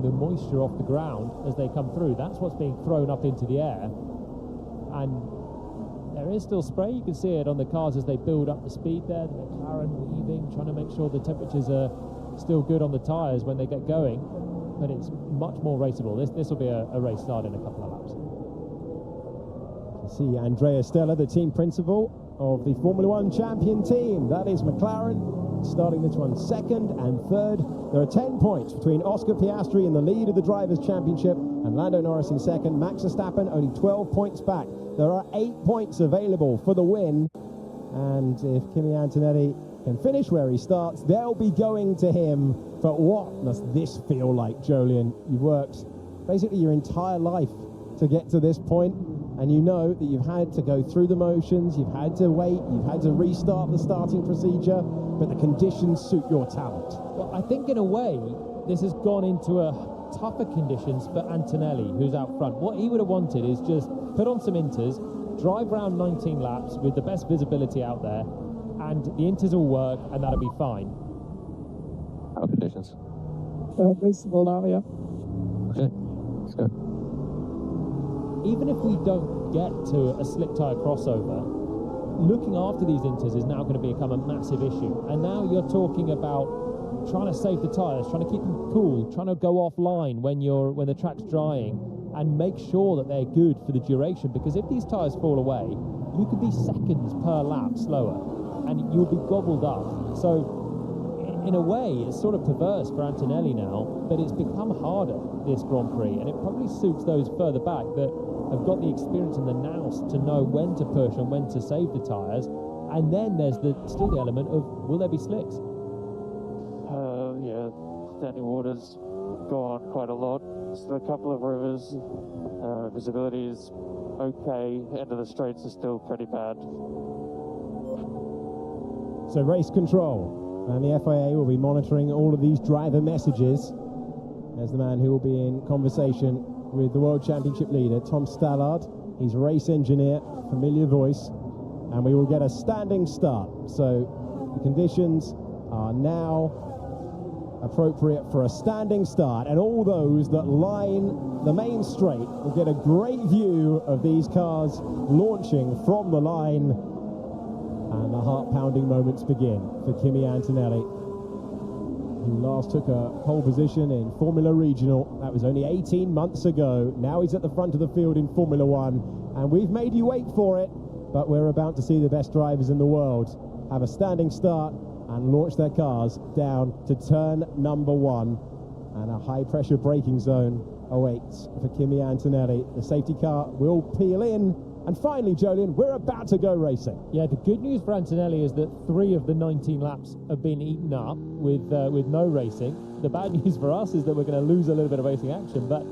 the moisture off the ground as they come through. That's what's being thrown up into the air. And there is still spray. You can see it on the cars as they build up the speed there. The McLaren weaving, trying to make sure the temperatures are still good on the tyres when they get going. But it's much more raceable. This will be a race start in a couple of laps. See Andrea Stella, the team principal of the Formula One champion team. That is McLaren, starting this one second and third. There are 10 points between Oscar Piastri in the lead of the Drivers' Championship and Lando Norris in second. Max Verstappen only 12 points back. There are 8 points available for the win. And if Kimi Antonelli can finish where he starts, they'll be going to him. But what does this feel like, Jolyon? You've worked basically your entire life to get to this point, and you know that you've had to go through the motions, you've had to wait, you've had to restart the starting procedure, but the conditions suit your talent. Well, I think in a way, this has gone into a tougher conditions for Antonelli, who's out front. What he would have wanted is just put on some inters, drive around 19 laps with the best visibility out there, and the inters will work, and that'll be fine. How conditions? Reasonable now, yeah. Okay, let's go. Even if we don't get to a slick tyre crossover, looking after these inters is now going to become a massive issue. And now you're talking about trying to save the tyres, trying to keep them cool, trying to go offline when the track's drying, and make sure that they're good for the duration. Because if these tyres fall away, you could be seconds per lap slower, and you'll be gobbled up. So in a way, it's sort of perverse for Antonelli now, but it's become harder, this Grand Prix, and it probably suits those further back that have got the experience and the nous to know when to push and when to save the tyres. And then there's still the element of, will there be slicks? Yeah, standing water's gone quite a lot. So a couple of rivers, visibility is okay, end of the straights is still pretty bad. So race control. And the FIA will be monitoring all of these driver messages as the man who will be in conversation with the World Championship leader, Tom Stallard. He's race engineer, familiar voice, and we will get a standing start. So the conditions are now appropriate for a standing start, and all those that line the main straight will get a great view of these cars launching from the line. And the heart-pounding moments begin for Kimi Antonelli, who last took a pole position in Formula Regional. That was only 18 months ago. Now he's at the front of the field in Formula One, and we've made you wait for it, but we're about to see the best drivers in the world have a standing start and launch their cars down to turn number 1, and a high-pressure braking zone awaits for Kimi Antonelli. The safety car will peel in. And finally, Jolyon, we're about to go racing. Yeah, the good news for Antonelli is that 3 of the 19 laps have been eaten up with no racing. The bad news for us is that we're going to lose a little bit of racing action, but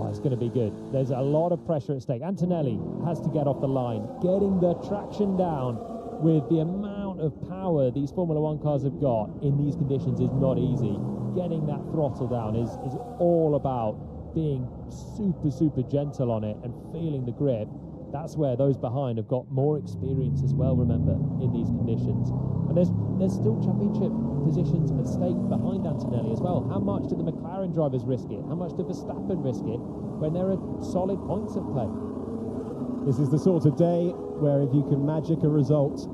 it's going to be good. There's a lot of pressure at stake. Antonelli has to get off the line. Getting the traction down with the amount of power these Formula One cars have got in these conditions is not easy. Getting that throttle down is all about being super, super gentle on it and feeling the grip. That's where those behind have got more experience as well, remember, in these conditions. And there's still championship positions at stake behind Antonelli as well. How much do the McLaren drivers risk it? How much do Verstappen risk it when there are solid points at play? This is the sort of day where if you can magic a result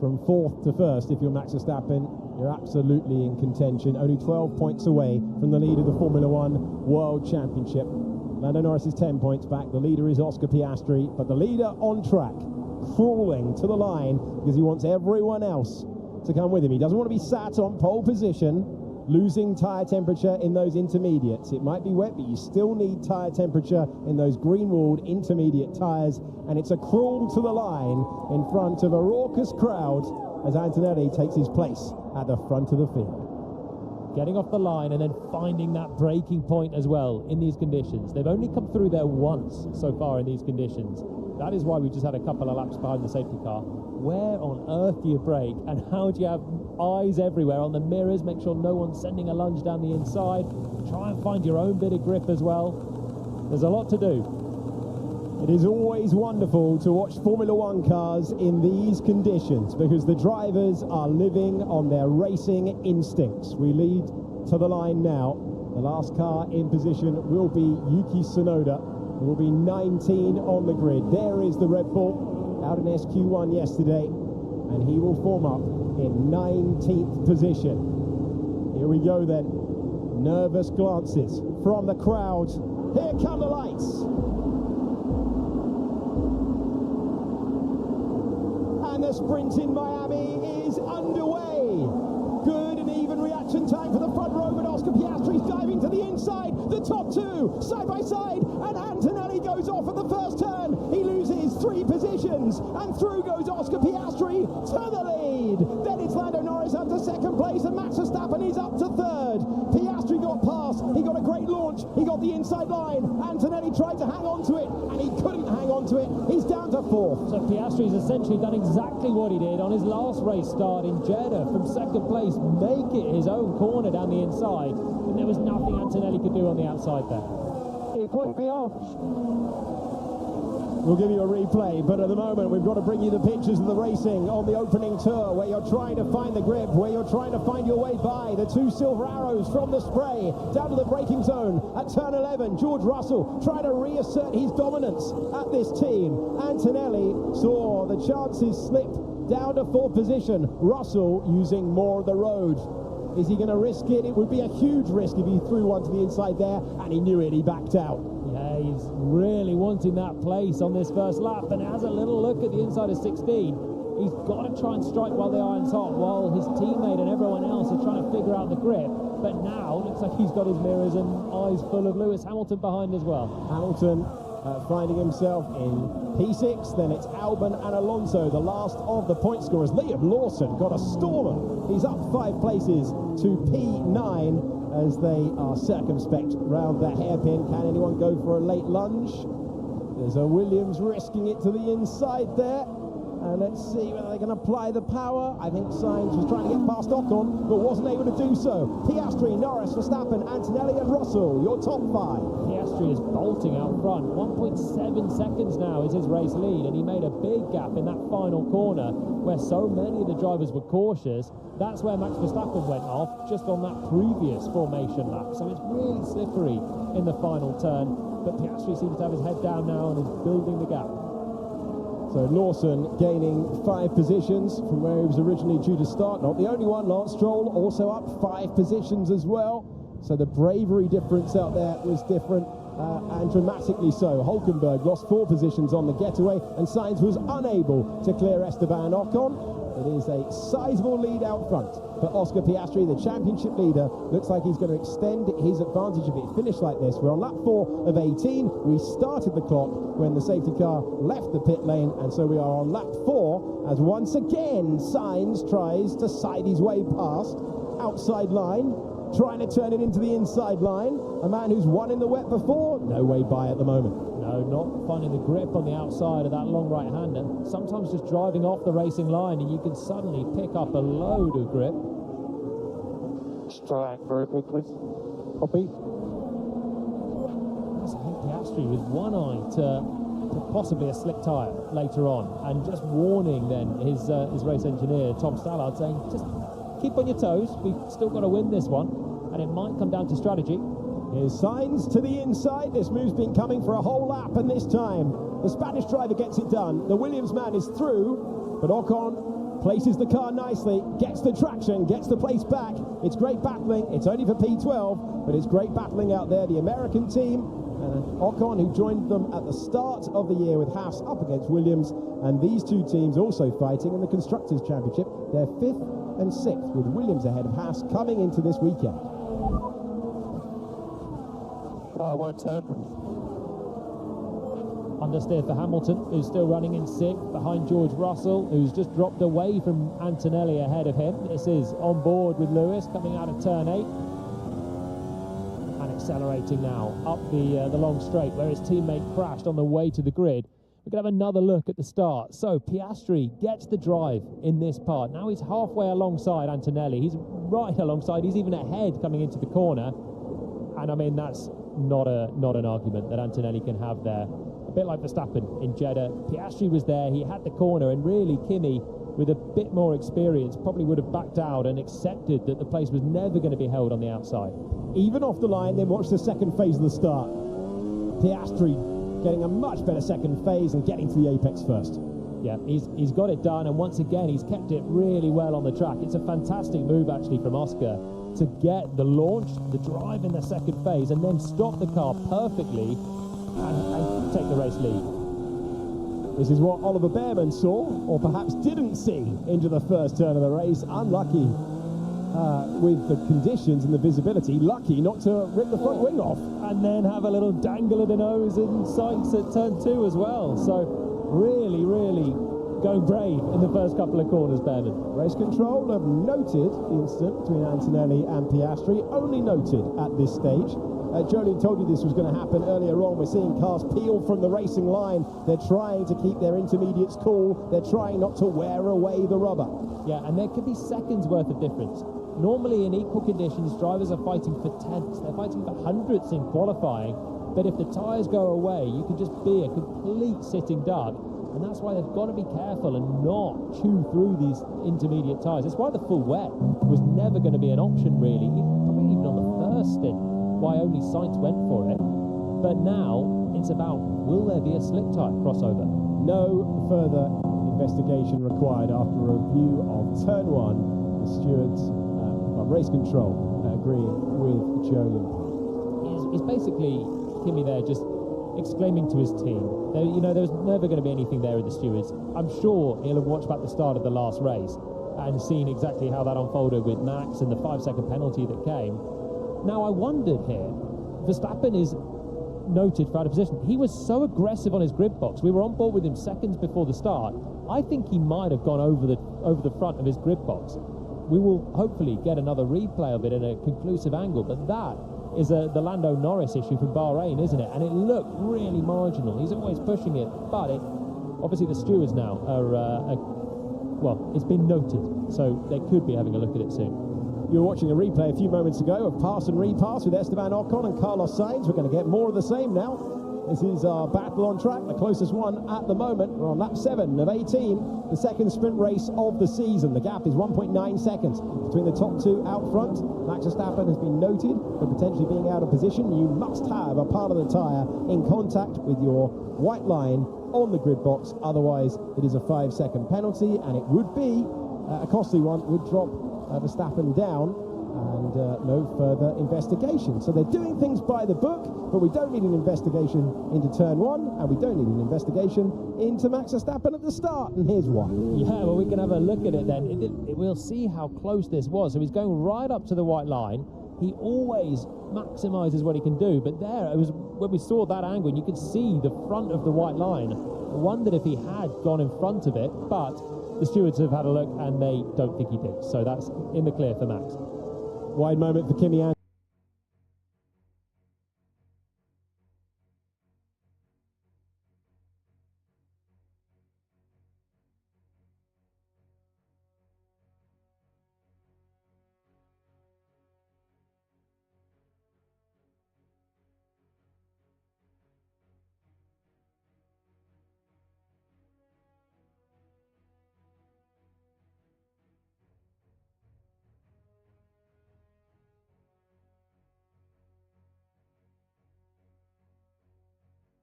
from 4th to 1st, if you're Max Verstappen, you're absolutely in contention. Only 12 points away from the lead of the Formula One World Championship. Lando Norris is 10 points back. The leader is Oscar Piastri, but the leader on track, crawling to the line because he wants everyone else to come with him. He doesn't want to be sat on pole position, losing tyre temperature in those intermediates. It might be wet, but you still need tyre temperature in those green-walled intermediate tyres, and it's a crawl to the line in front of a raucous crowd as Antonelli takes his place at the front of the field. Getting off the line and then finding that braking point as well in these conditions. They've only come through there once so far in these conditions. That is why we just had a couple of laps behind the safety car. Where on earth do you brake, and how do you have eyes everywhere on the mirrors, make sure no one's sending a lunge down the inside, try and find your own bit of grip as well. There's a lot to do. It is always wonderful to watch Formula One cars in these conditions because the drivers are living on their racing instincts. We lead to the line now The last car in position will be Yuki Tsunoda, who will be 19 on the grid. There is the Red Bull out in SQ1 yesterday, and he will form up in 19th position. Here we go then. Nervous glances from the crowd. Here come the lights. And the sprint in Miami is underway. Good and even reaction time for the front row, but Oscar Piastri's diving to the inside. The top two, side by side, and Antonelli goes off at the first turn. He loses 3 positions, and through goes Oscar Piastri to the lead. Then it's Lando Norris up to second place, and Max Verstappen is up to third. Piastri got past, he got a great launch, he got the inside line. Antonelli tried to hang on to it, and he couldn't hang on to it. He's down to 4th. So Piastri's essentially done exactly what he did on his last race start in Jeddah. From second place, make it his own corner down the inside, and there was nothing Antonelli could do on the outside there. He put me off. We'll give you a replay, but at the moment we've got to bring you the pictures of the racing on the opening tour, where you're trying to find the grip, where you're trying to find your way by the 2 silver arrows from the spray down to the braking zone at turn 11. George Russell trying to reassert his dominance at this team. Antonelli saw the chances slip down to 4th position. Russell using more of the road. Is he going to risk it? It would be a huge risk if he threw one to the inside there, and he knew it, he backed out. Yeah, he's really wanting that place on this first lap, and has a little look at the inside of 16. He's got to try and strike while the iron's hot, while his teammate and everyone else are trying to figure out the grip. But now, looks like he's got his mirrors and eyes full of Lewis Hamilton behind as well. Hamilton finding himself in P6, then it's Albon and Alonso, the last of the point scorers. Liam Lawson got a stormer. He's up 5 places to P9 as they are circumspect round the hairpin. Can anyone go for a late lunge? There's a Williams risking it to the inside there. And let's see whether they can apply the power. I think Sainz was trying to get past Ocon, but wasn't able to do so. Piastri, Norris, Verstappen, Antonelli and Russell, your top 5. Piastri is bolting out front. 1.7 seconds now is his race lead, and he made a big gap in that final corner where so many of the drivers were cautious. That's where Max Verstappen went off, just on that previous formation lap. So it's really slippery in the final turn, but Piastri seems to have his head down now and is building the gap. So Lawson gaining 5 positions from where he was originally due to start. Not the only one. Lance Stroll also up 5 positions as well. So the bravery difference out there was different, and dramatically so. Hulkenberg lost 4 positions on the getaway, and Sainz was unable to clear Esteban Ocon. It is a sizable lead out front for Oscar Piastri, the championship leader. Looks like he's going to extend his advantage if it finished like this. We're on lap 4 of 18. We started the clock when the safety car left the pit lane, and so we are on lap 4 as once again Sainz tries to side his way past outside line, trying to turn it into the inside line. A man who's won in the wet before, no way by at the moment. No, not finding the grip on the outside of that long right-hander. Sometimes just driving off the racing line and you can suddenly pick up a load of grip. Strike very quickly. Copy. I think Piastri with one eye to possibly a slick tyre later on, and just warning then his race engineer, Tom Stallard, saying, just keep on your toes, we've still got to win this one, and it might come down to strategy. Here's Sainz to the inside. This move's been coming for a whole lap, and this time the Spanish driver gets it done. The Williams man is through, but Ocon places the car nicely, gets the traction, gets the place back. It's great battling. It's only for P12, but it's great battling out there. The American team, Ocon, who joined them at the start of the year with Haas, up against Williams, and these two teams also fighting in the Constructors' Championship. They're 5th and 6th, with Williams ahead of Haas coming into this weekend. I won't turn. Understeer for Hamilton, who's still running in 6th behind George Russell, who's just dropped away from Antonelli ahead of him. This is on board with Lewis coming out of turn 8 and accelerating now up the long straight where his teammate crashed on the way to the grid. We're going to have another look at the start. So Piastri gets the drive in this part. Now he's halfway alongside Antonelli. He's right alongside. He's even ahead coming into the corner. And I mean, that's not an argument that Antonelli can have there. A bit like Verstappen in Jeddah. Piastri was there, he had the corner, and really Kimi, with a bit more experience, probably would have backed out and accepted that the place was never going to be held on the outside. even off the line. Then watch the second phase of the start. Piastri getting a much better second phase and getting to the apex first. Yeah, he's got it done, and once again he's kept it really well on the track. It's a fantastic move actually from Oscar to get the launch, the drive in the second phase, and then stop the car perfectly and take the race lead. This is what Oliver Behrman saw, or perhaps didn't see, into the first turn of the race. Unlucky with the conditions and the visibility. Lucky not to rip the front wing off. And then have a little dangle of the nose in sights at turn 2 as well. So really, really going brave in the first couple of corners, Behrman. Race control have noted the incident between Antonelli and Piastri, only noted at this stage. Jolien told you this was going to happen earlier on. We're seeing cars peel from the racing line. They're trying to keep their intermediates cool. They're trying not to wear away the rubber. Yeah, and there could be seconds worth of difference. Normally in equal conditions, drivers are fighting for tenths. They're fighting for hundredths in qualifying. But if the tyres go away, you could just be a complete sitting duck. And that's why they've got to be careful and not chew through these intermediate tyres. That's why the full wet was never going to be an option, really. Probably even on the first stint, why only Sainz went for it. But now it's about, will there be a slick tyre crossover? No further investigation required after a review of turn 1. The stewards, race control, agreeing with Jolien. He's basically, Kimi there, just exclaiming to his team. There's never going to be anything there with the stewards. I'm sure he'll have watched back the start of the last race and seen exactly how that unfolded with Max and the 5-second penalty that came. Now, I wondered here, Verstappen is noted for out of position. He was so aggressive on his grid box. We were on board with him seconds before the start. I think he might have gone over the front of his grid box. We will hopefully get another replay of it in a conclusive angle, but that is the Lando Norris issue from Bahrain, isn't it? And it looked really marginal. He's always pushing it, but obviously the stewards now are, well, it's been noted, so they could be having a look at it soon. You were watching a replay a few moments ago of pass and repass with Esteban Ocon and Carlos Sainz. We're going to get more of the same now. This is our battle on track, the closest one at the moment. We're on lap 7 of 18, the second sprint race of the season. The gap is 1.9 seconds between the top 2 out front. Max Verstappen has been noted for potentially being out of position. You must have a part of the tyre in contact with your white line on the grid box. Otherwise, it is a 5-second penalty, and it would be a costly one. Would drop Verstappen down, and no further investigation. So they're doing things by the book, but we don't need an investigation into turn 1, and we don't need an investigation into Max Verstappen at the start, and here's why. Yeah, well, we can have a look at it then. We'll see how close this was. So he's going right up to the white line. He always maximises what he can do, but there, it was when we saw that angle, and you could see the front of the white line. I wondered if he had gone in front of it, but the stewards have had a look, and they don't think he did. So that's in the clear for Max. Wide moment for Kimi.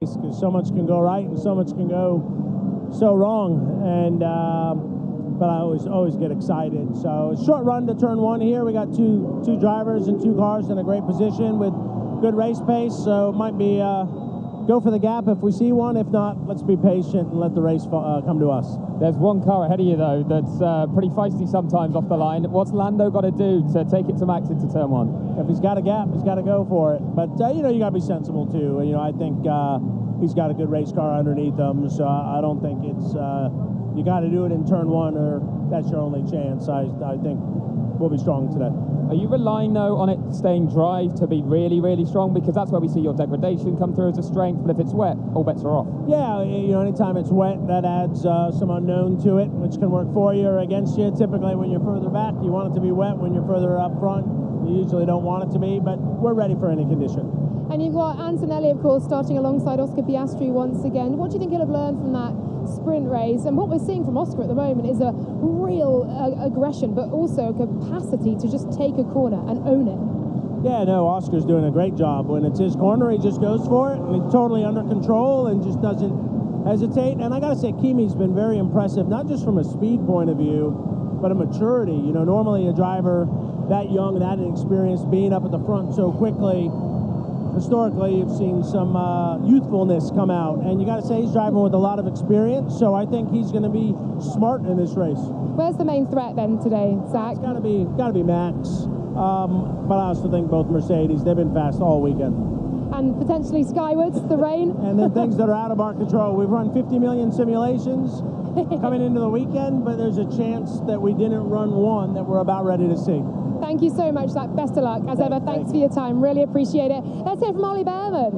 Because so much can go right and so much can go so wrong, and but I always get excited. So short run to turn 1 here. We got two drivers and 2 cars in a great position with good race pace, so it might be go for the gap if we see one. If not, let's be patient and let the race come to us. There's one car ahead of you though that's pretty feisty sometimes off the line. What's Lando got to do to take it to Max into turn 1? If he's got a gap, he's got to go for it. But you got to be sensible too. I think he's got a good race car underneath him, so I don't think it's you got to do it in turn 1 or that's your only chance. I think we'll be strong today. Are you relying though on it staying dry to be really, really strong? Because that's where we see your degradation come through as a strength, but if it's wet, all bets are off. Yeah, anytime it's wet, that adds some unknown to it, which can work for you or against you. Typically when you're further back, you want it to be wet. When you're further up front, you usually don't want it to be, but we're ready for any condition. And you've got Antonelli, of course, starting alongside Oscar Piastri once again. What do you think he'll have learned from that sprint race? And what we're seeing from Oscar at the moment is a real aggression, but also a capacity to just take a corner and own it. Yeah, no, Oscar's doing a great job. When it's his corner, he just goes for it, and he's totally under control and just doesn't hesitate. And I got to say, Kimi's been very impressive, not just from a speed point of view, but a maturity. You know, normally a driver that young, that inexperienced, being up at the front so quickly, historically, you've seen some youthfulness come out. And you got to say, he's driving with a lot of experience, so I think he's going to be smart in this race. Where's the main threat then today, Zach? It's got to be Max. But I also think both Mercedes, they've been fast all weekend. And potentially skywards, the rain. And then things that are out of our control. We've run 50 million simulations coming into the weekend, but there's a chance that we didn't run one that we're about ready to see. Thank you so much, Zach. Best of luck. As ever, thanks for your time. Really appreciate it. Let's hear from Ollie Behrman.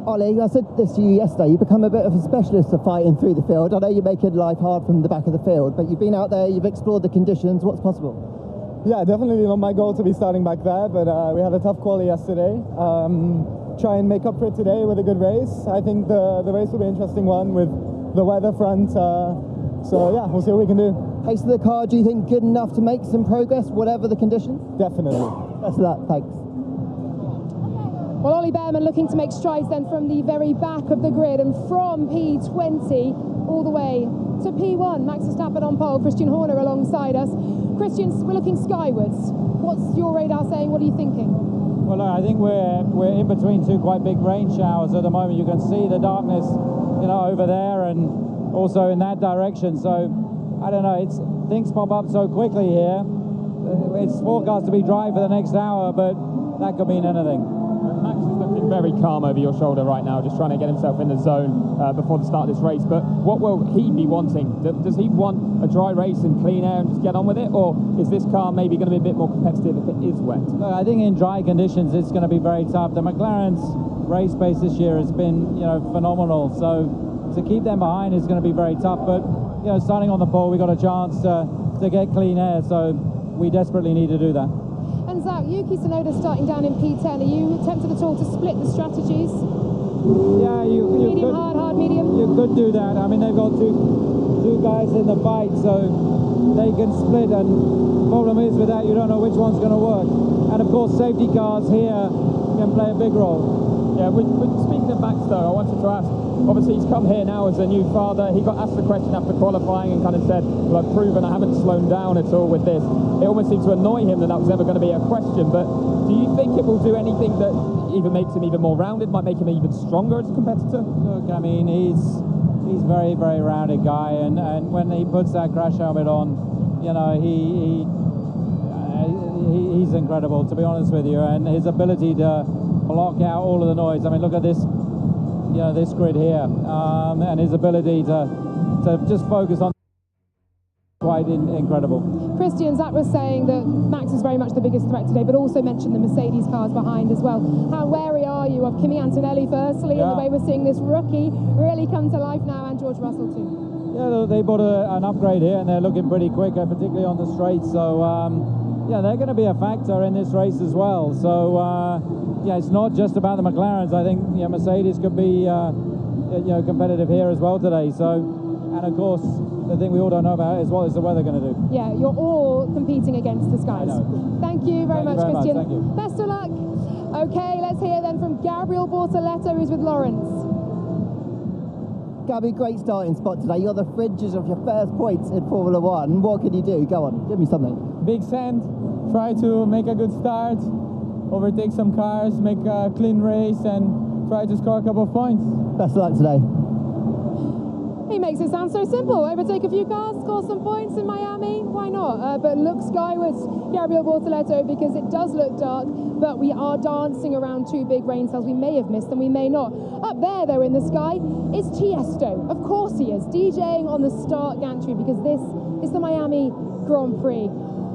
Ollie, I said this to you yesterday, you've become a bit of a specialist of fighting through the field. I know you're making life hard from the back of the field, but you've been out there, you've explored the conditions. What's possible? Yeah, definitely not my goal to be starting back there, but we had a tough quali yesterday. Try and make up for it today with a good race. I think the race will be an interesting one with the weather front. So yeah, we'll see what we can do. Pace of the car, do you think good enough to make some progress, whatever the conditions? Definitely. Best of luck, thanks. Well, Ollie Behrman looking to make strides then from the very back of the grid and from P20 all the way to P1. Max Verstappen on pole, Christian Horner alongside us. Christian, we're looking skywards. What's your radar saying? What are you thinking? Well, I think we're in between two quite big rain showers at the moment. You can see the darkness, you know, over there and also in that direction. So I don't know. Things pop up so quickly here. It's forecast to be dry for the next hour, but that could mean anything. Max is looking very calm over your shoulder right now, just trying to get himself in the zone before the start of this race. But what will he be wanting? Does he want a dry race and clean air and just get on with it? Or is this car maybe going to be a bit more competitive if it is wet? Look, I think in dry conditions it's going to be very tough. The McLaren's race pace this year has been, you know, phenomenal. So to keep them behind is going to be very tough. But, you know, starting on the pole, we got a chance to get clean air. So we desperately need to do that. And Zach, Yuki Tsunoda starting down in P10. Are you tempted at all to split the strategies? Yeah, you medium, could, hard, medium? You could do that. I mean, they've got two guys in the fight, so they can split. And the problem is with that, you don't know which one's going to work. And of course, safety cars here can play a big role. Yeah, speaking of Max though, I wanted to ask, obviously he's come here now as a new father. He got asked the question after qualifying and kind of said, well, I've proven I haven't slowed down at all with this. It almost seemed to annoy him that was ever going to be a question, but do you think it will do anything that even makes him even more rounded, might make him even stronger as a competitor? Look, I mean, he's very, very rounded guy, and when he puts that crash helmet on, you know, he's incredible, to be honest with you, and his ability to block out all of the noise. I mean, look at this, you know, this grid here, and his ability to just focus on quite incredible. Christian, Zach was saying that Max is very much the biggest threat today, but also mentioned the Mercedes cars behind as well. How wary are you of Kimi Antonelli firstly, and the way we're seeing this rookie really come to life now, and George Russell too? Yeah, they bought an upgrade here, and they're looking pretty quick, particularly on the straight. So yeah, they're going to be a factor in this race as well. So yeah, it's not just about the McLarens. I think, yeah, Mercedes could be you know, competitive here as well today. So, and of course, the thing we all don't know about is what is the weather going to do. Yeah, you're all competing against the skies. Thank you very much, Christian. Thank you. Best of luck. Okay, let's hear then from Gabriel Bortoletto, who's with Lawrence. Gabby, great starting spot today. You're the fringes of your first points in Formula One. What can you do? Go on, give me something. Big sand, try to make a good start, overtake some cars, make a clean race, and try to score a couple of points. Best of luck today. He makes it sound so simple. Overtake a few cars, score some points in Miami. Why not? But look skywards, Gabriel Bortoletto, because it does look dark, but we are dancing around two big rain cells. We may have missed them, we may not. Up there, though, in the sky, is Tiesto. Of course he is, DJing on the start gantry, because this is the Miami Grand Prix.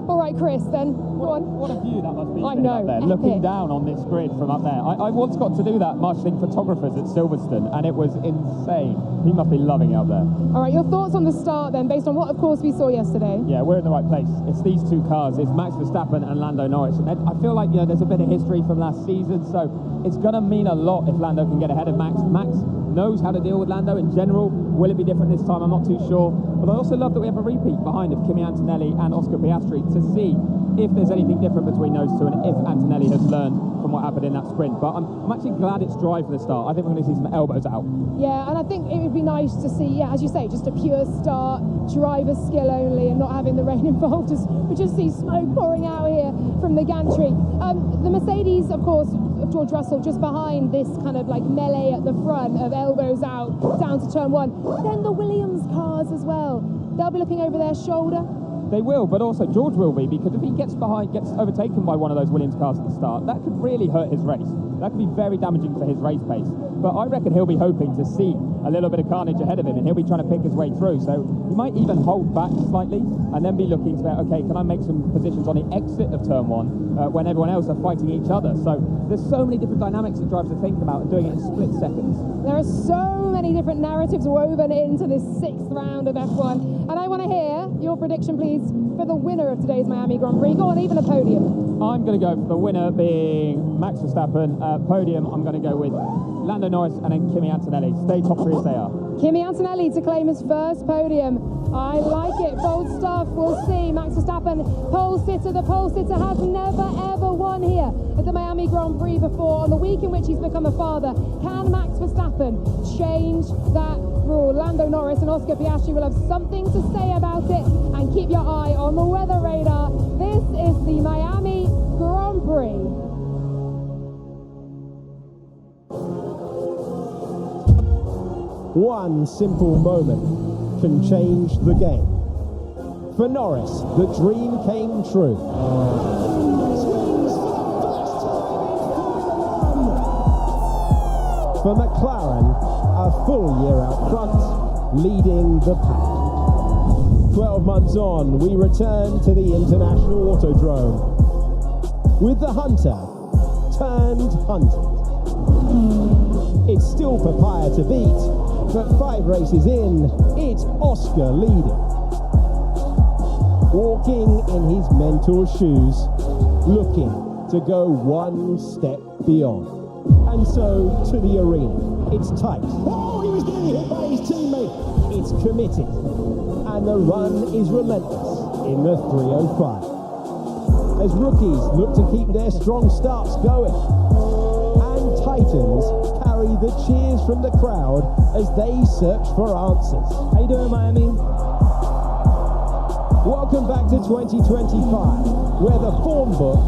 All right, Chris, then, go on. What a view that must be. I know, up there, looking down on this grid from up there. I once got to do that marshalling photographers at Silverstone, and it was insane. He must be loving it up there. All right, your thoughts on the start, then, based on what, of course, we saw yesterday? Yeah, we're in the right place. It's these two cars. It's Max Verstappen and Lando Norris. And I feel like, you know, there's a bit of history from last season, so it's going to mean a lot if Lando can get ahead of Max. Max knows how to deal with Lando in general. Will it be different this time? I'm not too sure. But I also love that we have a repeat behind of Kimi Antonelli and Oscar Piastri to see if there's anything different between those two and if Antonelli has learned from what happened in that sprint. But I'm actually glad it's dry for the start. I think we're going to see some elbows out. Yeah, and I think it would be nice to see, yeah, as you say, just a pure start, driver skill only, and not having the rain involved. We just see smoke pouring out here from the gantry. The Mercedes, of course, of George Russell, just behind this kind of like melee at the front of elbows out down to turn one. Then the Williams cars as well. They'll be looking over their shoulder. They will, but also George will be, because if he gets overtaken by one of those Williams cars at the start, that could really hurt his race. That could be very damaging for his race pace. But I reckon he'll be hoping to see a little bit of carnage ahead of him, and he'll be trying to pick his way through. So he might even hold back slightly and then be looking to say, okay, can I make some positions on the exit of turn one when everyone else are fighting each other? So there's so many different dynamics that drivers are thinking about and doing it in split seconds. There are so many different narratives woven into this 6th round of F1. And I want to hear your prediction, please, for the winner of today's Miami Grand Prix. Go on, even a podium. I'm going to go for the winner being Max Verstappen. Podium, I'm going to go with Lando Norris and then Kimi Antonelli. Stay top 3 as they are. Kimi Antonelli to claim his first podium. I like it. Bold stuff. We'll see. Max Verstappen, pole sitter. The pole sitter has never, ever won here at the Miami Grand Prix before. On the week in which he's become a father, can Max Verstappen change that rule? Lando Norris and Oscar Piastri will have something to say about it. And keep your eye on the weather radar. This is the Miami Grand Prix. One simple moment can change the game. For Norris, the dream came true. For McLaren, a full year out front, leading the pack. 12 months on, we return to the International Autodrome with the hunter turned hunted. It's still Papaya to beat, but 5 races in, it's Oscar leading. Walking in his mentor's shoes, looking to go one step beyond. And so to the arena. It's tight. Oh, he was getting hit by his teammate. It's committed. And the run is relentless in the 305. As rookies look to keep their strong starts going. And Titans carry the cheers from the crowd as they search for answers. How you doing, Miami? Welcome back to 2025, where the form book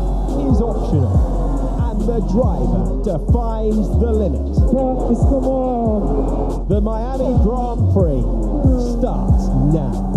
is optional and the driver defines the limit. Come on. The Miami Grand Prix starts now.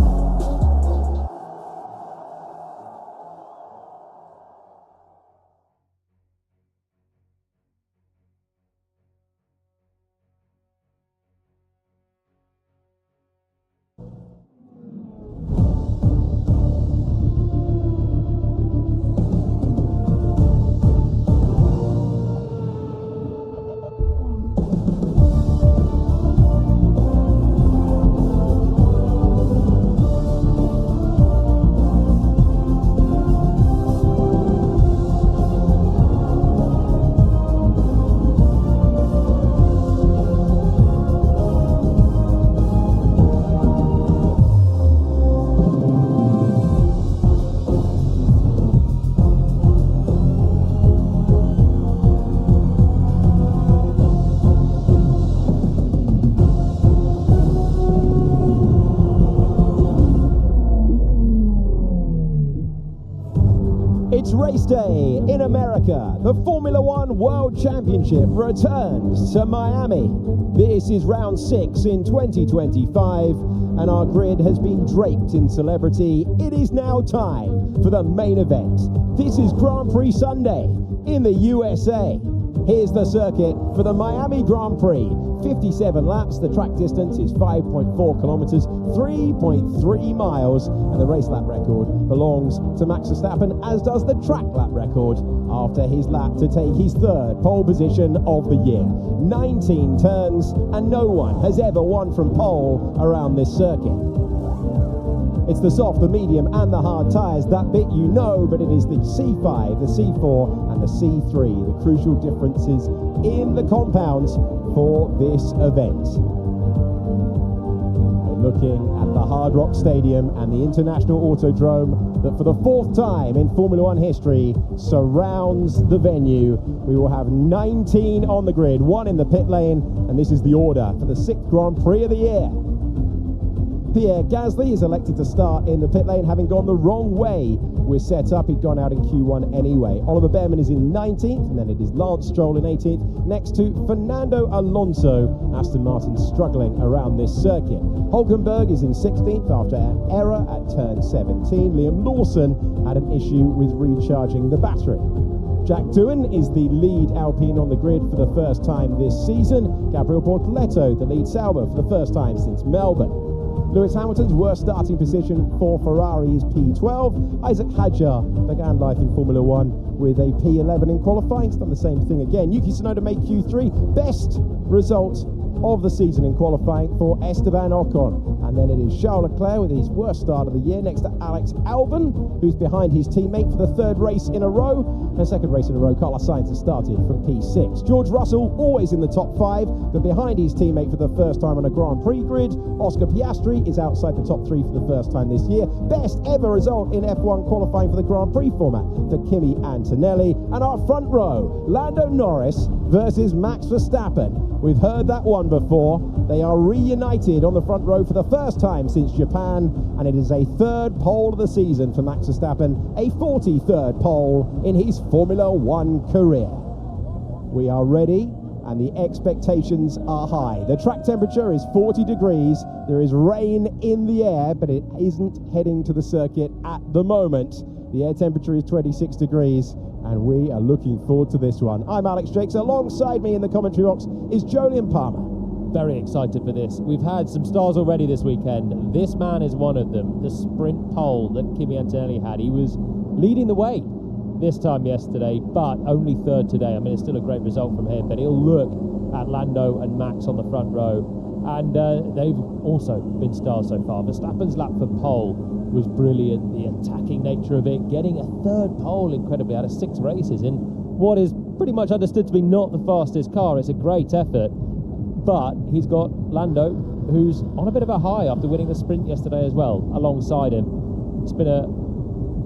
It's race day in America. The Formula One World Championship returns to Miami. This is round 6 in 2025, and our grid has been draped in celebrity. It is now time for the main event. This is Grand Prix Sunday in the USA. Here's the circuit for the Miami Grand Prix. 57 laps, the track distance is 5.4 kilometers, 3.3 miles, and the race lap record belongs to Max Verstappen, as does the track lap record after his lap to take his 3rd pole position of the year. 19 turns, and no one has ever won from pole around this circuit. It's the soft, the medium, and the hard tyres. That bit you know, but it is the C5, the C4, and the C3, the crucial differences in the compounds for this event. We're looking at the Hard Rock Stadium and the International Autodrome that for the 4th time in Formula One history surrounds the venue. We will have 19 on the grid, 1 in the pit lane, and this is the order for the 6th Grand Prix of the year. Pierre Gasly is elected to start in the pit lane, having gone the wrong way. We're set up, he'd gone out in Q1 anyway. Oliver Behrman is in 19th, and then it is Lance Stroll in 18th, next to Fernando Alonso. Aston Martin struggling around this circuit. Hulkenberg is in 16th after an error at turn 17. Liam Lawson had an issue with recharging the battery. Jack Doohan is the lead Alpine on the grid for the first time this season. Gabriel Bortoleto, the lead Sauber for the first time since Melbourne. Lewis Hamilton's worst starting position for Ferrari is P12. Isaac Hadjar began life in Formula One with a P11 in qualifying. He's done the same thing again. Yuki Tsunoda made Q3. Best result of the season in qualifying for Esteban Ocon. And then it is Charles Leclerc with his worst start of the year, next to Alex Albon, who's behind his teammate for the 3rd race in a row. And 2nd race in a row, Carlos Sainz has started from P6. George Russell always in the top 5, but behind his teammate for the first time on a Grand Prix grid. Oscar Piastri is outside the top 3 for the first time this year. Best ever result in F1 qualifying for the Grand Prix format for Kimi Antonelli. And our front row, Lando Norris versus Max Verstappen. We've heard that one before. They are reunited on the front row for the first time since Japan, and it is a 3rd pole of the season for Max Verstappen, a 43rd pole in his Formula One career. We are ready, and the expectations are high. The track temperature is 40 degrees. There is rain in the air, but it isn't heading to the circuit at the moment. The air temperature is 26 degrees. And we are looking forward to this one. I'm Alex Jakes. Alongside me in the commentary box is Jolyon Palmer. Very excited for this. We've had some stars already this weekend. This man is one of them. The sprint pole that Kimi Antonelli had. He was leading the way this time yesterday, but only 3rd today. I mean, it's still a great result from him, but he'll look at Lando and Max on the front row. And they've also been stars so far. Verstappen's lap for pole was brilliant. The attacking nature of it, getting a 3rd pole incredibly out of 6 races in what is pretty much understood to be not the fastest car. It's a great effort, but he's got Lando, who's on a bit of a high after winning the sprint yesterday as well, alongside him. It's been a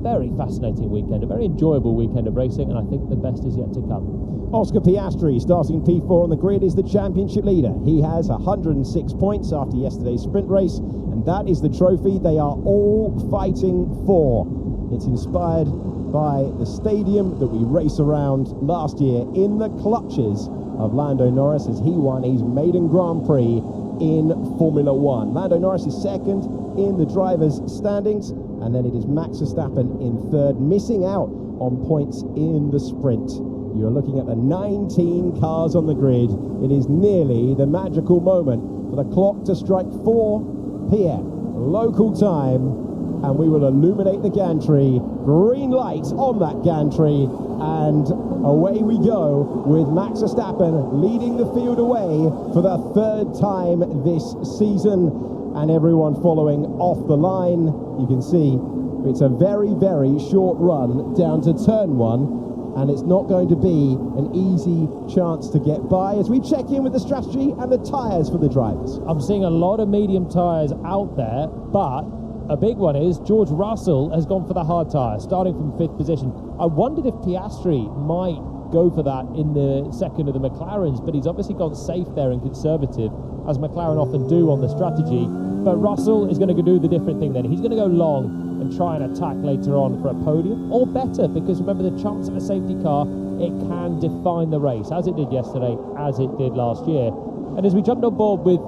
very fascinating weekend, a very enjoyable weekend of racing, and I think the best is yet to come. Oscar Piastri, starting P4 on the grid, is the championship leader. He has 106 points after yesterday's sprint race, and that is the trophy they are all fighting for. It's inspired by the stadium that we race around last year in the clutches of Lando Norris as he won his maiden Grand Prix in Formula One. Lando Norris is 2nd in the drivers' standings, and then it is Max Verstappen in 3rd, missing out on points in the sprint. You're looking at the 19 cars on the grid. It is nearly the magical moment for the clock to strike 4 p.m. local time, and we will illuminate the gantry. Green light on that gantry, and away we go with Max Verstappen leading the field away for the 3rd time this season, and everyone following off the line. You can see it's a very, very short run down to turn 1. And it's not going to be an easy chance to get by as we check in with the strategy and the tyres for the drivers. I'm seeing a lot of medium tyres out there, but a big one is George Russell has gone for the hard tyre, starting from 5th position. I wondered if Piastri might go for that in the 2nd of the McLarens, but he's obviously gone safe there and conservative, as McLaren often do on the strategy. But Russell is going to do the different thing then. He's going to go long and try and attack later on for a podium, or better, because remember, the chance of a safety car, it can define the race, as it did yesterday, as it did last year. And as we jumped on board with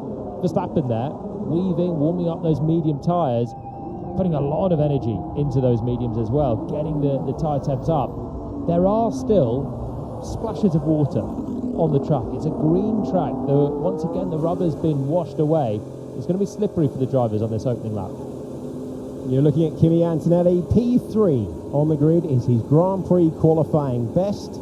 Verstappen there, warming up those medium tyres, putting a lot of energy into those mediums as well, getting the tyre temps up. There are still splashes of water on the track. It's a green track. Once again, the rubber's been washed away. It's going to be slippery for the drivers on this opening lap. You're looking at Kimi Antonelli. P3 on the grid is his Grand Prix qualifying best.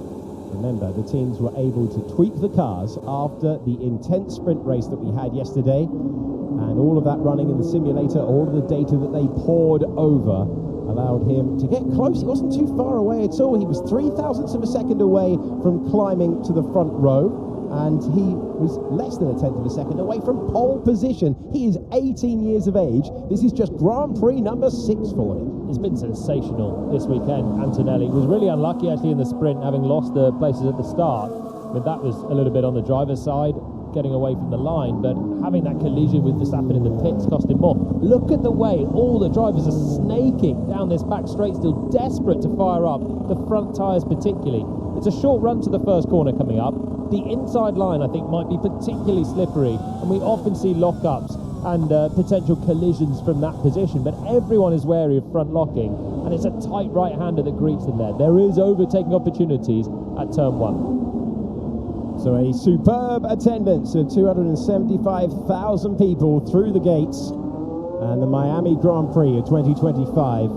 Remember, the teams were able to tweak the cars after the intense sprint race that we had yesterday, and all of that running in the simulator, all of the data that they poured over allowed him to get close. He wasn't too far away at all. He was 0.003 of a second away from climbing to the front row, and he was less than a tenth of a second away from pole position. He is 18 years of age. This is just Grand Prix number 6 for him. It's been sensational this weekend, Antonelli. Was really unlucky actually in the sprint, having lost the places at the start. I mean, that was a little bit on the driver's side, getting away from the line, but having that collision with Verstappen in the pits cost him more. Look at the way all the drivers are snaking down this back straight, still desperate to fire up the front tyres particularly. It's a short run to the first corner coming up. The inside line, I think, might be particularly slippery, and we often see lockups and potential collisions from that position, but everyone is wary of front locking, and it's a tight right-hander that greets them there. There is overtaking opportunities at turn 1. So a superb attendance of 275,000 people through the gates, and the Miami Grand Prix of 2025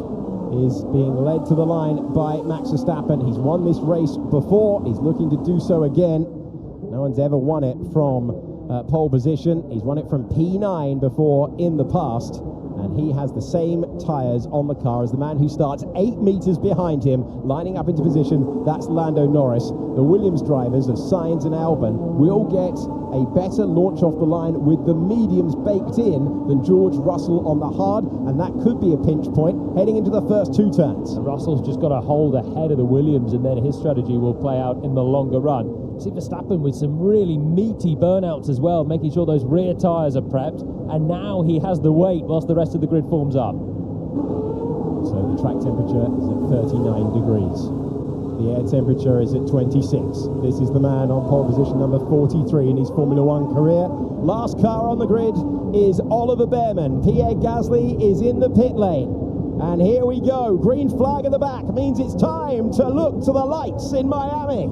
is being led to the line by Max Verstappen. He's won this race before, he's looking to do so again. No one's ever won it from pole position. He's won it from P9 before in the past, and he has the same tyres on the car as the man who starts 8 meters behind him, lining up into position. That's Lando Norris. The Williams drivers of Sainz and Albon will get a better launch off the line with the mediums baked in than George Russell on the hard, and that could be a pinch point heading into the first 2 turns. Russell's just got to hold ahead of the Williams, and then his strategy will play out in the longer run. See Verstappen with some really meaty burnouts as well, making sure those rear tyres are prepped, and now he has the weight whilst the rest of the grid forms up. So the track temperature is at 39 degrees. The air temperature is at 26. This is the man on pole position number 43 in his Formula One career. Last car on the grid is Oliver Behrman. Pierre Gasly is in the pit lane. And here we go. Green flag at the back means it's time to look to the lights in Miami.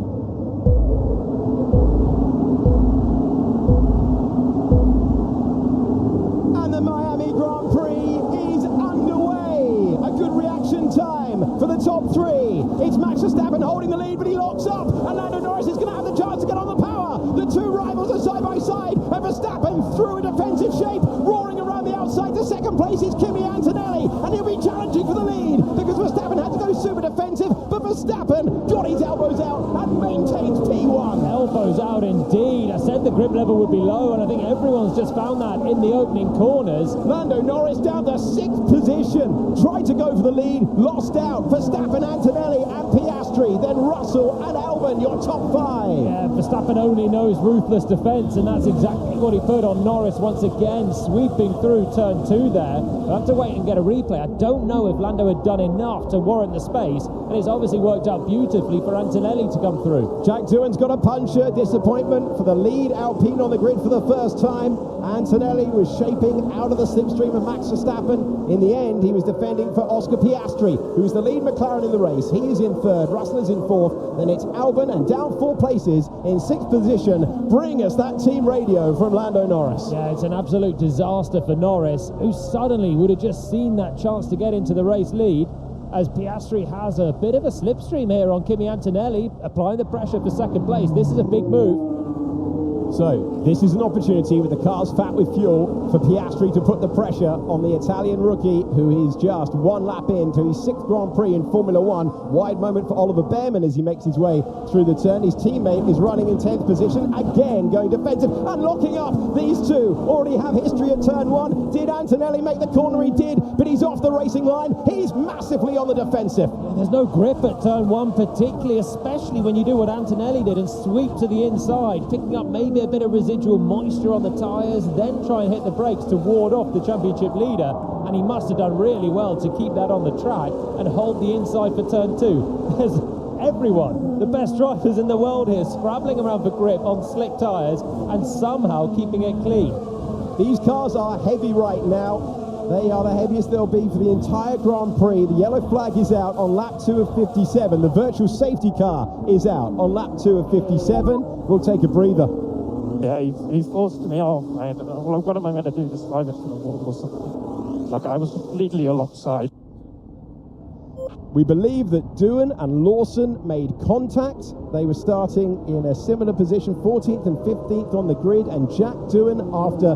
And the Miami Grand Prix is underway. A good reaction time for the top 3. It's Max Verstappen holding the lead, but he locks up, and Lando Norris is going to have the chance to get on the power. The 2 rivals are side by side, and Verstappen through a defensive shape, roaring around the outside. To second place is Kimi Antonelli, and he'll be challenging for the lead because Verstappen had to go super defensive, but Verstappen got his elbows out and maintains P1. Elbows out indeed. I said the grip level would be low, and I think everyone's just found that in the opening corners. Lando Norris down to 6th position, tried to go for the lead, lost out. Verstappen, Antonelli and Piastri, then Russell and Albon, your top 5. Yeah, Verstappen only knows ruthless defence, and that's exactly what he put on Norris once again, sweeping through turn 2 there. I'll have to wait and get a replay. I don't know if Lando had done enough to warrant the space, and it's obviously worked out beautifully for Antonelli to come through. Jack Doohan's got a puncher. Disappointment for the lead Alpine on the grid for the first time. Antonelli was shaping out of the slipstream of Max Verstappen. In the end, he was defending for Oscar Piastri, who's the lead McLaren in the race. He is in 3rd, Russell is in 4th, then it's Albon, and down 4 places in 6th position. Bring us that team radio from Lando Norris. Yeah, it's an absolute disaster for Norris, who suddenly would have just seen that chance to get into the race lead, as Piastri has a bit of a slipstream here on Kimi Antonelli, applying the pressure for second place. This is a big move. So, this is an opportunity with the cars fat with fuel for Piastri to put the pressure on the Italian rookie, who is just 1 lap into his 6th Grand Prix in Formula One. Wide moment for Oliver Behrman as he makes his way through the turn. His teammate is running in 10th position, again going defensive and locking up. These two already have history at turn 1. Did Antonelli make the corner? He did, but he's off the racing line. He's massively on the defensive. Yeah, there's no grip at turn 1 particularly, especially when you do what Antonelli did and sweep to the inside, picking up maybe a bit of residual moisture on the tyres, then try and hit the brakes to ward off the championship leader, and he must have done really well to keep that on the track and hold the inside for turn 2. There's everyone, the best drivers in the world here, scrabbling around for grip on slick tyres and somehow keeping it clean. These cars are heavy right now. They are the heaviest they'll be for the entire Grand Prix. The yellow flag is out on lap 2 of 57. The virtual safety car is out on lap 2 of 57. We'll take a breather. Yeah, he forced me off, and what am I going to do? Just drive it to the wall or something? Like, I was completely alongside. We believe that Doohan and Lawson made contact. They were starting in a similar position, 14th and 15th on the grid, and Jack Doohan, after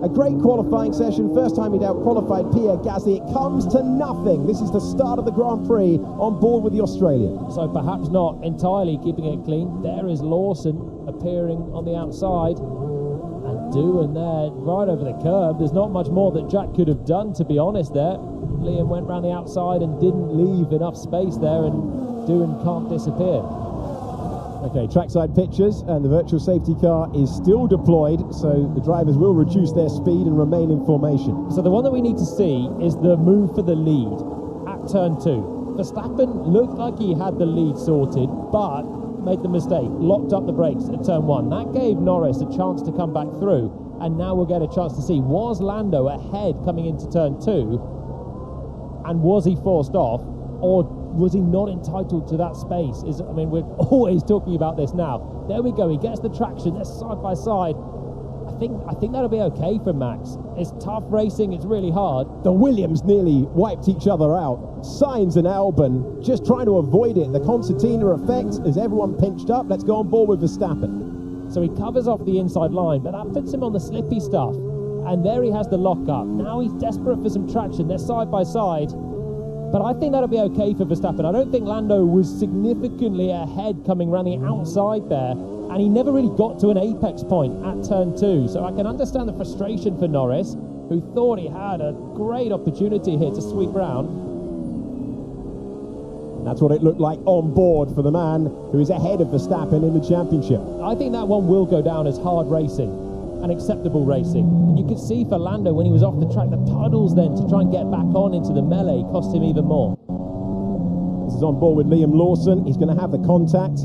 A great qualifying session. First time he'd out-qualified Pierre Gasly. It comes to nothing. This is the start of the Grand Prix on board with the Australian. So perhaps not entirely keeping it clean. There is Lawson appearing on the outside. And doing there, right over the curb. There's not much more that Jack could have done, to be honest, there. Liam went round the outside and didn't leave enough space there, and Doohan can't disappear. Okay, trackside pictures, and the virtual safety car is still deployed, so the drivers will reduce their speed and remain in formation. So the one that we need to see is the move for the lead at turn 2. Verstappen looked like he had the lead sorted, but made the mistake, locked up the brakes at turn 1. That gave Norris a chance to come back through, and now we'll get a chance to see, was Lando ahead coming into turn 2, and was he forced off, or was he not entitled to that space? I mean, we're always talking about this now. There we go, he gets the traction, they're side by side. I think that'll be okay for Max. It's tough racing, it's really hard. The Williams nearly wiped each other out. Sainz and Albon just trying to avoid it. The concertina effect as everyone pinched up. Let's go on board with Verstappen. So he covers off the inside line, but that puts him on the slippy stuff. And there he has the lock-up. Now he's desperate for some traction. They're side by side. But I think that'll be okay for Verstappen. I don't think Lando was significantly ahead coming around the outside there. And he never really got to an apex point at turn 2. So I can understand the frustration for Norris, who thought he had a great opportunity here to sweep round. That's what it looked like on board for the man who is ahead of Verstappen in the championship. I think that one will go down as hard racing and acceptable racing. And you could see for Lando when he was off the track, the puddles then to try and get back on into the melee cost him even more. This is on board with Liam Lawson. He's going to have the contact.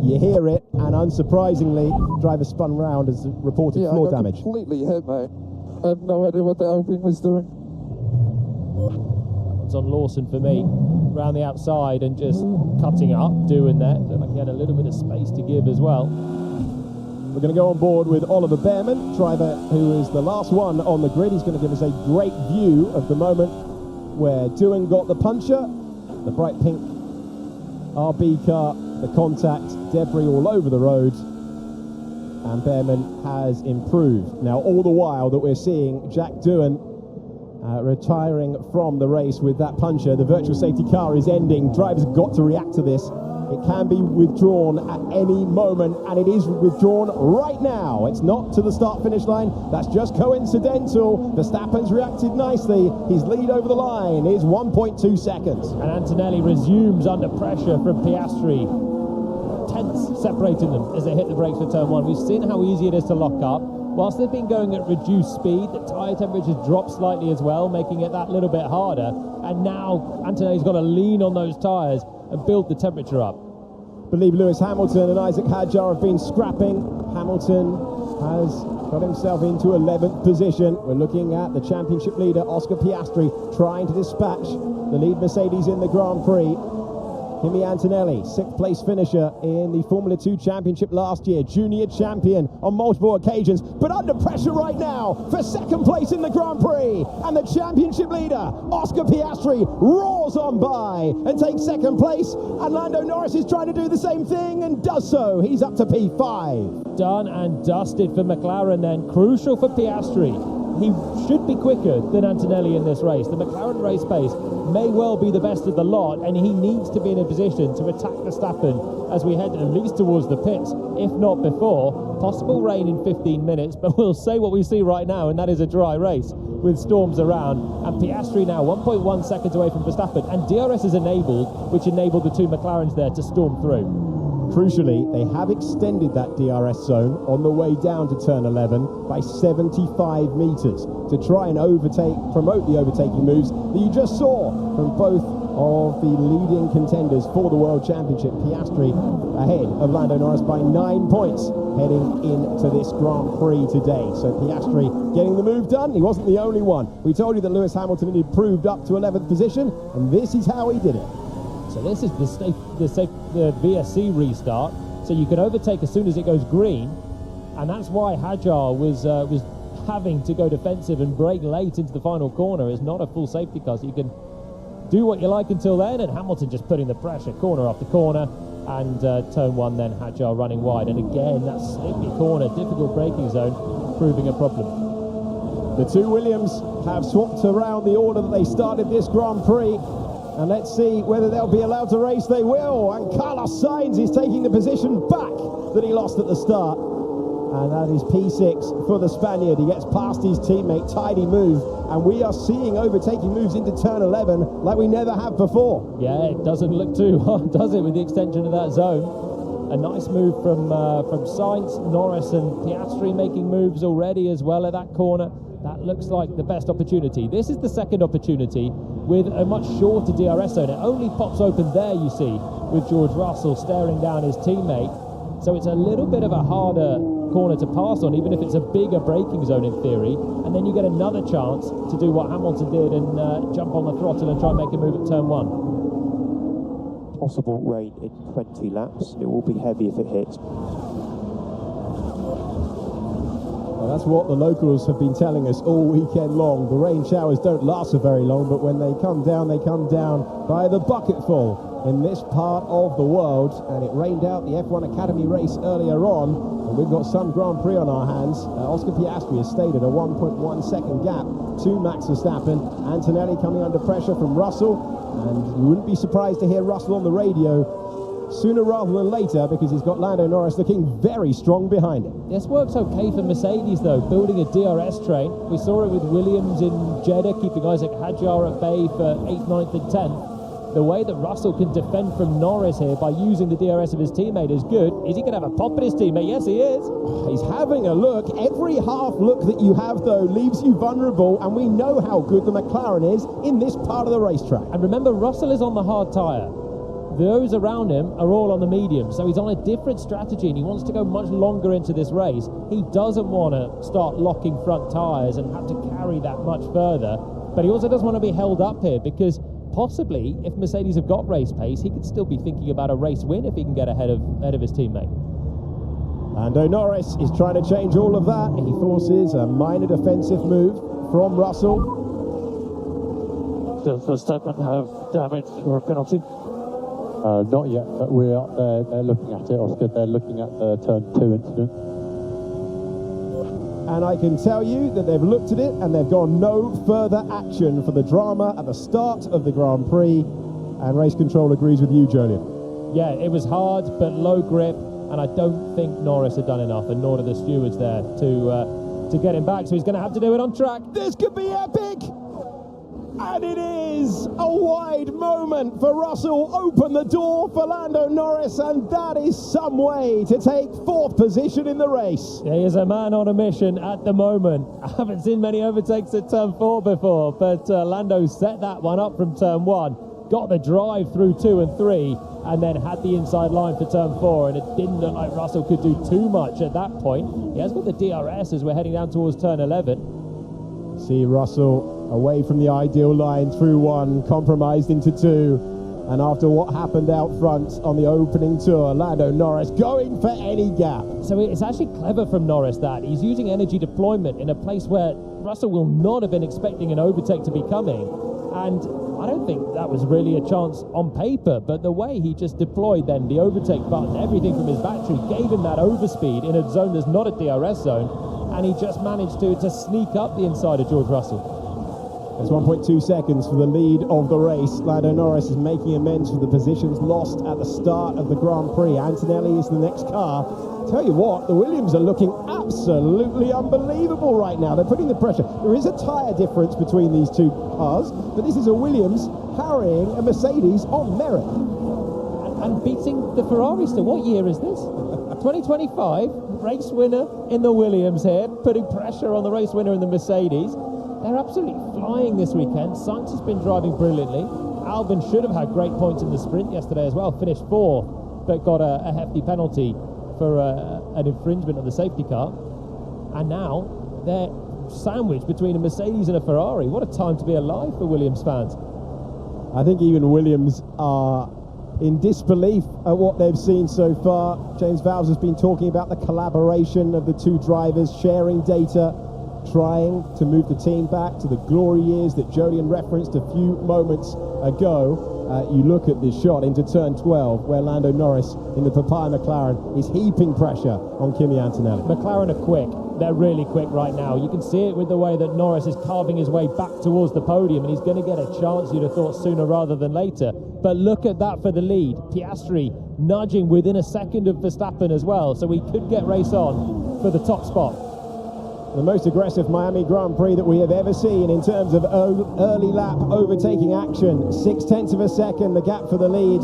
You hear it, and unsurprisingly, driver spun round as reported floor damage. Completely hit, mate. I have no idea what the Alpine was doing. It's on Lawson for me, round the outside and just cutting up, doing that. Looked like he had a little bit of space to give as well. We're going to go on board with Oliver Behrman, driver who is the last one on the grid. He's going to give us a great view of the moment where Doohan got the puncher, the bright pink RB car, the contact, debris all over the road, and Behrman has improved. Now, all the while that we're seeing Jack Doohan retiring from the race with that puncher, the virtual safety car is ending. Drivers have got to react to this. It can be withdrawn at any moment, and it is withdrawn right now. It's not to the start-finish line. That's just coincidental. Verstappen's reacted nicely. His lead over the line is 1.2 seconds. And Antonelli resumes under pressure from Piastri. Tenths separating them as they hit the brakes for turn 1. We've seen how easy it is to lock up. Whilst they've been going at reduced speed, the tyre temperatures drop slightly as well, making it that little bit harder. And now Antonelli's got to lean on those tyres and build the temperature up. I believe Lewis Hamilton and Isaac Hadjar have been scrapping. Hamilton has got himself into 11th position. We're looking at the championship leader, Oscar Piastri, trying to dispatch the lead Mercedes in the Grand Prix. Kimi Antonelli, 6th place finisher in the Formula 2 Championship last year, junior champion on multiple occasions, but under pressure right now for 2nd place in the Grand Prix. And the championship leader, Oscar Piastri, roars on by and takes 2nd place. And Lando Norris is trying to do the same thing and does so. He's up to P5. Done and dusted for McLaren then. Crucial for Piastri. He should be quicker than Antonelli in this race. The McLaren race pace may well be the best of the lot, and he needs to be in a position to attack Verstappen as we head at least towards the pits, if not before. Possible rain in 15 minutes, but we'll say what we see right now, and that is a dry race with storms around. And Piastri now 1.1 seconds away from Verstappen, and DRS is enabled, which enabled the two McLarens there to storm through. Crucially, they have extended that DRS zone on the way down to turn 11 by 75 metres to try and promote the overtaking moves that you just saw from both of the leading contenders for the World Championship. Piastri ahead of Lando Norris by 9 points heading into this Grand Prix today. So Piastri getting the move done. He wasn't the only one. We told you that Lewis Hamilton had improved up to 11th position, and this is how he did it. So this is the VSC restart, so you can overtake as soon as it goes green, and that's why Hadjar was having to go defensive and brake late into the final corner. It's not a full safety car, so you can do what you like until then, and Hamilton just putting the pressure corner after corner, and turn 1 then Hadjar running wide, and again that slippy corner, difficult braking zone. proving a problem. The two Williams have swapped around the order that they started this Grand Prix. And let's see whether they'll be allowed to race. They will. And Carlos Sainz is taking the position back that he lost at the start. And that is P6 for the Spaniard. He gets past his teammate, tidy move. And we are seeing overtaking moves into turn 11 like we never have before. Yeah, it doesn't look too hard, does it, with the extension of that zone? A nice move from Sainz, Norris and Piastri making moves already as well at that corner. That looks like the best opportunity. This is the second opportunity with a much shorter DRS zone. It only pops open there, you see, with George Russell staring down his teammate. So it's a little bit of a harder corner to pass on, even if it's a bigger braking zone in theory. And then you get another chance to do what Hamilton did and jump on the throttle and try and make a move at turn 1. Possible rain in 20 laps. It will be heavy if it hits. Well, that's what the locals have been telling us all weekend long. The rain showers don't last for very long, but when they come down by the bucketful in this part of the world. And it rained out the F1 Academy race earlier on, and we've got some Grand Prix on our hands. Oscar Piastri has stayed at a 1.1 second gap to Max Verstappen. Antonelli coming under pressure from Russell, and you wouldn't be surprised to hear Russell on the radio sooner rather than later, because he's got Lando Norris looking very strong behind him. This works okay for Mercedes though, building a DRS train. We saw it with Williams in Jeddah, keeping Isaac Hadjar at bay for 8th, 9th and 10th. The way that Russell can defend from Norris here by using the DRS of his teammate is good. Is he going to have a pop at his teammate? Yes, he is. He's having a look. Every half look that you have, though, leaves you vulnerable, and we know how good the McLaren is in this part of the racetrack. And remember, Russell is on the hard tyre. Those around him are all on the medium, so he's on a different strategy and he wants to go much longer into this race. He doesn't want to start locking front tyres and have to carry that much further, but he also doesn't want to be held up here, because possibly, if Mercedes have got race pace, he could still be thinking about a race win if he can get ahead of his teammate. Lando Norris is trying to change all of that. He forces a minor defensive move from Russell. Does Verstappen have damage or a penalty? Not yet, but they're looking at it, Oscar. They're looking at the turn 2 incident. And I can tell you that they've looked at it and they've gone no further action for the drama at the start of the Grand Prix. And race control agrees with you, Jolyon. Yeah, it was hard, but low grip, and I don't think Norris had done enough, and nor did the stewards there to get him back. So he's going to have to do it on track. This could be epic! And it is a wide moment for Russell. Open the door for Lando Norris, and that is some way to take 4th position in the race. Yeah, he is a man on a mission at the moment. I haven't seen many overtakes at turn 4 before, but Lando set that one up from turn 1, got the drive through 2 and 3, and then had the inside line for turn 4, and it didn't look like Russell could do too much at that point. He has got the DRS as we're heading down towards turn 11. See Russell away from the ideal line through 1, compromised into 2, and after what happened out front on the opening tour, Lando Norris going for any gap. So it's actually clever from Norris that he's using energy deployment in a place where Russell will not have been expecting an overtake to be coming, and I don't think that was really a chance on paper, but the way he just deployed then the overtake button, everything from his battery, gave him that overspeed in a zone that's not a DRS zone, and he just managed to sneak up the inside of George Russell. There's 1.2 seconds for the lead of the race. Lando Norris is making amends for the positions lost at the start of the Grand Prix. Antonelli is the next car. Tell you what, the Williams are looking absolutely unbelievable right now. They're putting the pressure. There is a tyre difference between these two cars, but this is a Williams harrying a Mercedes on merit. And beating the Ferrari still. What year is this? 2025, race winner in the Williams here, putting pressure on the race winner in the Mercedes. They're absolutely flying this weekend. Sainz has been driving brilliantly. Albon should have had great points in the sprint yesterday as well, finished 4th, but got a hefty penalty for an infringement of the safety car. And now they're sandwiched between a Mercedes and a Ferrari. What a time to be alive for Williams fans. I think even Williams are in disbelief at what they've seen so far. James Vowles has been talking about the collaboration of the two drivers, sharing data, trying to move the team back to the glory years that Jolyon referenced a few moments ago. You look at this shot into turn 12, where Lando Norris in the Papaya McLaren is heaping pressure on Kimi Antonelli. McLaren are quick. they're really quick right now. You can see it with the way that Norris is carving his way back towards the podium, and he's going to get a chance, you'd have thought, sooner rather than later. But look at that for the lead. Piastri nudging within a second of Verstappen as well, so we could get race on for the top spot. The most aggressive Miami Grand Prix that we have ever seen in terms of early lap overtaking action. 0.6 of a second, the gap for the lead.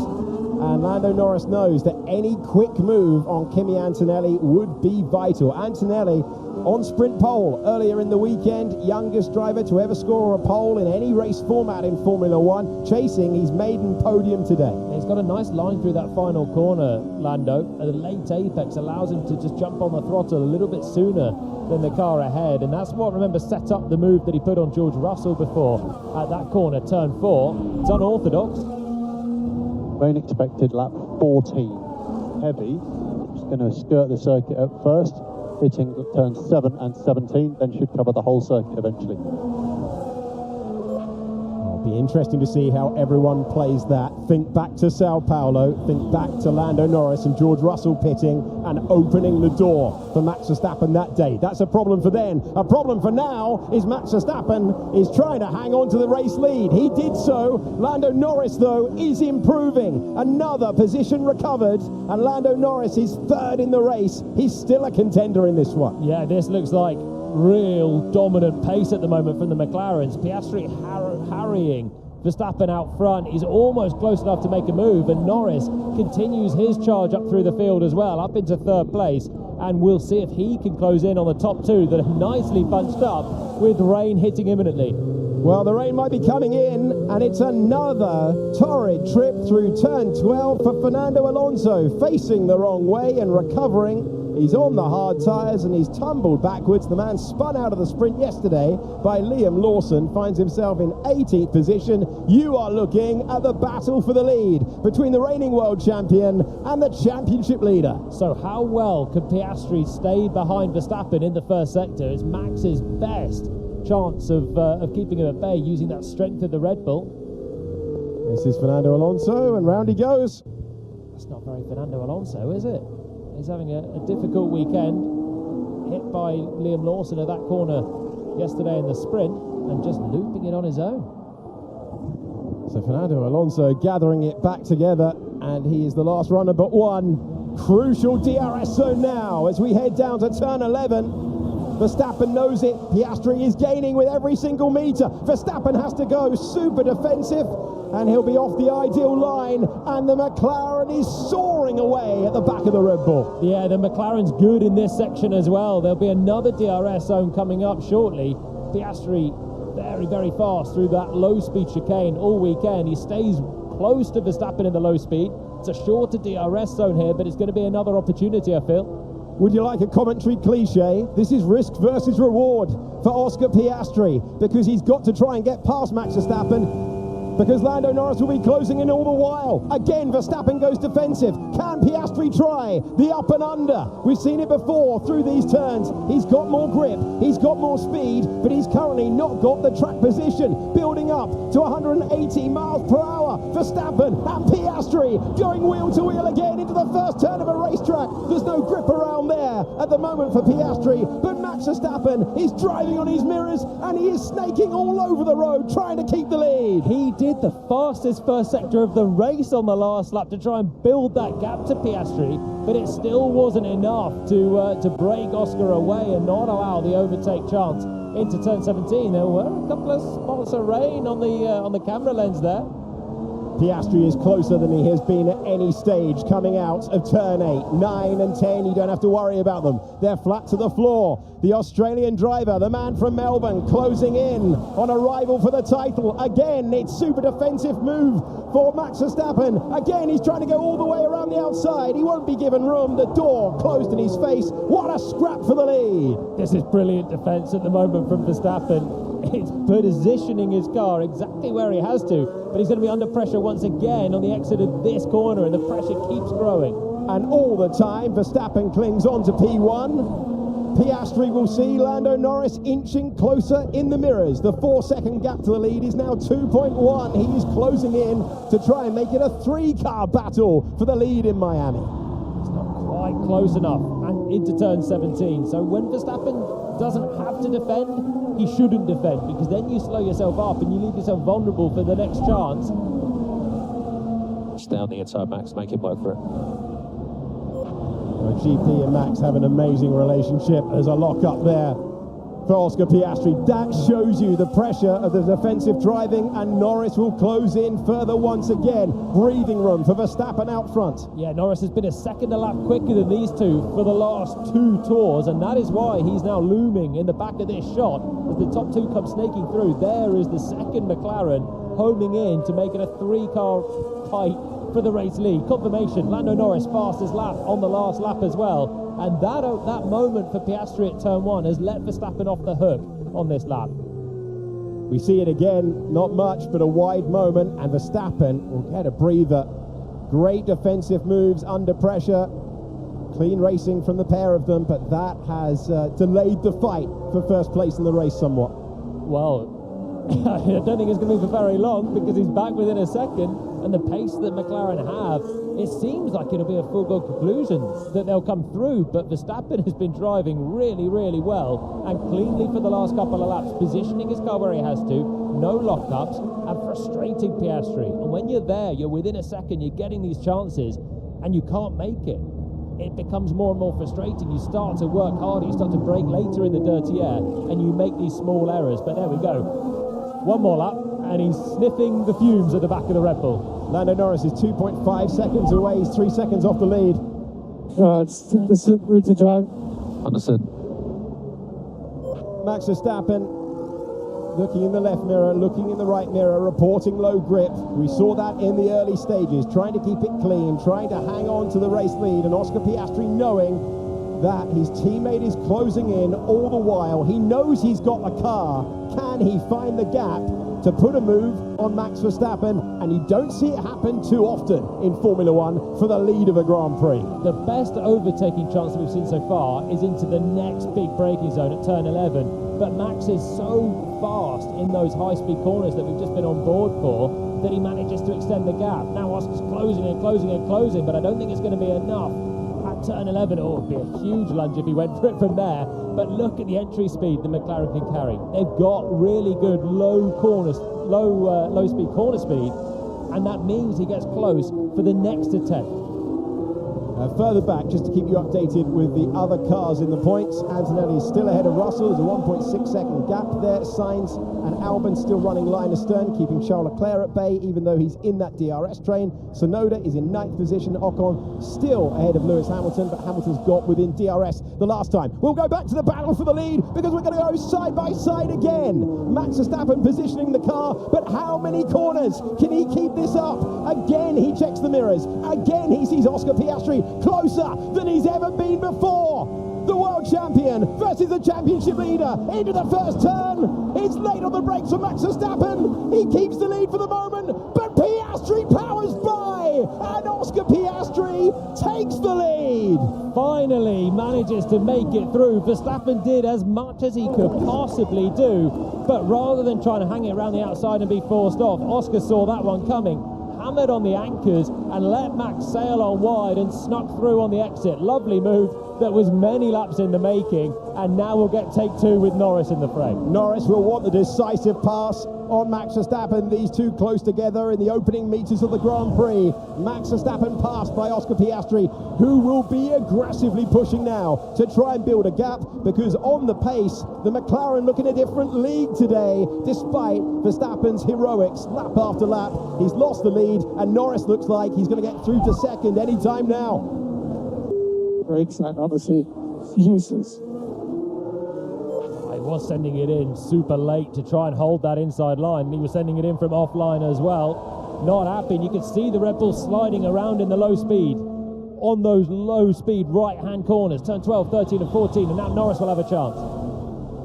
And Lando Norris knows that any quick move on Kimi Antonelli would be vital. Antonelli on sprint pole earlier in the weekend, youngest driver to ever score a pole in any race format in Formula One, chasing his maiden podium today. He's got a nice line through that final corner, Lando. The late apex allows him to just jump on the throttle a little bit sooner than the car ahead, and that's what, remember, set up the move that he put on George Russell before at that corner, turn 4. It's unorthodox. Rain expected lap 14. Heavy. Just going to skirt the circuit at first, hitting turns 7 and 17, then should cover the whole circuit eventually. It'll be interesting to see how everyone plays that. Think back to Sao Paulo, think back to Lando Norris and George Russell pitting and opening the door for Max Verstappen that day. That's a problem for then. A problem for now is Max Verstappen is trying to hang on to the race lead. He did so. Lando Norris, though, is improving. Another position recovered, and Lando Norris is third in the race. He's still a contender in this one. Yeah, this looks like real dominant pace at the moment from the McLarens. Piastri harrying Verstappen out front. He's almost close enough to make a move, and Norris continues his charge up through the field as well, up into third place, and we'll see if he can close in on the top 2 that are nicely bunched up with rain hitting imminently. Well, the rain might be coming in, and it's another torrid trip through turn 12 for Fernando Alonso, facing the wrong way and recovering. He's on the hard tyres and he's tumbled backwards. The man spun out of the sprint yesterday by Liam Lawson, finds himself in 18th position. You are looking at the battle for the lead between the reigning world champion and the championship leader. So how well could Piastri stay behind Verstappen in the first sector? It's Max's best chance of keeping him at bay using that strength of the Red Bull. This is Fernando Alonso, and round he goes. That's not very Fernando Alonso, is it? He's having a difficult weekend, hit by Liam Lawson at that corner yesterday in the sprint, and just looping it on his own. So Fernando Alonso gathering it back together, and he is the last runner but one. Crucial DRS zone now as we head down to turn 11. Verstappen knows it. Piastri is gaining with every single metre. Verstappen has to go super defensive, and he'll be off the ideal line, and the McLaren is soaring away at the back of the Red Bull. Yeah, the McLaren's good in this section as well. There'll be another DRS zone coming up shortly. Piastri very, very fast through that low-speed chicane all weekend. He stays close to Verstappen in the low speed. It's a shorter DRS zone here, but it's going to be another opportunity, I feel. Would you like a commentary cliche? This is risk versus reward for Oscar Piastri, because he's got to try and get past Max Verstappen, because Lando Norris will be closing in all the while. Again, Verstappen goes defensive. Can Piastri try the up and under? We've seen it before through these turns. He's got more grip, he's got more speed, but he's currently not got the track position. Building up to 180 miles per hour. Verstappen and Piastri going wheel to wheel again into the first turn of a racetrack. There's no grip around there at the moment for Piastri, but Max Verstappen is driving on his mirrors, and he is snaking all over the road trying to keep the lead. He did the fastest first sector of the race on the last lap to try and build that gap to Piastri, but it still wasn't enough to break Oscar away and not allow the overtake chance into turn 17. There were a couple of spots of rain on the camera lens there. Piastri is closer than he has been at any stage coming out of turn 8. 9 and 10, you don't have to worry about them. They're flat to the floor. The Australian driver, the man from Melbourne, closing in on a rival for the title. Again, it's super defensive move for Max Verstappen. Again, he's trying to go all the way around the outside. He won't be given room. The door closed in his face. What a scrap for the lead. This is brilliant defence at the moment from Verstappen. It's positioning his car exactly where he has to, but he's going to be under pressure once again on the exit of this corner, and the pressure keeps growing. And all the time, Verstappen clings on to P1. Piastri will see Lando Norris inching closer in the mirrors. The 4-second gap to the lead is now 2.1. He is closing in to try and make it a 3-car battle for the lead in Miami. It's not quite close enough. And into turn 17. So when Verstappen doesn't have to defend, he shouldn't defend, because then you slow yourself up and you leave yourself vulnerable for the next chance. Down the inside, Max, make him work for it. Well, GP and Max have an amazing relationship. There's a lock up there for Oscar Piastri. That shows you the pressure of the defensive driving, and Norris will close in further once again. Breathing room for Verstappen out front. Yeah, Norris has been a second a lap quicker than these two for the last 2 tours, and that is why he's now looming in the back of this shot as the top 2 come snaking through. There is the second McLaren homing in to make it a 3-car fight for the race lead. Confirmation, Lando Norris fastest lap on the last lap as well, and that moment for Piastri at turn 1 has let Verstappen off the hook on this lap. We see it again, not much, but a wide moment, and Verstappen will get a breather. Great defensive moves under pressure, clean racing from the pair of them, but that has delayed the fight for first place in the race somewhat. Well, I don't think it's going to be for very long, because he's back within a second, and the pace that McLaren have, it seems like it'll be a foregone conclusion that they'll come through, but Verstappen has been driving really, really well and cleanly for the last couple of laps, positioning his car where he has to, no lockups, and frustrating Piastri. And when you're there, you're within a second, you're getting these chances, and you can't make it. It becomes more and more frustrating. You start to work harder, you start to brake later in the dirty air, and you make these small errors. But there we go. One more lap, and he's sniffing the fumes at the back of the Red Bull. Lando Norris is 2.5 seconds away. He's 3 seconds off the lead. It's the route to drive. Understood. Max Verstappen looking in the left mirror, looking in the right mirror, reporting low grip. We saw that in the early stages, trying to keep it clean, trying to hang on to the race lead, and Oscar Piastri knowing that his teammate is closing in all the while. He knows he's got the car. Can he find the gap to put a move on Max Verstappen? And you don't see it happen too often in Formula One for the lead of a Grand Prix. The best overtaking chance that we've seen so far is into the next big braking zone at turn 11. But Max is so fast in those high-speed corners that we've just been on board for that he manages to extend the gap. Now Oscar's closing and closing and closing, but I don't think it's going to be enough. At turn 11, it would be a huge lunge if he went for it from there. But look at the entry speed the McLaren can carry. They've got really good low speed corner speed, and that means he gets close for the next attempt. Further back, just to keep you updated with the other cars in the points, Antonelli is still ahead of Russell. There's a 1.6 second gap there. Sainz and Albon still running line astern, keeping Charles Leclerc at bay, even though he's in that DRS train. Sonoda is in 9th position. Ocon still ahead of Lewis Hamilton, but Hamilton's got within DRS the last time. We'll go back to the battle for the lead, because we're going to go side by side again. Max Verstappen positioning the car, but how many corners can he keep this up? Again, he checks the mirrors. Again, he sees Oscar Piastri closer than he's ever been before. The world champion versus the championship leader into the first turn. It's late on the brakes for Max Verstappen. He keeps the lead for the moment, but Piastri powers by, and Oscar Piastri takes the lead. Finally manages to make it through. Verstappen did as much as he could possibly do, but rather than trying to hang it around the outside and be forced off, Oscar saw that one coming, hammered on the anchors and let Max sail on wide and snuck through on the exit. Lovely move that was many laps in the making, and now we'll get take 2 with Norris in the fray. Norris will want the decisive pass on Max Verstappen. These two close together in the opening meters of the Grand Prix. Max Verstappen passed by Oscar Piastri, who will be aggressively pushing now to try and build a gap, because on the pace, the McLaren look in a different league today, despite Verstappen's heroics lap after lap. He's lost the lead, and Norris looks like he's going to get through to second any time now. Brakes, and honestly, useless. He was sending it in super late to try and hold that inside line, and he was sending it in from offline as well. Not happy, and you can see the Red Bull sliding around in the low speed on those low speed right hand corners, turn 12, 13 and 14, and now Norris will have a chance.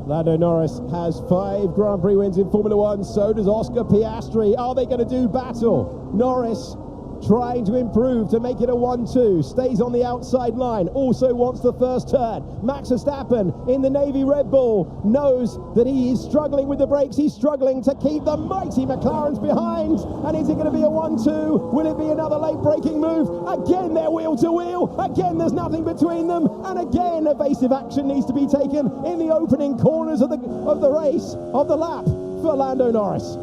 Lando Norris has 5 Grand Prix wins in Formula One, so does Oscar Piastri. Are they going to do battle? Norris trying to improve to make it a 1-2, stays on the outside line, also wants the first turn. Max Verstappen in the Navy Red Bull knows that he is struggling with the brakes, he's struggling to keep the mighty McLarens behind, and is it going to be a 1-2? Will it be another late braking move? Again they're wheel to wheel, again there's nothing between them, and again evasive action needs to be taken in the opening corners of the race, of the lap for Lando Norris.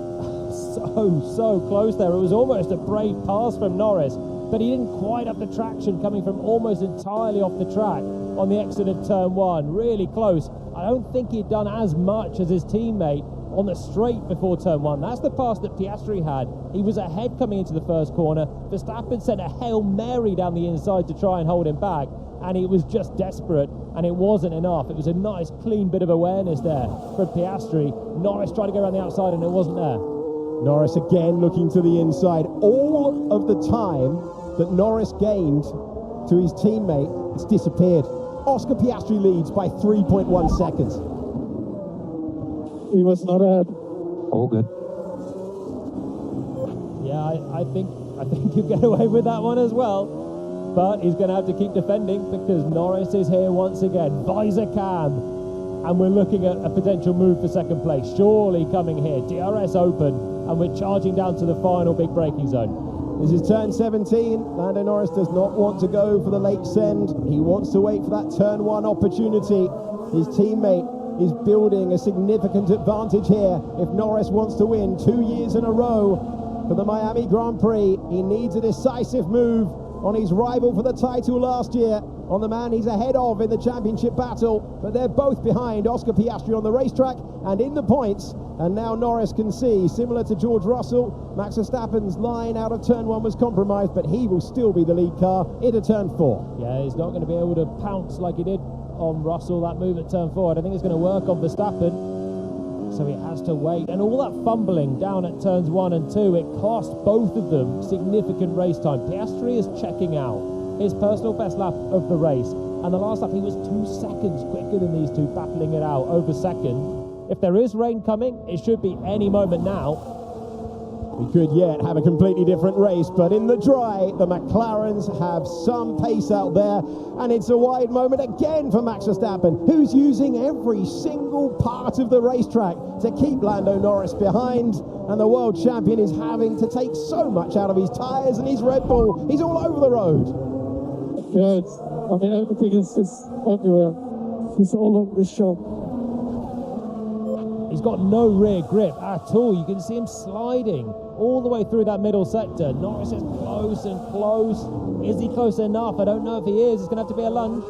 So close there. It was almost a brave pass from Norris, but he didn't quite have the traction coming from almost entirely off the track on the exit of turn 1. Really close. I don't think he'd done as much as his teammate on the straight before turn 1. That's the pass that Piastri had. He was ahead coming into the first corner. Verstappen sent a Hail Mary down the inside to try and hold him back, and it was just desperate, and it wasn't enough. It was a nice clean bit of awareness there from Piastri. Norris tried to go around the outside and it wasn't there. Norris again looking to the inside. All of the time that Norris gained to his teammate, it's disappeared. Oscar Piastri leads by 3.1 seconds. He was not ahead. All good. Yeah, I think he'll get away with that one as well. But he's going to have to keep defending because Norris is here once again. Visor cam. And we're looking at a potential move for second place. Surely coming here. DRS open. And we're charging down to the final big braking zone. This is turn 17. Lando Norris does not want to go for the late send. He wants to wait for that turn 1 opportunity. His teammate is building a significant advantage here. If Norris wants to win 2 years in a row for the Miami Grand Prix, he needs a decisive move on his rival for the title last year, on the man he's ahead of in the championship battle, but they're both behind Oscar Piastri on the racetrack and in the points, and now Norris can see, similar to George Russell, Max Verstappen's line out of turn 1 was compromised, but he will still be the lead car into turn 4. Yeah, he's not going to be able to pounce like he did on Russell, that move at turn 4. I don't think it's going to work on Verstappen. So he has to wait, and all that fumbling down at turns 1 and 2, it cost both of them significant race time. Piastri is checking out his personal best lap of the race, and the last lap he was 2 seconds quicker than these two, battling it out over second. If there is rain coming, it should be any moment now. We could yet have a completely different race, but in the dry, the McLarens have some pace out there, and it's a wide moment again for Max Verstappen, who's using every single part of the racetrack to keep Lando Norris behind, and the world champion is having to take so much out of his tyres and his Red Bull. He's all over the road. Yeah, I mean, everything is just everywhere. It's all over the shop. He's got no rear grip at all. You can see him sliding all the way through that middle sector. Norris is close and close. Is he close enough? I don't know if he is. It's going to have to be a lunge.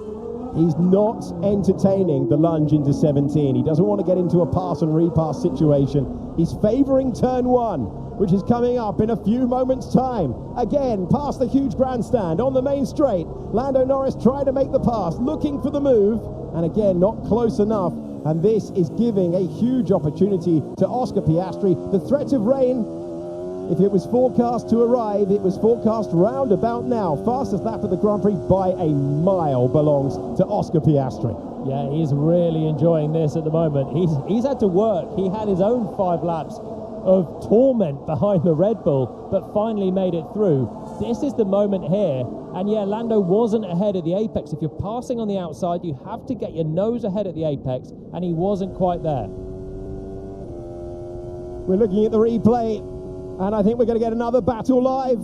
He's not entertaining the lunge into 17. He doesn't want to get into a pass and repass situation. He's favouring turn 1, which is coming up in a few moments' time. Again, past the huge grandstand on the main straight. Lando Norris trying to make the pass, looking for the move, and again, not close enough. And this is giving a huge opportunity to Oscar Piastri. The threat of rain, if it was forecast to arrive, it was forecast round about now. Fastest lap of the Grand Prix by a mile belongs to Oscar Piastri. Yeah, he's really enjoying this at the moment. He's had to work. He had his own 5 laps of torment behind the Red Bull, but finally made it through. This is the moment here, and yeah, Lando wasn't ahead at the apex. If you're passing on the outside, you have to get your nose ahead at the apex, and he wasn't quite there. We're looking at the replay, and I think we're going to get another battle live,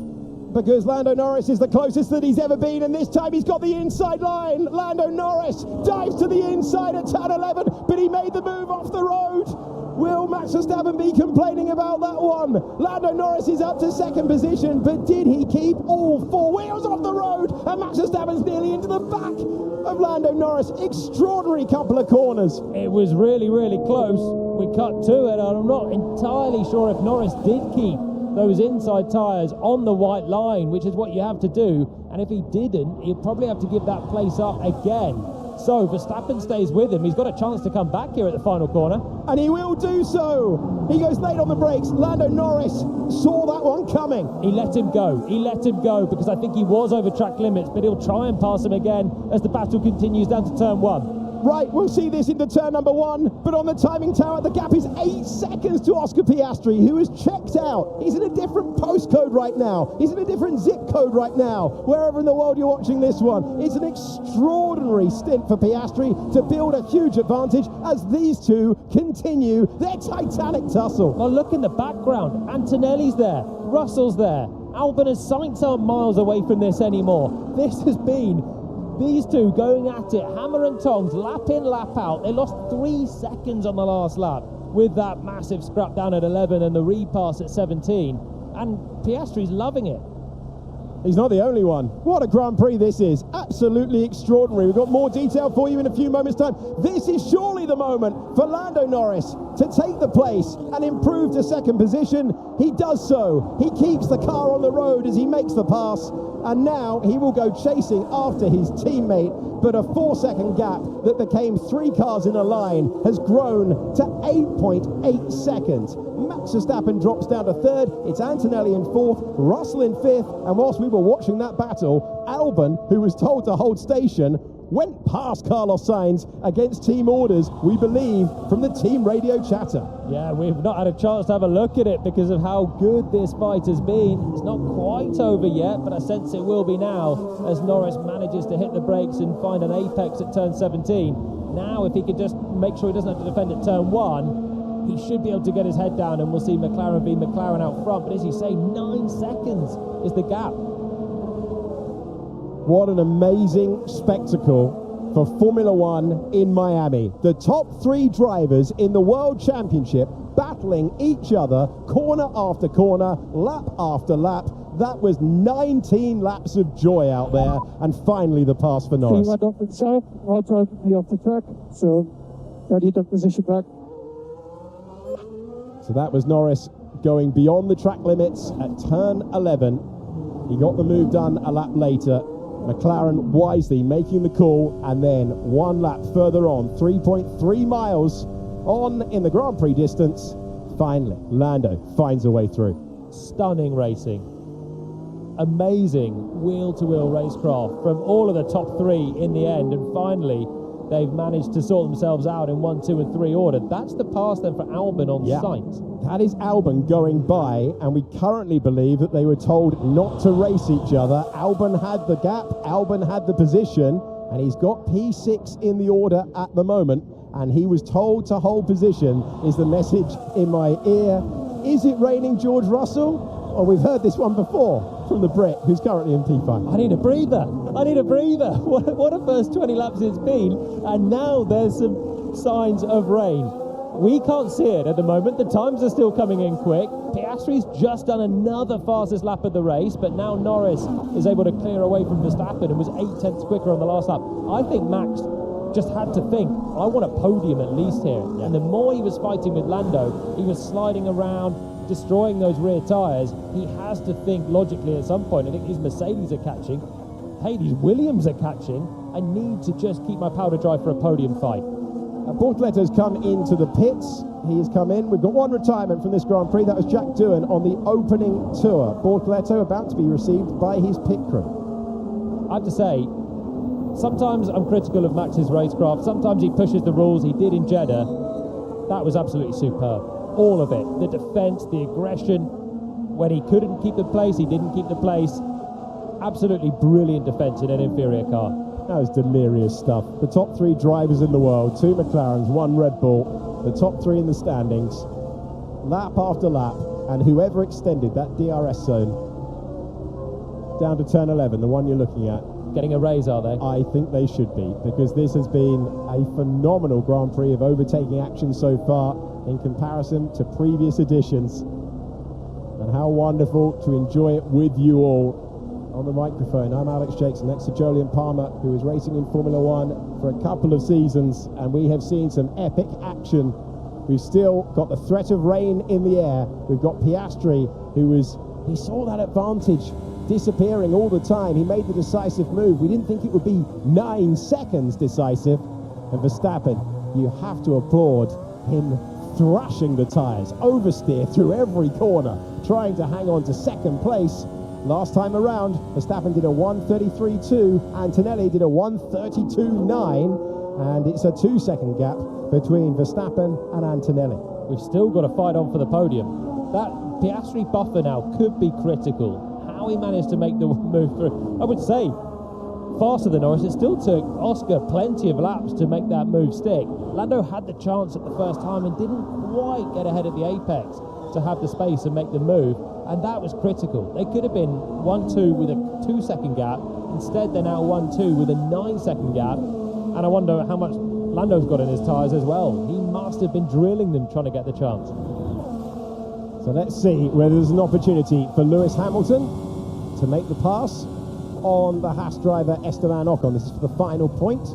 because Lando Norris is the closest that he's ever been, and this time he's got the inside line. Lando Norris dives to the inside at turn 11, but he made the move off the road. Will Max Verstappen be complaining about that one? Lando Norris is up to second position, but did he keep all 4 wheels off the road? And Max Verstappen's nearly into the back of Lando Norris. Extraordinary couple of corners. It was really, really close. We cut to it, and I'm not entirely sure if Norris did keep those inside tyres on the white line, which is what you have to do. And if he didn't, he'll probably have to give that place up again. So Verstappen stays with him. He's got a chance to come back here at the final corner. And he will do so. He goes late on the brakes. Lando Norris saw that one coming. He let him go. He let him go because I think he was over track limits, but he'll try and pass him again as the battle continues down to turn 1. Right, we'll see this into turn number 1, but on the timing tower, the gap is 8 seconds to Oscar Piastri, who has checked out. He's in a different postcode right now. He's in a different zip code right now. Wherever in the world you're watching this one, it's an extraordinary stint for Piastri to build a huge advantage as these two continue their titanic tussle. Well, look in the background. Antonelli's there. Russell's there. Albon and Sainz aren't miles away from this anymore. This has been these two going at it, hammer and tongs, lap in, lap out. They lost 3 seconds on the last lap with that massive scrap down at 11 and the repass at 17. And Piastri's loving it. He's not the only one. What a Grand Prix this is. Absolutely extraordinary. We've got more detail for you in a few moments' time. This is surely the moment for Lando Norris to take the place and improve to second position. He does so. He keeps the car on the road as he makes the pass. And now he will go chasing after his teammate. But a 4-second gap that became 3 cars in a line has grown to 8.8 seconds. Max Verstappen drops down to 3rd. It's Antonelli in 4th, Russell in 5th. And whilst we were watching that battle, Albon, who was told to hold station, went past Carlos Sainz against team orders, we believe, from the team radio chatter. Yeah, we've not had a chance to have a look at it because of how good this fight has been. It's not quite over yet, but I sense it will be now as Norris manages to hit the brakes and find an apex at turn 17. Now, if he could just make sure he doesn't have to defend at turn 1, he should be able to get his head down and we'll see McLaren v McLaren out front. But as you say, 9 seconds is the gap. What an amazing spectacle for Formula One in Miami. The top 3 drivers in the World Championship battling each other corner after corner, lap after lap. That was 19 laps of joy out there, and finally the pass for Norris. He went off himself, I'll try to be off the track, so I need that position back. So that was Norris going beyond the track limits at turn 11. He got the move done a lap later. McLaren wisely making the call, and then 1 lap further on, 3.3 miles on in the Grand Prix distance, finally Lando finds a way through. Stunning racing. Amazing wheel-to-wheel racecraft from all of the top 3 in the end, and finally they've managed to sort themselves out in 1, 2 and 3 order. That's the pass then for Albon on Sainz. That is Albon going by, and we currently believe that they were told not to race each other. Albon had the gap, Albon had the position, and he's got P6 in the order at the moment, and he was told to hold position, is the message in my ear. Is it raining George Russell? Well, we've heard this one before from the Brit, who's currently in P5. I need a breather. I need a breather. What a first 20 laps it's been, and now there's some signs of rain. We can't see it at the moment. The times are still coming in quick. Piastri's just done another fastest lap of the race, but now Norris is able to clear away from Verstappen and was 8 tenths quicker on the last lap. I think Max just had to think, I want a podium at least here. Yeah. And the more he was fighting with Lando, he was sliding around, destroying those rear tyres. He has to think logically at some point. I think these Mercedes are catching. Hey, these Williams are catching. I need to just keep my powder dry for a podium fight. Bortoletto's come into the pits. He has come in. We've got 1 retirement from this Grand Prix. That was Jack Doohan on the opening tour. Bortoletto about to be received by his pit crew. I have to say, sometimes I'm critical of Max's racecraft. Sometimes he pushes the rules. He did in Jeddah. That was absolutely superb. All of it. The defence, the aggression. When he couldn't keep the place, he didn't keep the place. Absolutely brilliant defence in an inferior car. That was delirious stuff. The top 3 drivers in the world, 2 McLarens, 1 Red Bull, the top 3 in the standings, lap after lap, and whoever extended that DRS zone down to turn 11, the one you're looking at. Getting a raise, are they? I think they should be, because this has been a phenomenal Grand Prix of overtaking action so far in comparison to previous editions. And how wonderful to enjoy it with you all. On the microphone, I'm Alex Jackson, next to Jolyon Palmer, who is racing in Formula One for a couple of seasons, and we have seen some epic action. We've still got the threat of rain in the air. We've got Piastri, he saw that advantage disappearing all the time. He made the decisive move. We didn't think it would be 9 seconds decisive. And Verstappen, you have to applaud him thrashing the tyres, oversteer through every corner, trying to hang on to second place. Last time around, Verstappen did a 1:33.2, Antonelli did a 1:32.9, and it's a 2-second gap between Verstappen and Antonelli. We've still got to fight on for the podium. That Piastri buffer now could be critical. How he managed to make the move through, I would say, faster than Norris. It still took Oscar plenty of laps to make that move stick. Lando had the chance at the first time and didn't quite get ahead at the apex to have the space and make the move, and that was critical. They could have been 1-2 with a 2-second gap. Instead, they're now 1-2 with a 9-second gap, and I wonder how much Lando's got in his tyres as well. He must have been drilling them trying to get the chance. So let's see whether there's an opportunity for Lewis Hamilton to make the pass on the Haas driver Esteban Ocon. This is for the final point.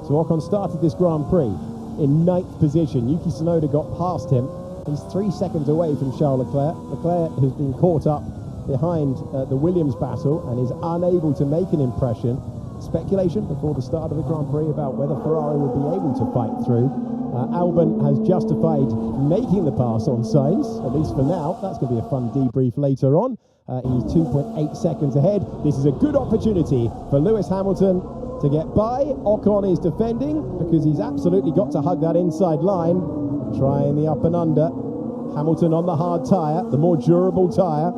So Ocon started this Grand Prix in 9th position. Yuki Tsunoda got past him. He's 3 seconds away from Charles Leclerc. Leclerc has been caught up behind the Williams battle and is unable to make an impression. Speculation before the start of the Grand Prix about whether Ferrari will be able to fight through. Albon has justified making the pass on Sainz, at least for now. That's going to be a fun debrief later on. He's 2.8 seconds ahead. This is a good opportunity for Lewis Hamilton to get by. Ocon is defending because he's absolutely got to hug that inside line. Trying the up and under. Hamilton on the hard tyre, the more durable tyre,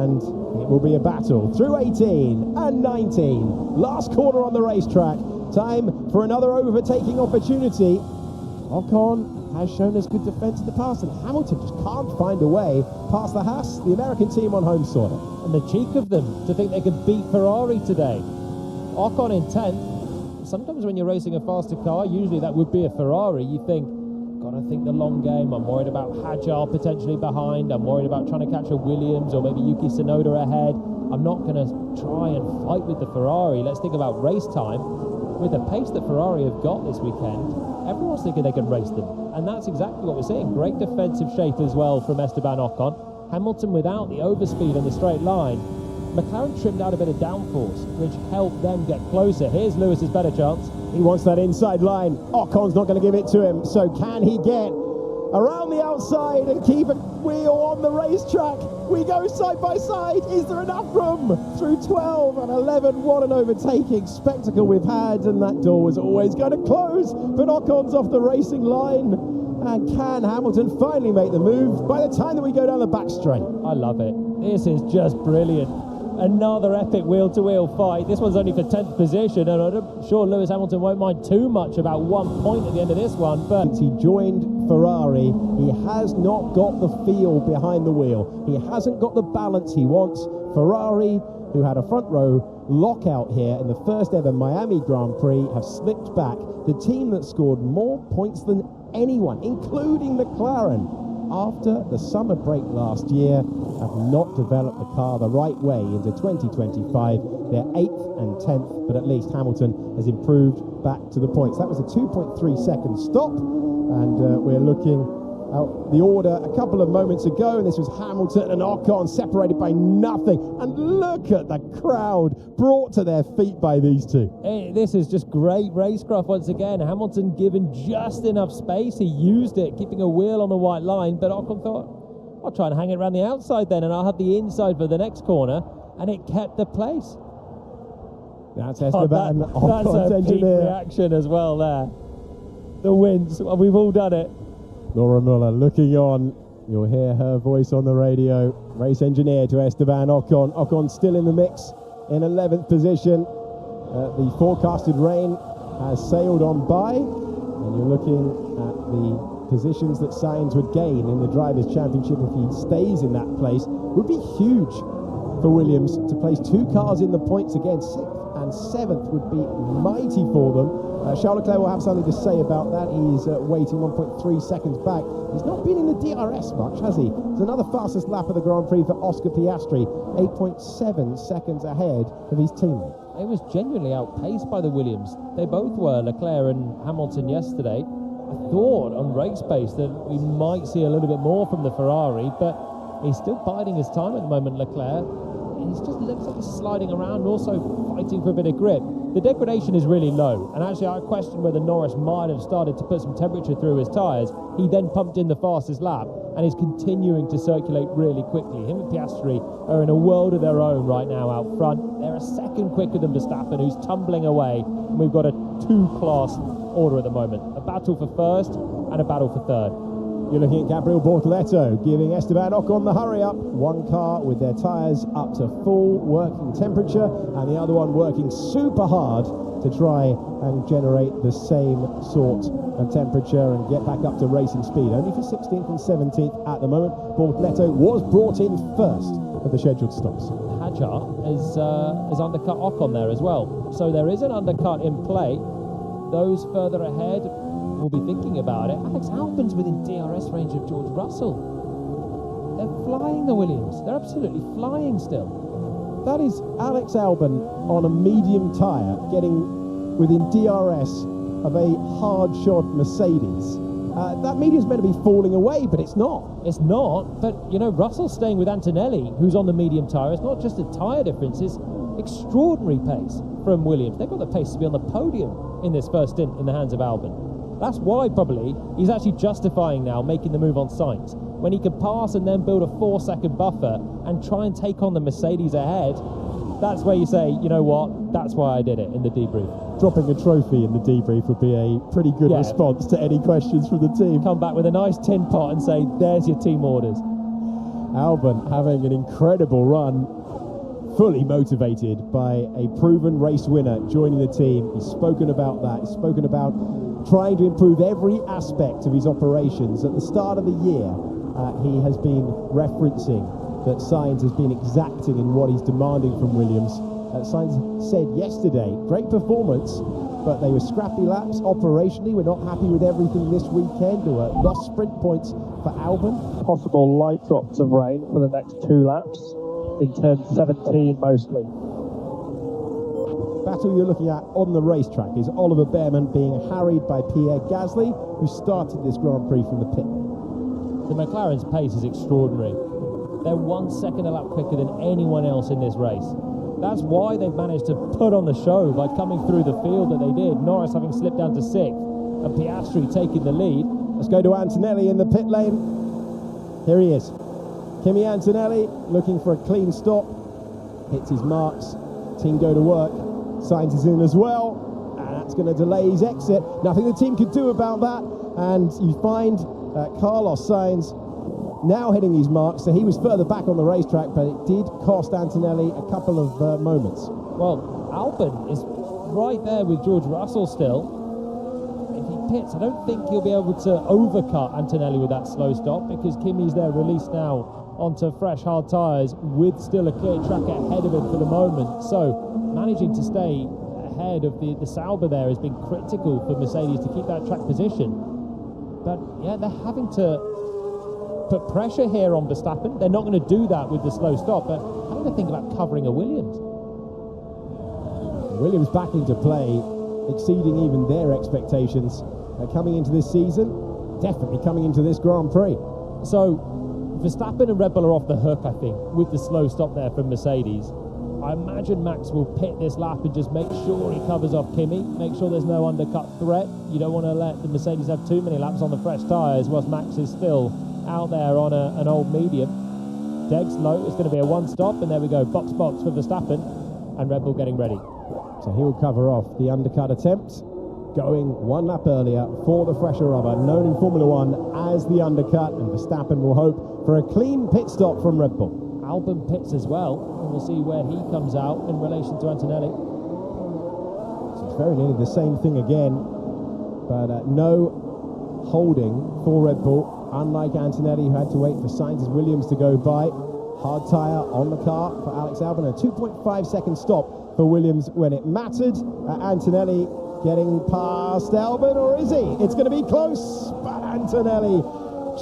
and it will be a battle through 18 and 19. Last corner on the racetrack. Time for another overtaking opportunity. Ocon has shown us good defence in the past, and Hamilton just can't find a way past the Haas, the American team on home soil. And the cheek of them to think they could beat Ferrari today. Ocon in 10th. Sometimes when you're racing a faster car, usually that would be a Ferrari, you think, gotta think the long game. I'm worried about Hadjar potentially behind. I'm worried about trying to catch a Williams or maybe Yuki Tsunoda ahead. I'm not going to try and fight with the Ferrari. Let's think about race time. With the pace that Ferrari have got this weekend, everyone's thinking they can race them. And that's exactly what we're seeing. Great defensive shape as well from Esteban Ocon. Hamilton without the overspeed on the straight line. McLaren trimmed out a bit of downforce, which helped them get closer. Here's Lewis's better chance. He wants that inside line. Ocon's not going to give it to him. So can he get around the outside and keep a wheel on the racetrack? We go side by side. Is there enough room? Through 12 and 11, what an overtaking spectacle we've had, and that door was always going to close, but Ocon's off the racing line. And can Hamilton finally make the move by the time that we go down the back straight? I love it. This is just brilliant. Another epic wheel-to-wheel fight. This one's only for 10th position, and I'm sure Lewis Hamilton won't mind too much about 1 point at the end of this one. But since he joined Ferrari, he has not got the feel behind the wheel. He hasn't got the balance he wants. Ferrari, who had a front row lockout here in the first ever Miami Grand Prix, have slipped back. The team that scored more points than anyone, including McLaren, after the summer break last year, have not developed the car the right way into 2025. They're 8th and 10th, but at least Hamilton has improved back to the points. That was a 2.3 second stop, and we're looking out the order a couple of moments ago, and this was Hamilton and Ocon separated by nothing. And look at the crowd brought to their feet by these two. Hey, this is just great racecraft once again. Hamilton given just enough space. He used it, keeping a wheel on the white line, but Ocon thought, I'll try and hang it around the outside then, and I'll have the inside for the next corner, and it kept the place. That's Esteban That's a peak reaction as well there. The wins, we've all done it. Laura Muller looking on. You'll hear her voice on the radio. Race engineer to Esteban Ocon. Ocon still in the mix in 11th position. The forecasted rain has sailed on by, and you're looking at the positions that Sainz would gain in the Drivers' Championship if he stays in that place. It would be huge for Williams to place 2 cars in the points again. 6th and 7th would be mighty for them. Charles Leclerc will have something to say about that. He's waiting 1.3 seconds back. He's not been in the DRS much, has he? It's another fastest lap of the Grand Prix for Oscar Piastri, 8.7 seconds ahead of his teammate. It was genuinely outpaced by the Williams. They both were, Leclerc and Hamilton yesterday. I thought on race pace that we might see a little bit more from the Ferrari, but he's still biding his time at the moment, Leclerc. And he just looks like he's sliding around, also fighting for a bit of grip. The degradation is really low, and actually I question whether Norris might have started to put some temperature through his tyres. He then pumped in the fastest lap and is continuing to circulate really quickly. Him and Piastri are in a world of their own right now out front. They're a second quicker than Verstappen, who's tumbling away, and we've got a two-class order at the moment. A battle for first and a battle for third. You're looking at Gabriel Bortoleto giving Esteban Ocon the hurry up. One car with their tyres up to full working temperature and the other one working super hard to try and generate the same sort of temperature and get back up to racing speed. Only for 16th and 17th at the moment. Bortoleto was brought in first of the scheduled stops. Hajar is undercut Ocon there as well. So there is an undercut in play. Those further ahead will be thinking about it. Alex Albon's within DRS range of George Russell. They're flying, the Williams. They're absolutely flying still. That is Alex Albon on a medium tyre getting within DRS of a hard-shod Mercedes. That medium's meant to be falling away, but it's not. It's not, but, you know, Russell's staying with Antonelli, who's on the medium tyre. It's not just a tyre difference, it's extraordinary pace from Williams. They've got the pace to be on the podium in this first stint in the hands of Albon. That's why, probably, he's actually justifying now making the move on Sainz. When he could pass and then build a 4-second buffer and try and take on the Mercedes ahead, that's where you say, you know what, that's why I did it in the debrief. Dropping a trophy in the debrief would be a pretty good response to any questions from the team. Come back with a nice tin pot and say, there's your team orders. Albon having an incredible run, fully motivated by a proven race winner joining the team. He's spoken about that. He's spoken about trying to improve every aspect of his operations. At the start of the year, he has been referencing that Sainz has been exacting in what he's demanding from Williams. Sainz said yesterday, great performance, but they were scrappy laps operationally. We're not happy with everything this weekend. There were lost sprint points for Albon. Possible light drops of rain for the next 2 laps in turn 17 mostly. Battle you're looking at on the racetrack is Oliver Behrman being harried by Pierre Gasly, who started this Grand Prix from the pit. The McLaren's pace is extraordinary. They're 1 second a lap quicker than anyone else in this race. That's why they've managed to put on the show by coming through the field that they did. Norris having slipped down to 6th and Piastri taking the lead. Let's go to Antonelli in the pit lane. Here he is. Kimi Antonelli looking for a clean stop. Hits his marks. Team go to work. Sainz is in as well, and that's going to delay his exit. Nothing the team could do about that, and you find Carlos Sainz now hitting his marks, so he was further back on the racetrack, but it did cost Antonelli a couple of moments. Well, Albon is right there with George Russell still. If he pits, I don't think he'll be able to overcut Antonelli with that slow stop, because Kimi's there released now onto fresh hard tyres with still a clear track ahead of him for the moment. So managing to stay ahead of the Sauber there has been critical for Mercedes to keep that track position. But yeah, they're having to put pressure here on Verstappen. They're not going to do that with the slow stop, but having to think about covering a Williams. Williams back into play, exceeding even their expectations coming into this season, definitely coming into this Grand Prix. So Verstappen and Red Bull are off the hook, I think, with the slow stop there from Mercedes. I imagine Max will pit this lap and just make sure he covers off Kimi, make sure there's no undercut threat. You don't want to let the Mercedes have too many laps on the fresh tyres whilst Max is still out there on an old medium. Degs low, it's going to be a one stop, and there we go, box for Verstappen, and Red Bull getting ready. So he'll cover off the undercut attempt, going 1 lap earlier for the fresher rubber, known in Formula One as the undercut, and Verstappen will hope for a clean pit stop from Red Bull. Albon pits as well, and we'll see where he comes out in relation to Antonelli. So it's very nearly the same thing again, but no holding for Red Bull, unlike Antonelli, who had to wait for Sainz's Williams to go by. Hard tyre on the car for Alex Albon, a 2.5-second stop for Williams when it mattered. Antonelli getting past Albon, or is he? It's going to be close, but Antonelli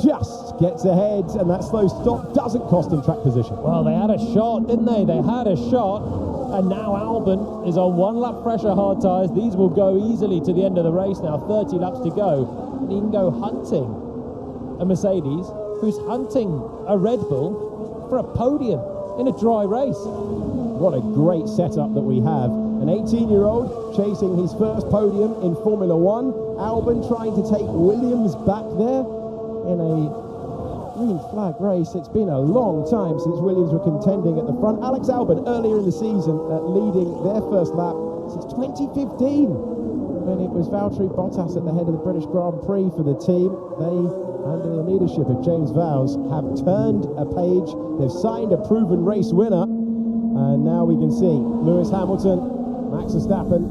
just gets ahead, and that slow stop doesn't cost him track position. Well, they had a shot, didn't they? They had a shot, and now Albon is on 1 lap pressure hard tyres. These will go easily to the end of the race now, 30 laps to go, and he can go hunting a Mercedes who's hunting a Red Bull for a podium in a dry race. What a great setup that we have. An 18-year-old chasing his first podium in Formula One. Albon trying to take Williams back there in a green flag race. It's been a long time since Williams were contending at the front. Alex Albon earlier in the season leading their first lap since 2015. when it was Valtteri Bottas at the head of the British Grand Prix for the team. They, under the leadership of James Vowles, have turned a page. They've signed a proven race winner. And now we can see Lewis Hamilton, Max Verstappen,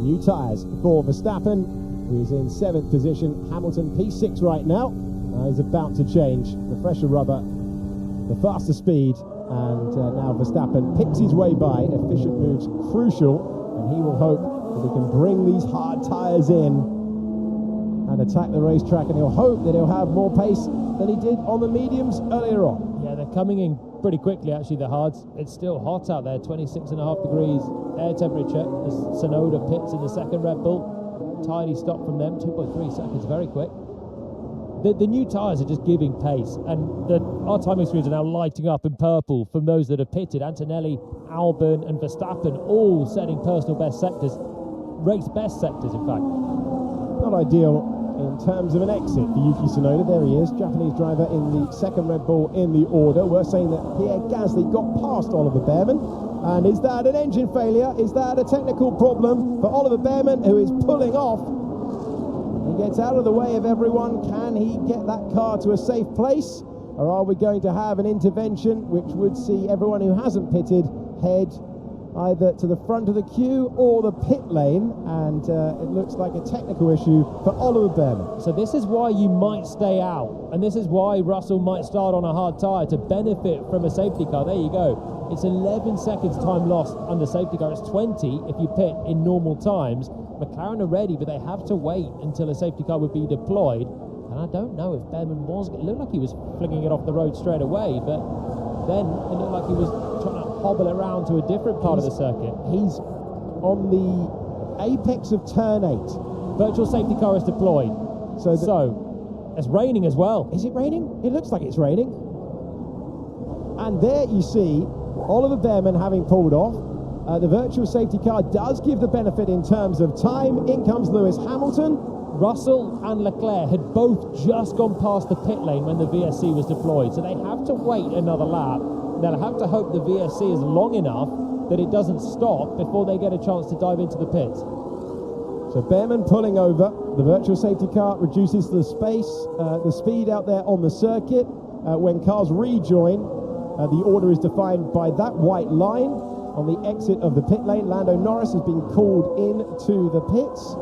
new tyres for Verstappen, who is in 7th position. Hamilton P6 right now, is about to change. The fresher rubber, the faster speed, and now Verstappen picks his way by. Efficient moves crucial, and he will hope that he can bring these hard tyres in and attack the racetrack, and he'll hope that he'll have more pace than he did on the mediums earlier on. Yeah, they're coming in pretty quickly, actually, the hards. It's still hot out there, 26.5 degrees air temperature as Tsunoda pits in the second Red Bull. Tiny stop from them, 2.3 seconds, very quick. The new tyres are just giving pace, and our timing screens are now lighting up in purple from those that have pitted. Antonelli, Albon and Verstappen all setting personal best sectors, race best sectors in fact. Not ideal in terms of an exit for Yuki Tsunoda. There he is, Japanese driver in the second Red Bull in the order. We're saying that Pierre Gasly got past Oliver Behrman. And is that an engine failure? Is that a technical problem for Oliver Behrman, who is pulling off? He gets out of the way of everyone. Can he get that car to a safe place? Or are we going to have an intervention which would see everyone who hasn't pitted head either to the front of the queue or the pit lane, and it looks like a technical issue for Oliver Behrman. So this is why you might stay out, and this is why Russell might start on a hard tyre to benefit from a safety car. There you go. It's 11 seconds time lost under safety car. It's 20 if you pit in normal times. McLaren are ready, but they have to wait until a safety car would be deployed. And I don't know if Behrman was... It looked like he was flinging it off the road straight away, but then it looked like he was trying to hobble around to a different part of the circuit. He's on the apex of turn 8. Virtual safety car is deployed. So it's raining as well. Is it raining? It looks like it's raining. And there you see Oliver Behrman having pulled off. The virtual safety car does give the benefit in terms of time. In comes Lewis Hamilton. Russell and Leclerc had both just gone past the pit lane when the VSC was deployed, so they have to wait another lap. They'll have to hope the VSC is long enough that it doesn't stop before they get a chance to dive into the pits. So Behrman pulling over. The virtual safety car reduces the speed out there on the circuit. When cars rejoin, the order is defined by that white line on the exit of the pit lane. Lando Norris has been called into the pits.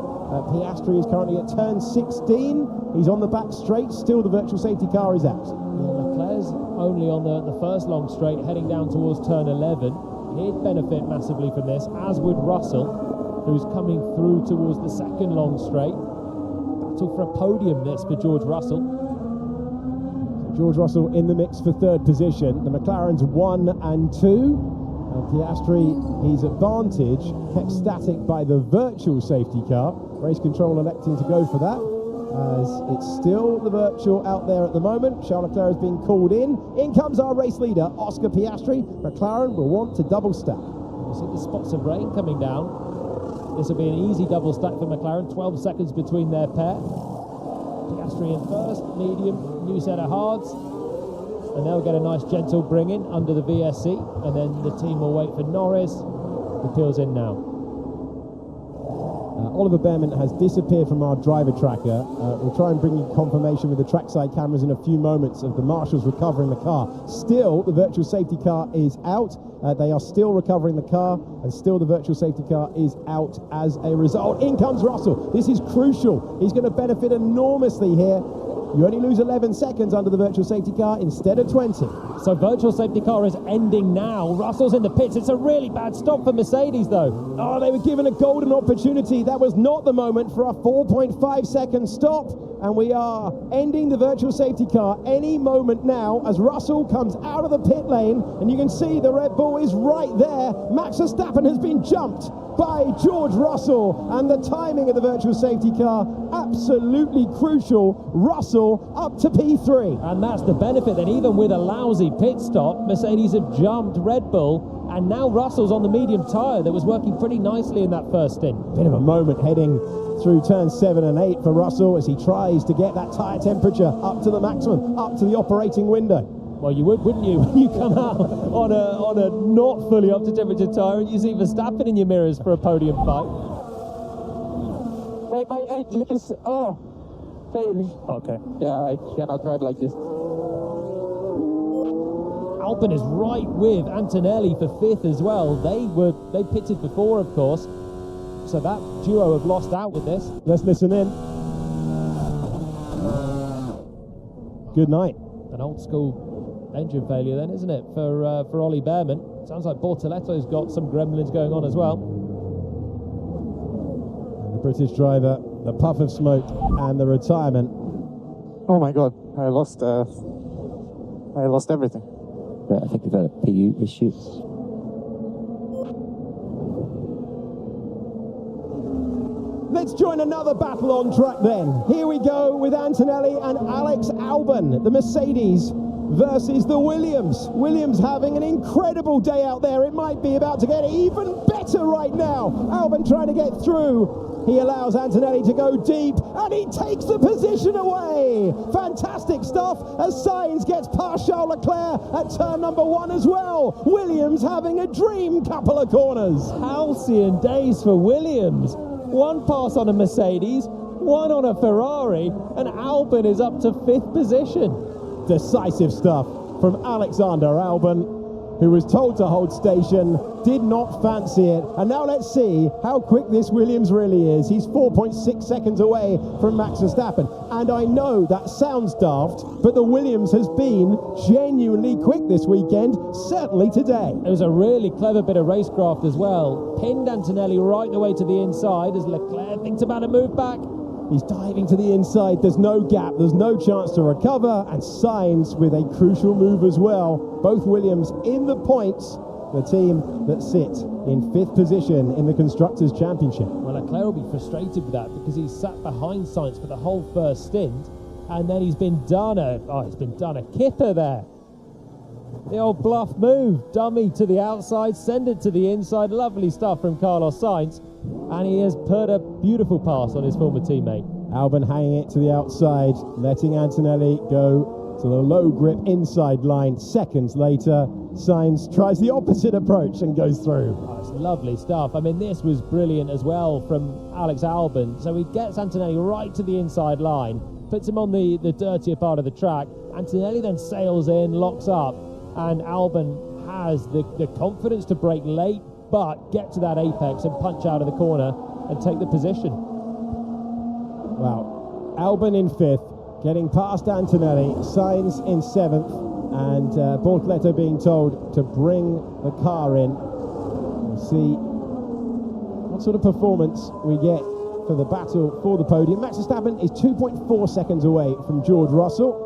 Piastri is currently at turn 16. He's on the back straight. Still the virtual safety car is out. Yeah, Leclerc's only on the first long straight, heading down towards turn 11. He'd benefit massively from this, as would Russell, who's coming through towards the second long straight. Battle for a podium this for George Russell. George Russell in the mix for third position. The McLaren's 1 and 2. And Piastri, his advantage kept static by the virtual safety car. Race control electing to go for that, as it's still the virtual out there at the moment. Charles Leclerc has been called in. In comes our race leader, Oscar Piastri. McLaren will want to double stack. You see the spots of rain coming down. This will be an easy double stack for McLaren. 12 seconds between their pair. Piastri in first, medium, new set of hards. And they'll get a nice gentle bring in under the VSC, and then the team will wait for Norris, who peels in now. Oliver Behrman has disappeared from our driver tracker. We'll try and bring you confirmation with the trackside cameras in a few moments of the marshals recovering the car. Still, the virtual safety car is out. They are still recovering the car, and still the virtual safety car is out as a result. In comes Russell. This is crucial. He's going to benefit enormously here. You only lose 11 seconds under the virtual safety car instead of 20. So virtual safety car is ending now. Russell's in the pits. It's a really bad stop for Mercedes, though. Oh, they were given a golden opportunity. That was not the moment for a 4.5 second stop. And we are ending the virtual safety car any moment now as Russell comes out of the pit lane. And you can see the Red Bull is right there. Max Verstappen has been jumped by George Russell, and the timing of the virtual safety car absolutely crucial. Russell up to P3, and that's the benefit then. Even with a lousy pit stop, Mercedes have jumped Red Bull, and now Russell's on the medium tyre that was working pretty nicely in that first stint. Bit of a moment heading through turn 7 and 8 for Russell as he tries to get that tyre temperature up to the maximum, up to the operating window. Well, you would, wouldn't you, when you come out on a not fully up to temperature tyre and you see Verstappen in your mirrors for a podium fight. My engine is failing. Okay. Yeah, I cannot drive like this. Albon is right with Antonelli for 5th as well. They pitted before, of course, so that duo have lost out with this. Let's listen in. Good night. An old school engine failure then, isn't it, for Ollie Behrman? Sounds like Bortoletto's got some gremlins going on as well. The British driver, the puff of smoke and the retirement. Oh my God, I lost everything. I think we've had a PU issue. Let's join another battle on track then. Here we go with Antonelli and Alex Albon, the Mercedes versus the Williams. Williams having an incredible day out there. It might be about to get even better right now. Albon trying to get through. He allows Antonelli to go deep, and he takes the position away. Fantastic stuff as Sainz gets past Charles Leclerc at turn number 1 as well. Williams having a dream couple of corners. Halcyon days for Williams. One pass on a Mercedes, one on a Ferrari, and Albon is up to 5th position. Decisive stuff from Alexander Albon, who was told to hold station, did not fancy it. And now let's see how quick this Williams really is. He's 4.6 seconds away from Max Verstappen. And I know that sounds daft, but the Williams has been genuinely quick this weekend, certainly today. It was a really clever bit of racecraft as well. Pinned Antonelli right the way to the inside as Leclerc thinks about a move back. He's diving to the inside, there's no gap, there's no chance to recover, and Sainz with a crucial move as well. Both Williams in the points, the team that sit in 5th position in the Constructors' Championship. Well, Leclerc will be frustrated with that because he's sat behind Sainz for the whole first stint, and then he's been done a kipper there. The old bluff move, dummy to the outside, send it to the inside, lovely stuff from Carlos Sainz. And he has put a beautiful pass on his former teammate. Albon hanging it to the outside, letting Antonelli go to the low grip inside line. Seconds later, Sainz tries the opposite approach and goes through. Oh, it's lovely stuff. I mean, this was brilliant as well from Alex Albon. So he gets Antonelli right to the inside line, puts him on the dirtier part of the track. Antonelli then sails in, locks up, and Albon has the confidence to brake late, but get to that apex and punch out of the corner and take the position. Wow. Albon in 5th, getting past Antonelli, Sainz in 7th, and Bortoletto being told to bring the car in. We'll see what sort of performance we get for the battle for the podium. Max Verstappen is 2.4 seconds away from George Russell.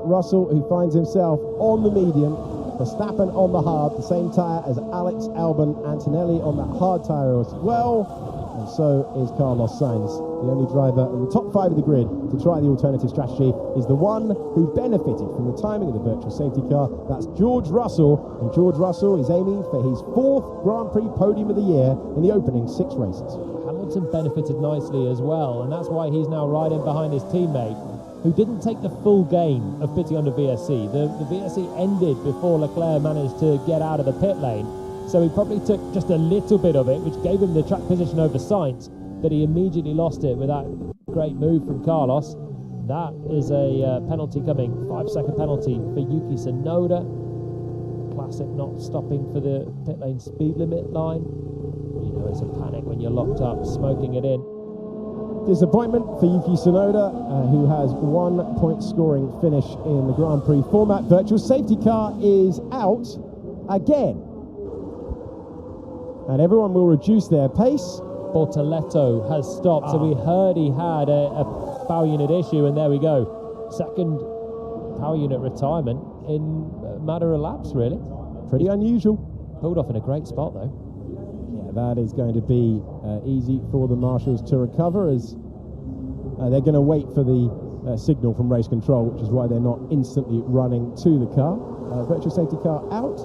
Russell, who finds himself on the medium, Verstappen on the hard, the same tyre as Alex Albon. Antonelli on that hard tyre as well, and so is Carlos Sainz. The only driver in the top 5 of the grid to try the alternative strategy is the one who benefited from the timing of the virtual safety car. That's George Russell, and George Russell is aiming for his 4th Grand Prix podium of the year in the opening 6 races. Hamilton benefited nicely as well, and that's why he's now riding behind his teammate, who didn't take the full game of pitting under VSC. The VSC ended before Leclerc managed to get out of the pit lane, so he probably took just a little bit of it, which gave him the track position over Sainz, but he immediately lost it with that great move from Carlos. That is a penalty coming, 5-second penalty for Yuki Tsunoda. Classic not stopping for the pit lane speed limit line. You know it's a panic when you're locked up, smoking it in. Disappointment for Yuki Tsunoda, who has 1 point scoring finish in the Grand Prix format. Virtual safety car is out again. And everyone will reduce their pace. Bortoletto has stopped, so we heard he had a power unit issue, and there we go. Second power unit retirement in a matter of laps, really. Pretty unusual. Pulled off in a great spot, though. That is going to be easy for the marshals to recover, as they're going to wait for the signal from race control, which is why they're not instantly running to the car. Virtual safety car out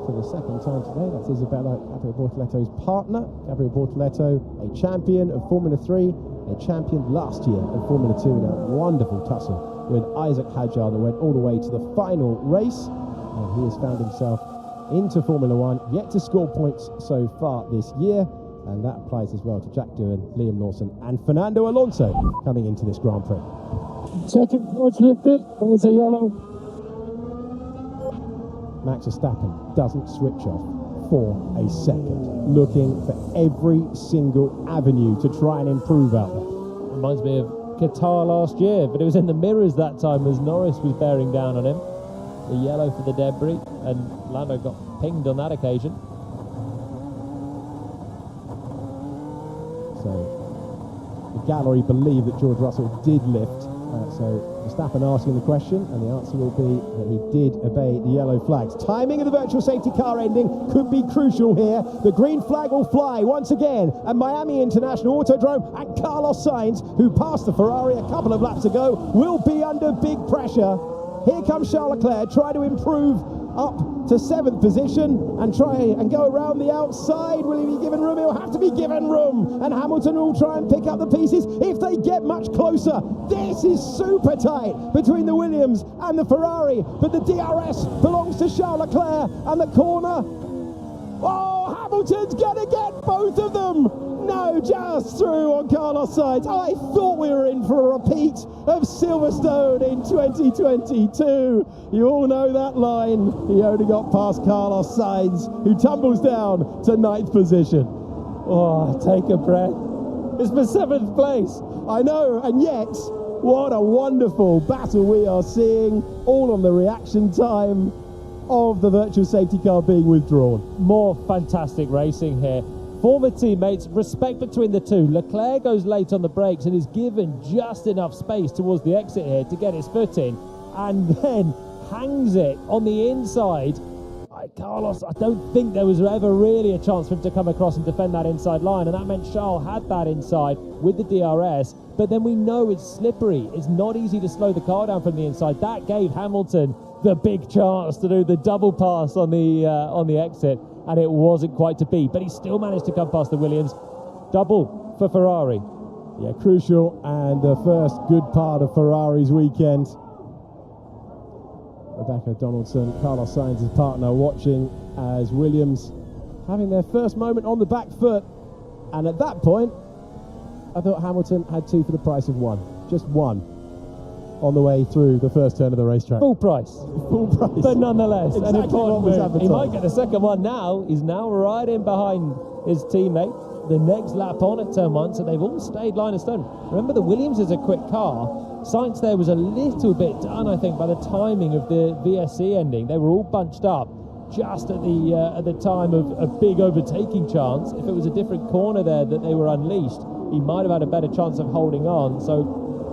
for the second time today. That's Isabella Gabriel Bortoletto's partner. Gabriel Bortoletto, a champion of Formula 3, a champion last year of Formula 2 in a wonderful tussle with Isaac Hadjar that went all the way to the final race. And he has found himself into Formula 1, yet to score points so far this year. And that applies as well to Jack Doohan, Liam Lawson and Fernando Alonso coming into this Grand Prix. Second watch lifted, it was a yellow. Max Verstappen doesn't switch off for a second, looking for every single avenue to try and improve out there. Reminds me of Qatar last year, but it was in the mirrors that time as Norris was bearing down on him. The yellow for the debris, and Lando got pinged on that occasion. So the gallery believe that George Russell did lift. So Verstappen asking the question, and the answer will be that he did obey the yellow flags. Timing of the virtual safety car ending could be crucial here. The green flag will fly once again at Miami International Autodrome, and Carlos Sainz, who passed the Ferrari a couple of laps ago, will be under big pressure. Here comes Charles Leclerc, try to improve up to 7th position and try and go around the outside. Will he be given room? He'll have to be given room, and Hamilton will try and pick up the pieces if they get much closer. This is super tight between the Williams and the Ferrari, but the DRS belongs to Charles Leclerc, and the corner, oh, Hamilton's gonna get both of them. No, just through on Carlos Sainz. I thought we were in for a repeat of Silverstone in 2022. You all know that line. He only got past Carlos Sainz, who tumbles down to 9th position. Oh, take a breath. It's for 7th place. I know, and yet, what a wonderful battle we are seeing, all on the reaction time of the virtual safety car being withdrawn. More fantastic racing here. Former teammates, respect between the two. Leclerc goes late on the brakes and is given just enough space towards the exit here to get his foot in, and then hangs it on the inside. Carlos, I don't think there was ever really a chance for him to come across and defend that inside line, and that meant Charles had that inside with the DRS, but then we know it's slippery. It's not easy to slow the car down from the inside. That gave Hamilton the big chance to do the double pass on the exit, and it wasn't quite to be, but he still managed to come past the Williams. Double for Ferrari. Yeah, crucial, and the first good part of Ferrari's weekend. Rebecca Donaldson, Carlos Sainz's partner, watching as Williams having their first moment on the back foot, and at that point I thought Hamilton had 2 for the price of 1, just 1 on the way through the first turn of the racetrack. Full price. Full price. But nonetheless, exactly an important what was move. He advertised. might get the second one now. He's now right in behind his teammate. The next lap on at turn 1, so they've all stayed line of stone. Remember, the Williams is a quick car. Sainz there was a little bit done, I think, by the timing of the VSC ending. They were all bunched up just at the time of a big overtaking chance. If it was a different corner there that they were unleashed, he might have had a better chance of holding on. So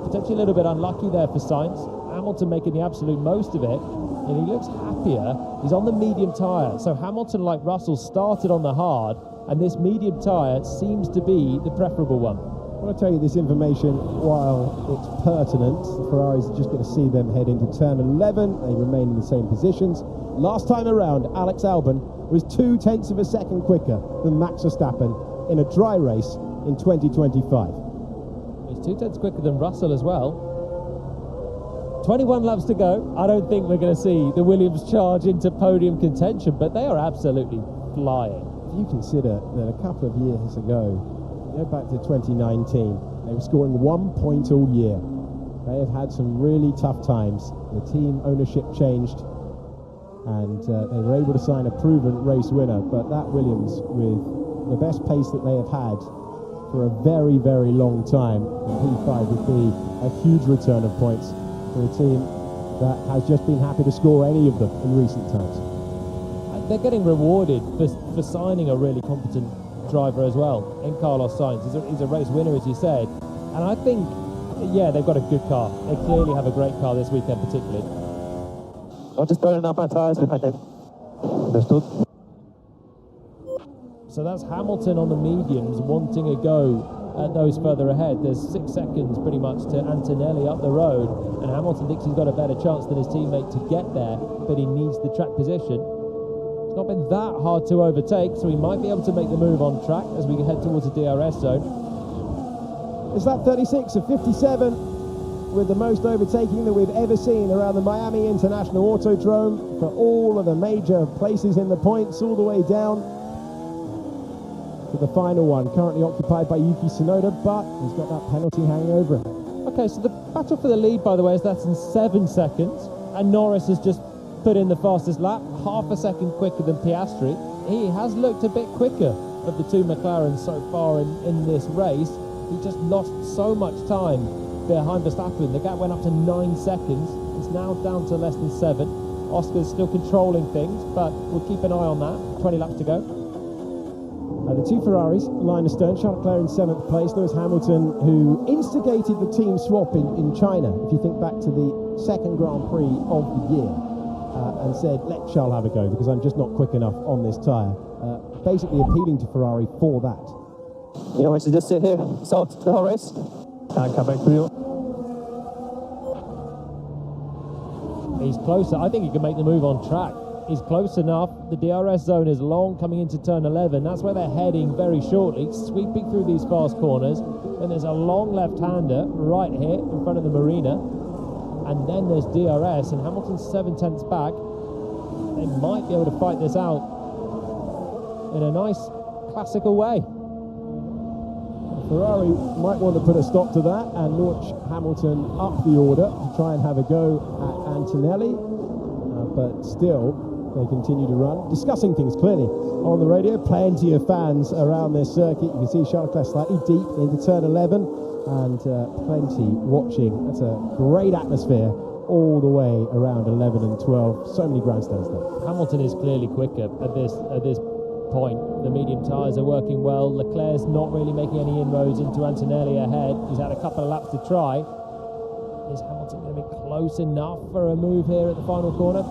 potentially a little bit unlucky there for Sainz. Hamilton making the absolute most of it, and he looks happier. He's on the medium tyre, so Hamilton, like Russell, started on the hard, and this medium tyre seems to be the preferable one. I want to tell you this information while it's pertinent. The Ferraris are just going to see them head into turn 11. They remain in the same positions. Last time around, Alex Albon was 0.2 of a second quicker than Max Verstappen in a dry race in 2025. He's 0.2 quicker than Russell as well. 21 laps to go. I don't think we're going to see the Williams charge into podium contention, but they are absolutely flying. If you consider that a couple of years ago, go back to 2019, they were scoring 1 point all year. They have had some really tough times. The team ownership changed, and they were able to sign a proven race winner. But that Williams, with the best pace that they have had for a very, very long time, P5 would be a huge return of points for a team that has just been happy to score any of them in recent times. They're getting rewarded for signing a really competent driver as well in Carlos Sainz. He's a race winner, as you said, and I think, yeah, they've got a good car. They clearly have a great car this weekend, particularly. I'm just burning up my tyres. Okay. Understood. So that's Hamilton on the mediums wanting a go at those further ahead. There's 6 seconds pretty much to Antonelli up the road, and Hamilton thinks he's got a better chance than his teammate to get there, but he needs the track position. It's not been that hard to overtake, so he might be able to make the move on track as we head towards the DRS zone. It's lap 36 of 57, with the most overtaking that we've ever seen around the Miami International Autodrome for all of the major places in the points all the way down. to the final one, currently occupied by Yuki Tsunoda, but he's got that penalty hanging over him. Okay, so the battle for the lead, by the way, is that's in 7 seconds, and Norris has just put in the fastest lap, half a second quicker than Piastri. He has looked a bit quicker of the two McLarens so far in this race. He just lost so much time behind Verstappen. The gap went up to 9 seconds. It's now down to less than 7. Oscar's still controlling things, but we'll keep an eye on that. 20 laps to go. The two Ferraris, line astern, Charles Leclerc in 7th place, Lewis Hamilton, who instigated the team swap in China, if you think back to the second Grand Prix of the year, and said, let Charles have a go, because I'm just not quick enough on this tyre. Basically appealing to Ferrari for that. You know, I should just sit here, sort the whole race, and come back to you. He's closer. I think he can make the move on track. He's close enough. The DRS zone is long coming into turn 11. That's where they're heading very shortly, sweeping through these fast corners. Then there's a long left-hander right here in front of the marina. And then there's DRS, and Hamilton's 7/10 back. They might be able to fight this out in a nice, classical way. Ferrari might want to put a stop to that and launch Hamilton up the order to try and have a go at Antonelli, but still they continue to run, discussing things clearly on the radio. Plenty of fans around this circuit. You can see Charles Leclerc slightly deep into turn 11 and plenty watching. That's a great atmosphere all the way around 11 and 12. So many grandstands there. Hamilton is clearly quicker at this point. The medium tyres are working well. Leclerc's not really making any inroads into Antonelli ahead. He's had a couple of laps to try. Is Hamilton going to be close enough for a move here at the final corner?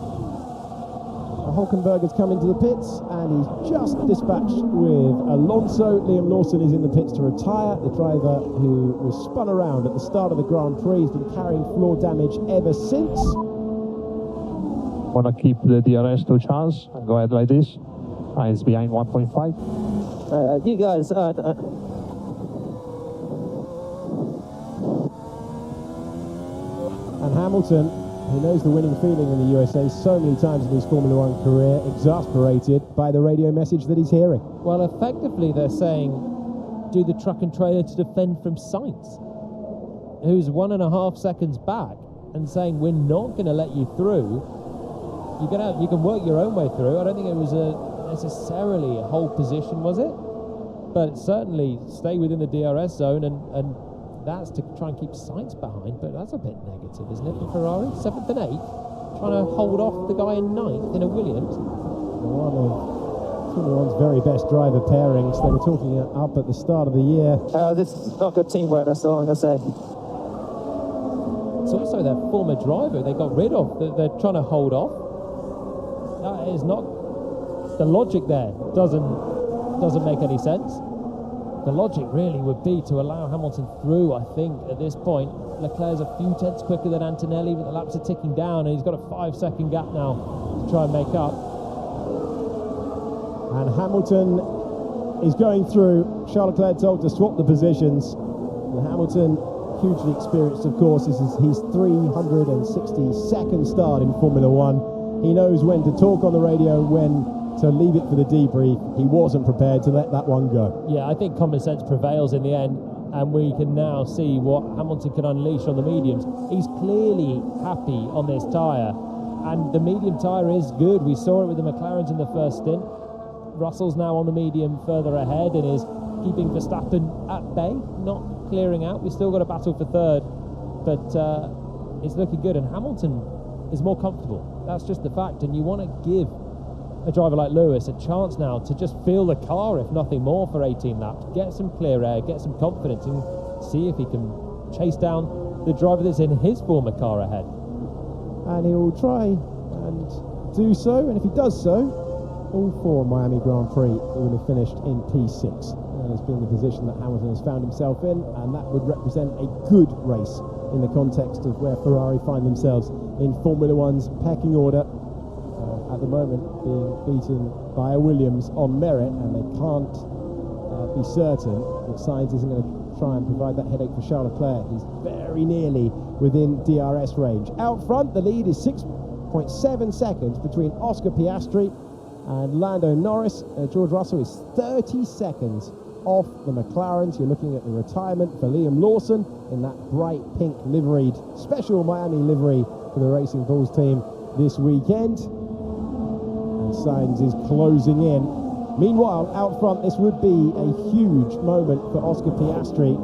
Hulkenberg has come into the pits and he's just dispatched with Alonso. Liam Lawson is in the pits to retire. The driver who was spun around at the start of the Grand Prix has been carrying floor damage ever since. Want to keep the DRS to Charles and go ahead like this. It's behind 1.5. You guys, and Hamilton, who knows the winning feeling in the USA so many times in his Formula One career, exasperated by the radio message that he's hearing. Well, effectively they're saying, do the truck and trailer to defend from Sainz, who's 1.5 seconds back, and saying, we're not going to let you through. You can work your own way through. I don't think it was necessarily a whole position, was it? But certainly stay within the DRS zone, and that's to try and keep Sainz behind, but that's a bit negative, isn't it, for Ferrari? 7th and 8th, trying to hold off the guy in 9th in a Williams. One of Formula One's very best driver pairings. They were talking up at the start of the year. this is not good teamwork, that's all I'm going to say. It's also their former driver they got rid of, that they're trying to hold off. That is not... The logic there doesn't make any sense. The logic really would be to allow Hamilton through, I think, at this point. Leclerc's a few tenths quicker than Antonelli, but the laps are ticking down, and he's got a 5-second gap now to try and make up. And Hamilton is going through. Charles Leclerc told to swap the positions. And Hamilton, hugely experienced, of course. This is his 362nd start in Formula One. He knows when to talk on the radio, when to leave it for the debrief. He wasn't prepared to let that one go. Yeah, I think common sense prevails in the end, and we can now see what Hamilton can unleash on the mediums. He's clearly happy on this tyre, and the medium tyre is good. We saw it with the McLarens in the first stint. Russell's now on the medium further ahead and is keeping Verstappen at bay, not clearing out. We've still got a battle for third, but it's looking good, and Hamilton is more comfortable. That's just the fact, and you want to give a driver like Lewis a chance now to just feel the car, if nothing more, for 18 laps, get some clear air, get some confidence, and see if he can chase down the driver that's in his former car ahead. And he will try and do so, and if he does so, all 4 Miami Grand Prix will have finished in P6. That has been the position that Hamilton has found himself in, and that would represent a good race in the context of where Ferrari find themselves in Formula One's pecking order. At the moment being beaten by a Williams on merit, and they can't be certain that Sainz isn't going to try and provide that headache for Charles Leclerc. He's very nearly within DRS range. Out front, the lead is 6.7 seconds between Oscar Piastri And Lando Norris, George Russell is 30 seconds off the McLarens. You're looking at the retirement for Liam Lawson in that bright pink liveried, special Miami livery for the Racing Bulls team this weekend. And Sainz is closing in. Meanwhile, out front, this would be a huge moment for Oscar Piastri,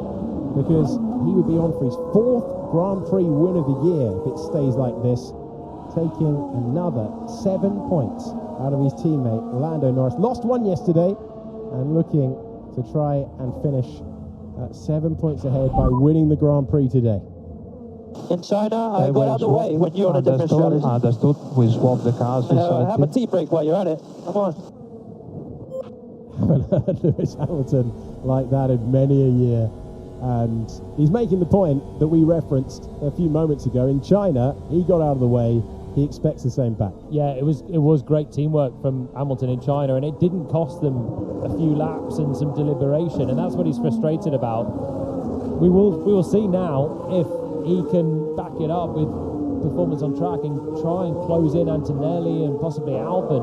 because he would be on for his 4th Grand Prix win of the year if it stays like this, taking another 7 points out of his teammate Lando Norris. Lost one yesterday and looking to try and finish 7 points ahead by winning the Grand Prix today. In China, I got out of the way when you're on a different strategy. Understood. We swapped the cars. Have a tea break while you're at it. Come on. Haven't heard Lewis Hamilton like that in many a year. And he's making the point that we referenced a few moments ago. In China, he got out of the way. He expects the same back. Yeah, it was great teamwork from Hamilton in China, and it didn't cost them a few laps and some deliberation, and that's what he's frustrated about. We will see now if he can back it up with performance on track and try and close in Antonelli and possibly Albon,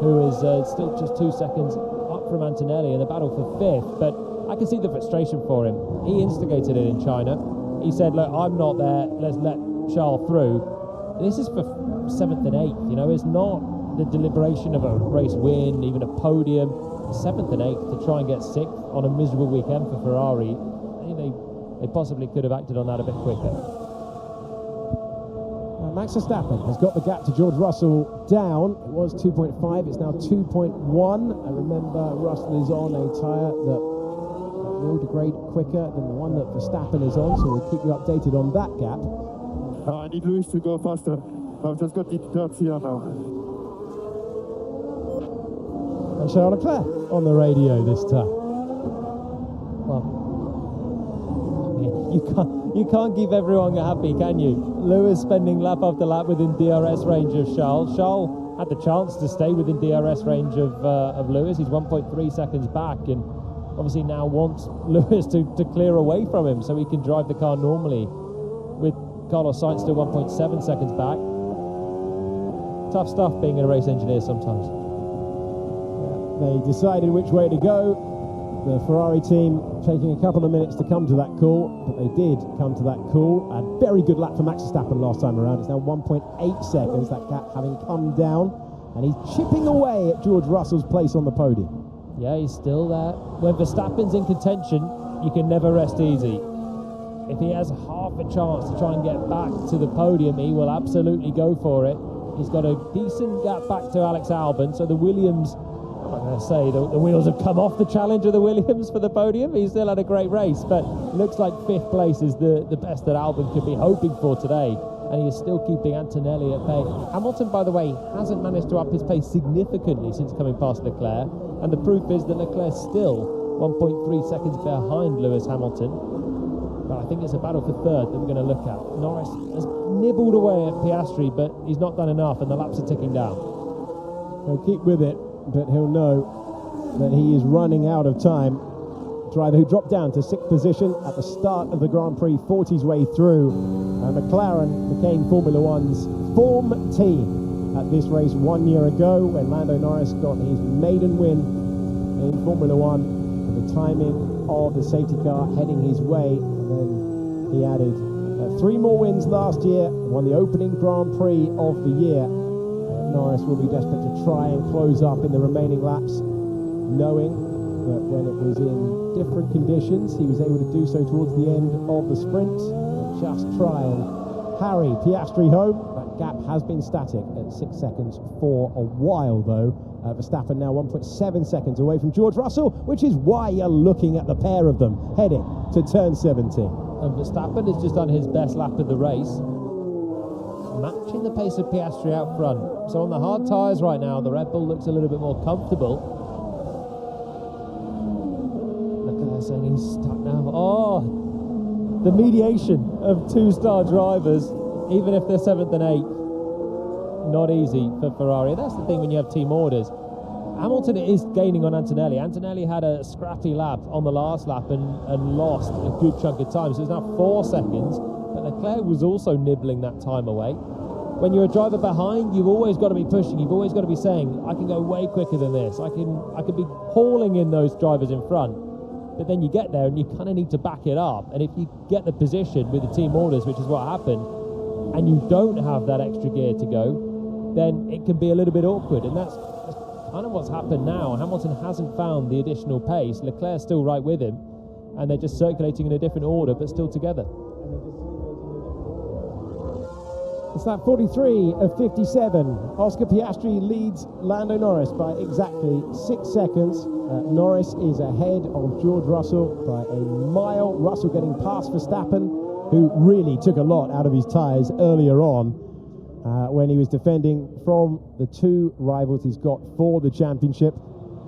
who is still just 2 seconds up from Antonelli in the battle for 5th. But I can see the frustration for him. He instigated it in China. He said, look, I'm not there, let's let Charles through. This is for 7th and 8th, you know, it's not the deliberation of a race win, even a podium. 7th and 8th to try and get 6th on a miserable weekend for Ferrari. I think they possibly could have acted on that a bit quicker. Max Verstappen has got the gap to George Russell down. It was 2.5, it's now 2.1. I remember Russell is on a tyre that will degrade quicker than the one that Verstappen is on, so we'll keep you updated on that gap. I need Lewis to go faster. I've just got the dirt here now. And Charles Leclerc on the radio this time. Well, you can't keep everyone happy, can you? Lewis spending lap after lap within DRS range of Charles. Charles had the chance to stay within DRS range of Lewis. He's 1.3 seconds back, and obviously now wants Lewis to clear away from him so he can drive the car normally, with Carlos Sainz still 1.7 seconds back. Tough stuff being a race engineer sometimes. They decided which way to go. The Ferrari team taking a couple of minutes to come to that call, but they did come to that call. A very good lap for Max Verstappen last time around. It's now 1.8 seconds, that gap having come down, and he's chipping away at George Russell's place on the podium. Yeah, he's still there. When Verstappen's in contention, you can never rest easy. If he has half a chance to try and get back to the podium, he will absolutely go for it. He's got a decent gap back to Alex Albon, so the Williams, I'm not going to say the wheels have come off the challenge of the Williams for the podium. He still had a great race, but it looks like 5th place is the best that Albon could be hoping for today, and he is still keeping Antonelli at bay. Hamilton, by the way, hasn't managed to up his pace significantly since coming past Leclerc, and the proof is that Leclerc's still 1.3 seconds behind Lewis Hamilton. But I think it's a battle for 3rd that we're going to look at. Norris has nibbled away at Piastri, but he's not done enough, and the laps are ticking down. He'll keep with it, but he'll know that he is running out of time. Driver who dropped down to 6th position at the start of the Grand Prix, fought his way through. McLaren became Formula One's form team at this race 1 year ago, when Lando Norris got his maiden win in Formula One, and the timing of the safety car heading his way. And then he added 3 more wins last year, won the opening Grand Prix of the year. Norris will be desperate to try and close up in the remaining laps, knowing that when it was in different conditions, he was able to do so towards the end of the sprint. Just try and harry Piastri home. That gap has been static at 6 seconds for a while, though. Verstappen now 1.7 seconds away from George Russell, which is why you're looking at the pair of them heading to turn 17. And Verstappen has just done his best lap of the race, matching the pace of Piastri out front. So on the hard tyres right now, the Red Bull looks a little bit more comfortable. Look at that, saying he's stuck now. Oh, the mediation of 2-star drivers, even if they're 7th and 8th, not easy for Ferrari. That's the thing when you have team orders. Hamilton is gaining on Antonelli. Antonelli had a scrappy lap on the last lap and lost a good chunk of time. So it's now 4 seconds. But Leclerc was also nibbling that time away. when you're a driver behind, you've always got to be pushing. You've always got to be saying, I can go way quicker than this. I could be hauling in those drivers in front. But then you get there and you kind of need to back it up. And if you get the position with the team orders, which is what happened, and you don't have that extra gear to go, then it can be a little bit awkward. And that's kind of what's happened now. Hamilton hasn't found the additional pace. Leclerc's still right with him, and they're just circulating in a different order, but still together. It's that 43 of 57. Oscar Piastri leads Lando Norris by exactly 6 seconds. Norris is ahead of George Russell by a mile. Russell getting past Verstappen, who really took a lot out of his tyres earlier on when he was defending from the two rivals he's got for the championship.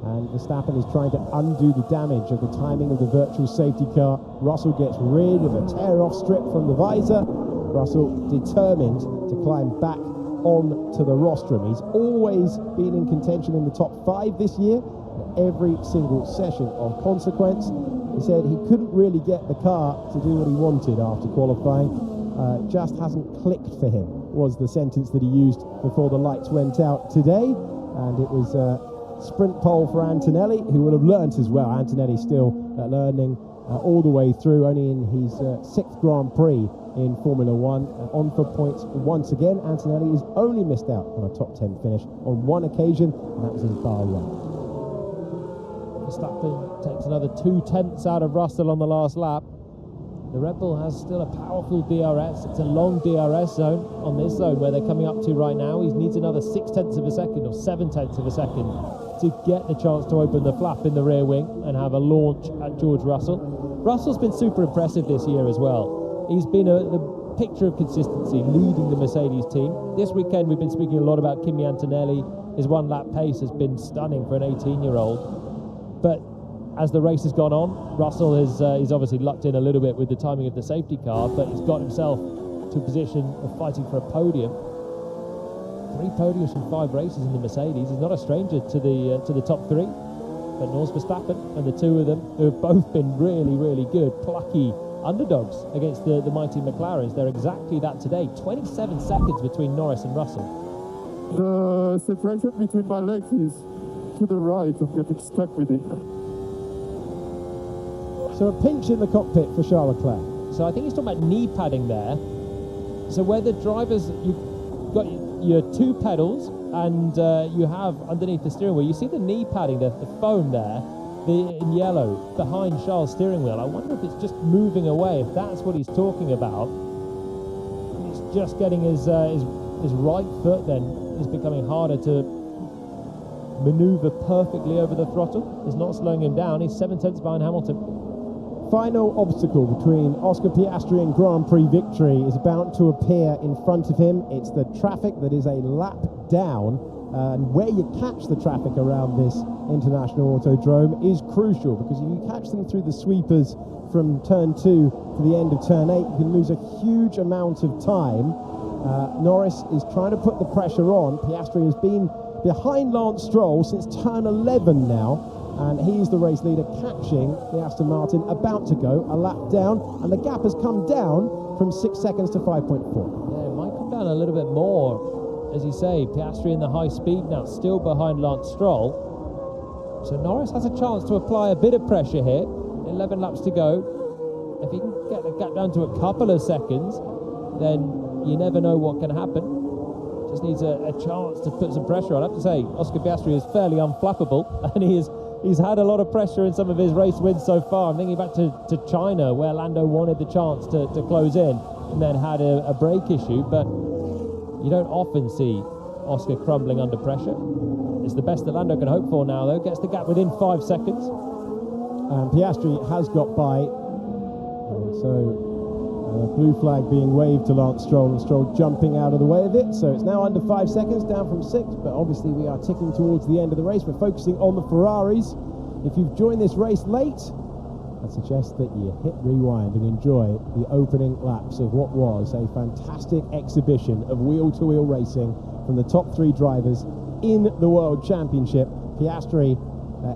And Verstappen is trying to undo the damage of the timing of the virtual safety car. Russell gets rid of a tear-off strip from the visor. Russell determined to climb back onto the rostrum. He's always been in contention in the top 5 this year, every single session of consequence. He said he couldn't really get the car to do what he wanted after qualifying. Just hasn't clicked for him, was the sentence that he used before the lights went out today. And it was a sprint pole for Antonelli, who will have learnt as well. Antonelli still learning all the way through, only in his 6th Grand Prix in Formula One, on for points once again. Antonelli has only missed out on a top 10 finish on one occasion, and that was in Bahrain. Verstappen takes another 2/10 out of Russell on the last lap. The Red Bull has still a powerful DRS. It's a long DRS zone on this zone where they're coming up to right now. He needs another 0.6 of a second or 0.7 of a second to get the chance to open the flap in the rear wing and have a launch at George Russell. Russell's been super impressive this year as well. He's been the picture of consistency, leading the Mercedes team. This weekend we've been speaking a lot about Kimi Antonelli. His one-lap pace has been stunning for an 18-year-old. But as the race has gone on, Russell he's obviously lucked in a little bit with the timing of the safety car, but he's got himself to a position of fighting for a podium. 3 podiums from 5 races in the Mercedes. He's not a stranger to the top 3. But nor's Verstappen and the two of them, who have both been really, really good, plucky underdogs against the mighty McLarens. They're exactly that today. 27 seconds between Norris and Russell. The separation between my legs is to the right. I'm getting stuck with it. So a pinch in the cockpit for Charles Leclerc. So I think he's talking about knee padding there. So where the drivers, you've got your 2 pedals and you have underneath the steering wheel, you see the knee padding, the foam there, in yellow behind Charles' steering wheel. I wonder if it's just moving away, if that's what he's talking about. He's just getting his right foot then is becoming harder to maneuver perfectly over the throttle. It's not slowing him down. He's 7/10 behind Hamilton. Final obstacle between Oscar Piastri and Grand Prix victory is about to appear in front of him. It's the traffic that is a lap down, and where you catch the traffic around this international autodrome is crucial, because if you catch them through the sweepers from turn 2 to the end of turn 8, you can lose a huge amount of time. Norris is trying to put the pressure on. Piastri has been behind Lance Stroll since turn 11 now, and he's the race leader, catching the Aston Martin, about to go a lap down, and the gap has come down from 6 seconds to 5.4. Yeah, it might come down a little bit more. As you say, Piastri in the high speed now, still behind Lance Stroll. So Norris has a chance to apply a bit of pressure here. 11 laps to go. If he can get the gap down to a couple of seconds, then you never know what can happen. Just needs a chance to put some pressure on. I have to say, Oscar Piastri is fairly unflappable, and he's had a lot of pressure in some of his race wins so far. I'm thinking back to China, where Lando wanted the chance to close in and then had a brake issue, but you don't often see Oscar crumbling under pressure. It's the best that Lando can hope for now, though. Gets the gap within 5 seconds. And Piastri has got by. And so blue flag being waved to Lance Stroll, and Stroll jumping out of the way of it. So it's now under 5 seconds, down from 6. But obviously we are ticking towards the end of the race. We're focusing on the Ferraris. If you've joined this race late, I suggest that you hit rewind and enjoy the opening laps of what was a fantastic exhibition of wheel-to-wheel racing from the top 3 drivers in the World Championship. Piastri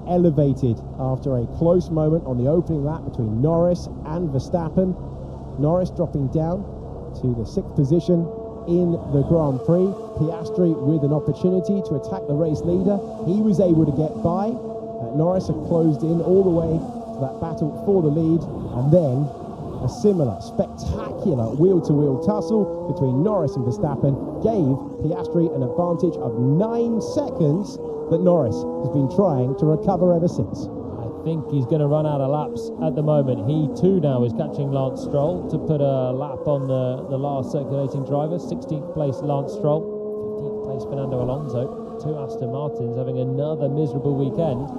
elevated after a close moment on the opening lap between Norris and Verstappen. Norris dropping down to the 6th position, in the Grand Prix. Piastri with an opportunity to attack the race leader. He was able to get by. Norris had closed in all the way to that battle for the lead, and then a similar spectacular wheel-to-wheel tussle between Norris and Verstappen gave Piastri an advantage of 9 seconds that Norris has been trying to recover ever since. I think he's going to run out of laps at the moment. He too now is catching Lance Stroll to put a lap on the last circulating driver. 16th place Lance Stroll, 15th place Fernando Alonso. 2 Aston Martins having another miserable weekend.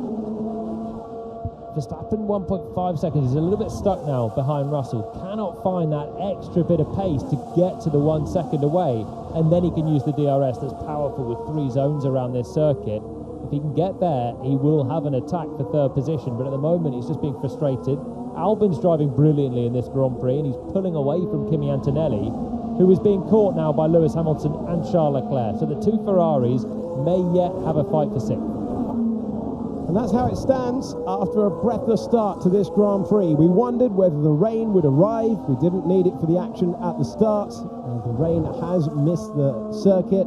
Verstappen 1.5 seconds. He's a little bit stuck now behind Russell. Cannot find that extra bit of pace to get to the 1 second away, and then he can use the DRS that's powerful with 3 zones around this circuit. If he can get there, he will have an attack for 3rd position, but at the moment he's just being frustrated. Albon's driving brilliantly in this Grand Prix, and he's pulling away from Kimi Antonelli, who is being caught now by Lewis Hamilton and Charles Leclerc. So the 2 Ferraris may yet have a fight for 6th. And that's how it stands after a breathless start to this Grand Prix. We wondered whether the rain would arrive. We didn't need it for the action at the start. The rain has missed the circuit.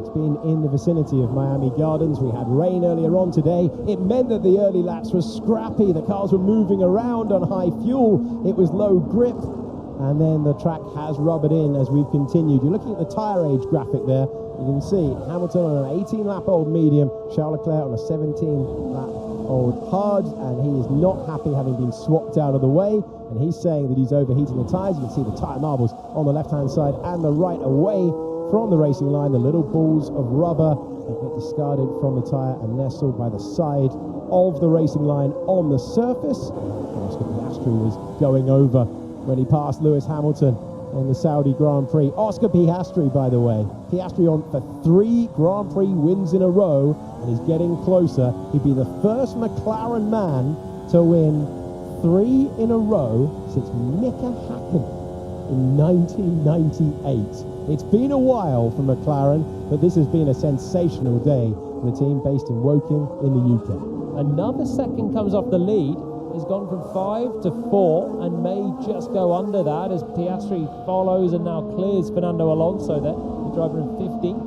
It's been in the vicinity of Miami Gardens. We had rain earlier on today. It meant that the early laps were scrappy. The cars were moving around on high fuel. It was low grip. And then the track has rubbered in as we've continued. You're looking at the tyre age graphic there. You can see Hamilton on an 18-lap-old medium, Charles Leclerc on a 17-lap-old hard, and he is not happy having been swapped out of the way, and he's saying that he's overheating the tyres. You can see the tyre marbles on the left-hand side and the right away from the racing line. The little balls of rubber that get discarded from the tyre and nestled by the side of the racing line on the surface. Oscar Piastri was going over when he passed Lewis Hamilton in the Saudi Grand Prix. Oscar Piastri, by the way. Piastri on for 3 Grand Prix wins in a row, and he's getting closer. He'd be the first McLaren man to win 3 in a row since Mika Hakkinen in 1998. It's been a while for McLaren, but this has been a sensational day for the team based in Woking in the UK. Another second comes off the lead. Has gone from 5 to 4 and may just go under that as Piastri follows and now clears Fernando Alonso there, the driver in 15th.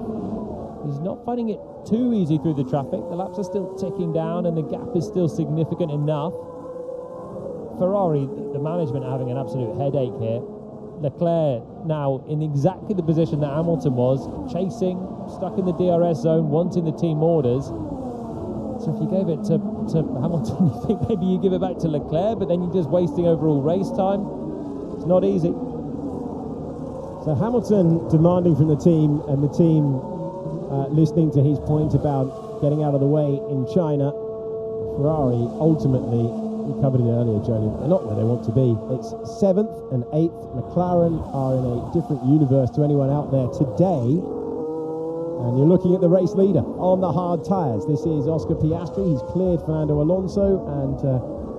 He's not finding it too easy through the traffic. The laps are still ticking down and the gap is still significant enough. Ferrari, the management are having an absolute headache here. Leclerc now in exactly the position that Hamilton was, chasing, stuck in the DRS zone, wanting the team orders. So if you gave it to Hamilton, you think maybe you give it back to Leclerc, but then you're just wasting overall race time. It's not easy. So Hamilton demanding from the team, and the team listening to his point about getting out of the way in China. Ferrari ultimately, we covered it earlier, Jody, they're not where they want to be. It's 7th and 8th. McLaren are in a different universe to anyone out there today. And you're looking at the race leader on the hard tyres. This is Oscar Piastri. He's cleared Fernando Alonso, and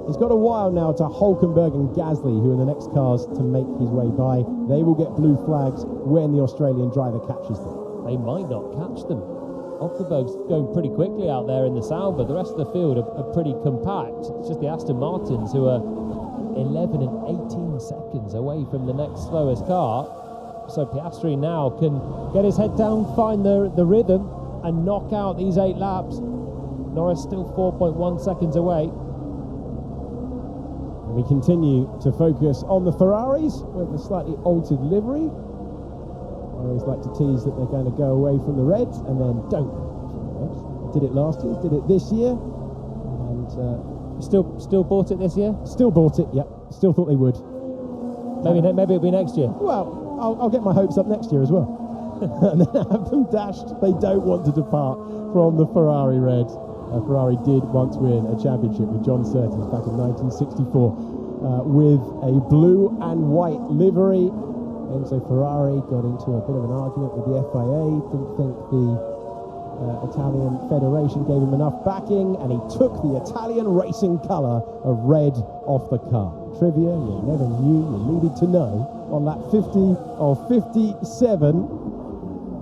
he's got a while now to Hülkenberg and Gasly, who are the next cars to make his way by. They will get blue flags when the Australian driver catches them. They might not catch them. Hülkenberg's going pretty quickly out there in the Sauber. The rest of the field are pretty compact. It's just the Aston Martins who are 11 and 18 seconds away from the next slowest car. So Piastri now can get his head down, find the rhythm, and knock out these 8 laps. Norris still 4.1 seconds away. And we continue to focus on the Ferraris with a slightly altered livery. I always like to tease that they're going to go away from the reds and then don't. Did it last year, did it this year, and still bought it this year. Still bought it, yep. Still thought they would. Maybe it'll be next year. Well, I'll get my hopes up next year as well. And then have them dashed. They don't want to depart from the Ferrari red. Ferrari did once win a championship with John Surtees back in 1964 with a blue and white livery. Enzo Ferrari got into a bit of an argument with the FIA. Didn't think the Italian Federation gave him enough backing, and he took the Italian racing colour of red off the car. Trivia you never knew you needed to know on lap 50 of 57.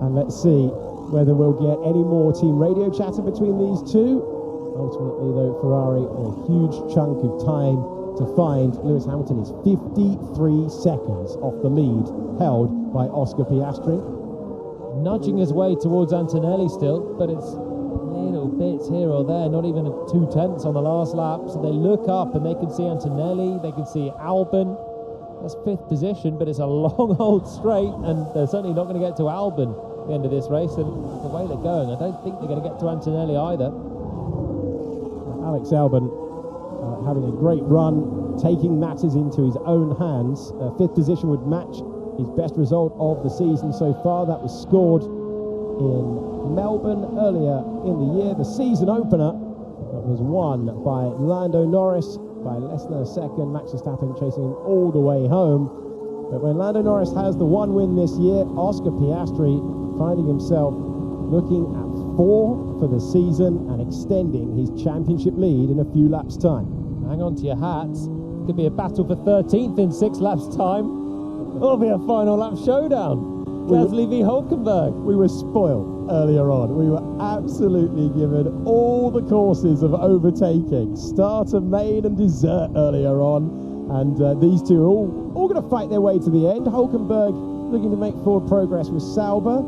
And let's see whether we'll get any more team radio chatter between these two. Ultimately, though, Ferrari a huge chunk of time to find. Lewis Hamilton is 53 seconds off the lead held by Oscar Piastri. nudging his way towards Antonelli still, but it's little bits here or there, not even 2/10 on the last lap. So they look up and they can see Antonelli, they can see Albon. That's 5th position, but it's a long old straight, and they're certainly not going to get to Albon at the end of this race. And the way they're going, I don't think they're going to get to Antonelli either. Alex Albon having a great run, taking matters into his own hands. 5th position would match his best result of the season so far. That was scored in Melbourne earlier in the year, the season opener. That was won by Lando Norris by less than a second. Max Verstappen chasing him all the way home. But when Lando Norris has the one win this year, Oscar Piastri finding himself looking at 4 for the season and extending his championship lead in a few laps' time. Hang on to your hats. Could be a battle for 13th in 6 laps' time. It'll be a final lap showdown. Gasly v Hulkenberg. We were spoiled earlier on. We were absolutely given all the courses of overtaking, starter, main and dessert earlier on, and these two are all going to fight their way to the end. Hulkenberg looking to make forward progress with Sauber.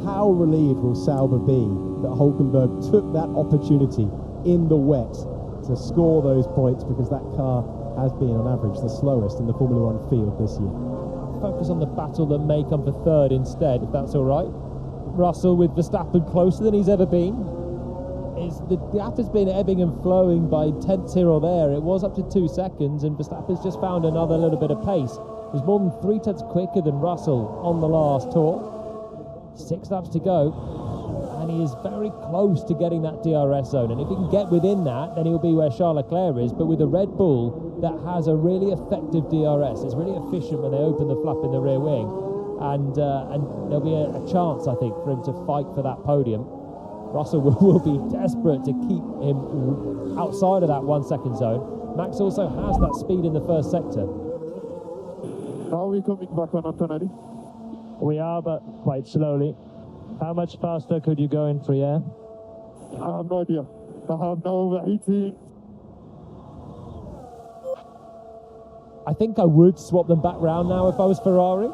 How relieved will Sauber be that Hulkenberg took that opportunity in the wet to score those points, because that car has been on average the slowest in the Formula One field this year. Focus on the battle that may come for 3rd instead, if that's all right. Russell with Verstappen closer than he's ever been. The gap has been ebbing and flowing by 10ths here or there. It was up to 2 seconds, and Verstappen's just found another little bit of pace. He was more than 3/10 quicker than Russell on the last tour. 6 laps to go, and he is very close to getting that DRS zone. And if he can get within that, then he'll be where Charles Leclerc is. But with a Red Bull that has a really effective DRS, it's really efficient when they open the flap in the rear wing, and there'll be a chance, I think, for him to fight for that podium. Russell will be desperate to keep him outside of that 1 second zone. Max also has that speed in the first sector. Are we coming back on Antonelli? We are, but quite slowly. How much faster could you go in free air? I have no idea. I have no overheating. I think I would swap them back round now if I was Ferrari.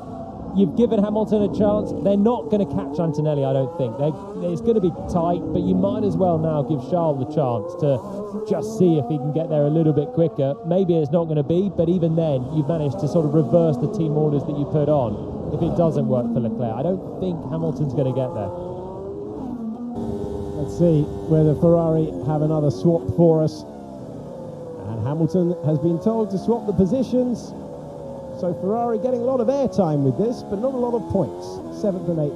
You've given Hamilton a chance. They're not going to catch Antonelli, I don't think. It's going to be tight, but you might as well now give Charles the chance to just see if he can get there a little bit quicker. Maybe it's not going to be, but even then, you've managed to sort of reverse the team orders that you put on if it doesn't work for Leclerc. I don't think Hamilton's going to get there. Let's see whether Ferrari have another swap for us. And Hamilton has been told to swap the positions. So Ferrari getting a lot of airtime with this, but not a lot of points. 7th and 8th.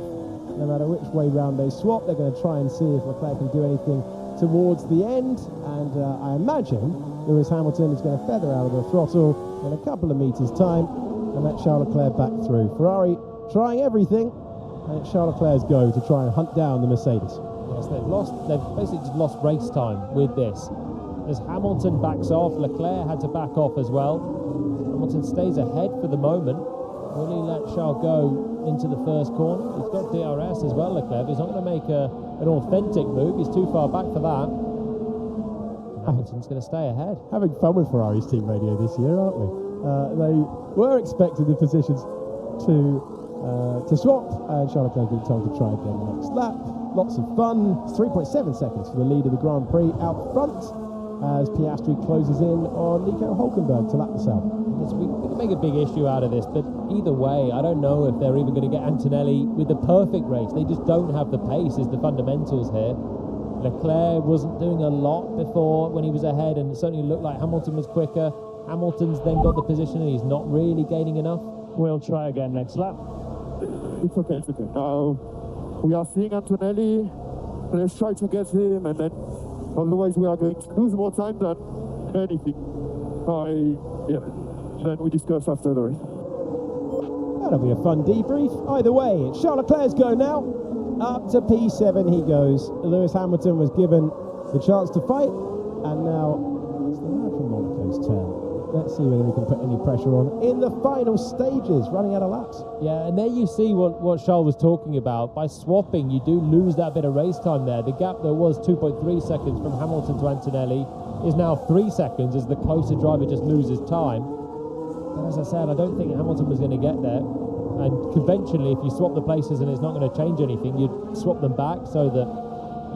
No matter which way round they swap, they're going to try and see if Leclerc can do anything towards the end. And I imagine Lewis Hamilton is going to feather out of the throttle in a couple of meters' time and let Charles Leclerc back through. Ferrari trying everything, and it's Charles Leclerc's go to try and hunt down the Mercedes. Yes, they've basically just lost race time with this. As Hamilton backs off, Leclerc had to back off as well. Hamilton stays ahead for the moment. Will he let Charles go into the first corner? He's got DRS as well, Leclerc. He's not going to make an authentic move. He's too far back for that. Hamilton's going to stay ahead. Having fun with Ferrari's team radio this year, aren't we? They were expecting the positions to swap, and Charles Leclerc being told to try again next lap. Lots of fun. 3.7 seconds for the lead of the Grand Prix out front, as Piastri closes in on Nico Hulkenberg to lap the south. We can make a big issue out of this, but either way, I don't know if they're even going to get Antonelli with the perfect race. They just don't have the pace, is the fundamentals here. Leclerc wasn't doing a lot before when he was ahead, and it certainly looked like Hamilton was quicker. Hamilton's then got the position, and he's not really gaining enough. We'll try again next lap. It's okay, it's okay. Now, we are seeing Antonelli. Let's try to get him, and then otherwise we are going to lose more time than anything. Then we discuss after the race. That'll be a fun debrief. Either way, it's Charles Leclerc's go now. Up to P7 he goes. Lewis Hamilton was given the chance to fight, and now it's the man from Monaco's turn. Let's see whether we can put any pressure on in the final stages, running out of laps. Yeah, and there you see what Charles was talking about. By swapping, you do lose that bit of race time there. The gap that was 2.3 seconds from Hamilton to Antonelli is now 3 seconds as the closer driver just loses time. But as I said, I don't think Hamilton was going to get there. And conventionally, if you swap the places and it's not going to change anything, you'd swap them back so that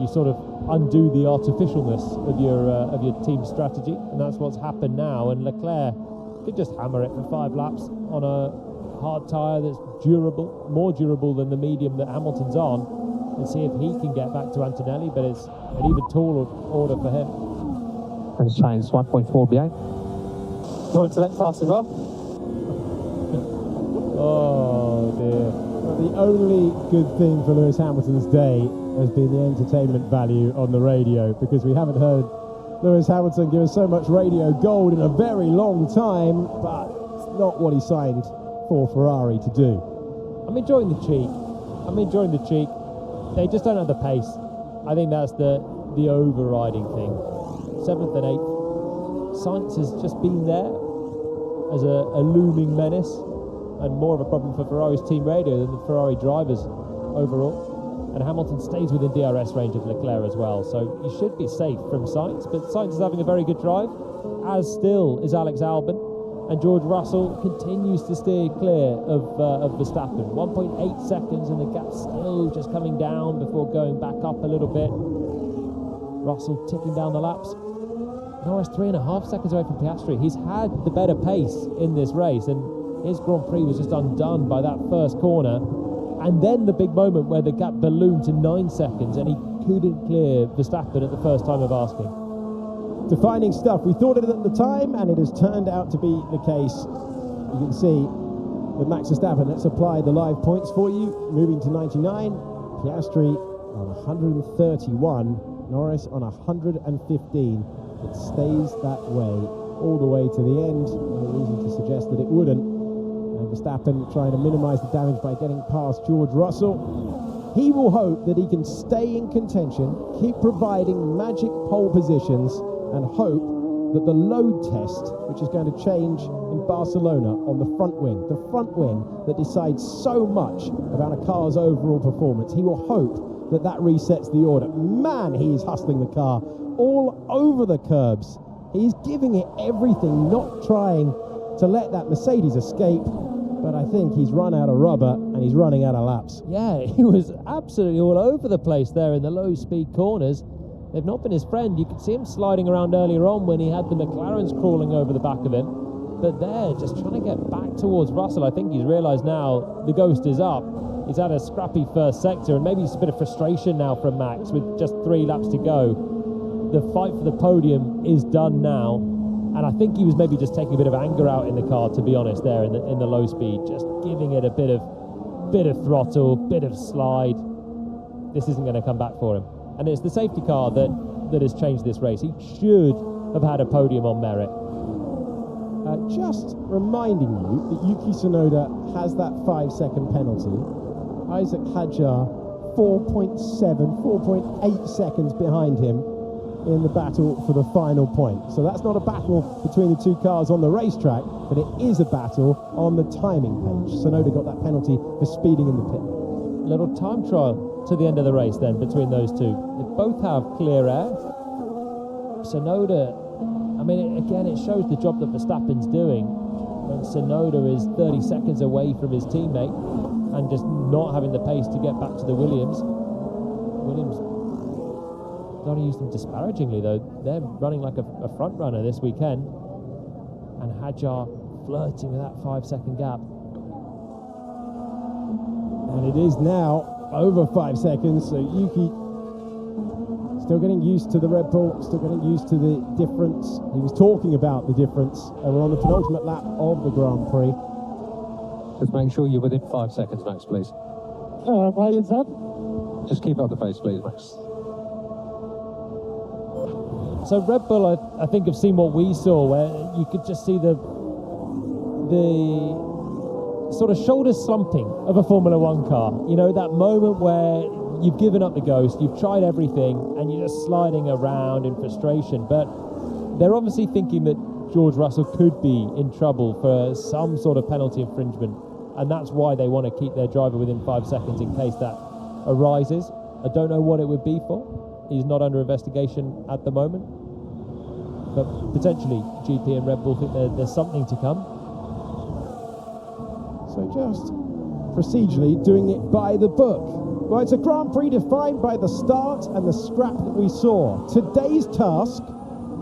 you sort of undo the artificialness of your team strategy, and that's what's happened now. And Leclerc could just hammer it for 5 laps on a hard tyre that's durable, more durable than the medium that Hamilton's on, and see if he can get back to Antonelli. But it's an even taller order for him. And Sainz 1.4 behind. Going to let fast as well. Oh dear. Well, the only good thing for Lewis Hamilton's day has been the entertainment value on the radio, because we haven't heard Lewis Hamilton give us so much radio gold in a very long time, but it's not what he signed for Ferrari to do. I'm enjoying the cheek. They just don't have the pace. I think that's the overriding thing. 7th and 8th. Sainz has just been there as a looming menace, and more of a problem for Ferrari's team radio than the Ferrari drivers overall. And Hamilton stays within DRS range of Leclerc as well, so he should be safe from Sainz. But Sainz is having a very good drive, as still is Alex Albon, and George Russell continues to steer clear of Verstappen. 1.8 seconds, and the gap's still just coming down before going back up a little bit. Russell ticking down the laps. Norris 3.5 seconds away from Piastri. He's had the better pace in this race, and his Grand Prix was just undone by that first corner. And then the big moment where the gap ballooned to 9 seconds and he couldn't clear Verstappen at the first time of asking. Defining stuff. We thought it at the time, and it has turned out to be the case. You can see that Max Verstappen, let's apply the live points for you, moving to 99. Piastri on 131, Norris on 115. It stays that way all the way to the end. No reason to suggest that it wouldn't. And Verstappen trying to minimise the damage by getting past George Russell. He will hope that he can stay in contention, keep providing magic pole positions, and hope that the load test, which is going to change in Barcelona on the front wing that decides so much about a car's overall performance, he will hope that that resets the order. Man, he is hustling the car all over the curbs. He's giving it everything, not trying to let that Mercedes escape, but I think he's run out of rubber and he's running out of laps. Yeah, he was absolutely all over the place there in the low-speed corners. They've not been his friend. You could see him sliding around earlier on when he had the McLarens crawling over the back of him. But they're just trying to get back towards Russell. I think he's realised now the ghost is up. He's had a scrappy first sector, and maybe it's a bit of frustration now from Max with just 3 laps to go. The fight for the podium is done now, and I think he was maybe just taking a bit of anger out in the car, to be honest, there in the low speed, just giving it a bit of throttle, bit of slide. This isn't going to come back for him, and it's the safety car that has changed this race. He should have had a podium on merit. Just reminding you that Yuki Tsunoda has that 5-second penalty. Isaac Hadjar 4.8 seconds behind him in the battle for the final point. So that's not a battle between the two cars on the racetrack, but it is a battle on the timing page. Tsunoda got that penalty for speeding in the pit. Little time trial to the end of the race then between those two. They both have clear air. Tsunoda, I mean, again, it shows the job that Verstappen's doing when Tsunoda is 30 seconds away from his teammate and just not having the pace to get back to the Williams. Williams, don't use them disparagingly though, they're running like a front runner this weekend, and Hadjar flirting with that 5-second gap. And it is now over 5 seconds, so Yuki still getting used to the Red Bull, still getting used to the difference. He was talking about the difference, and we're on the penultimate lap of the Grand Prix. Just make sure you're within 5 seconds, Max, please. Why is that? Just keep up the pace, please, Max. So Red Bull, I think, have seen what we saw, where you could just see the sort of shoulder slumping of a Formula One car. You know, that moment where you've given up the ghost, you've tried everything, and you're just sliding around in frustration. But they're obviously thinking that George Russell could be in trouble for some sort of penalty infringement, and that's why they want to keep their driver within 5 seconds in case that arises. I don't know what it would be for. He's not under investigation at the moment, but potentially GP and Red Bull think there's something to come. So just procedurally doing it by the book. Well, it's a Grand Prix defined by the start and the scrap that we saw. Today's task,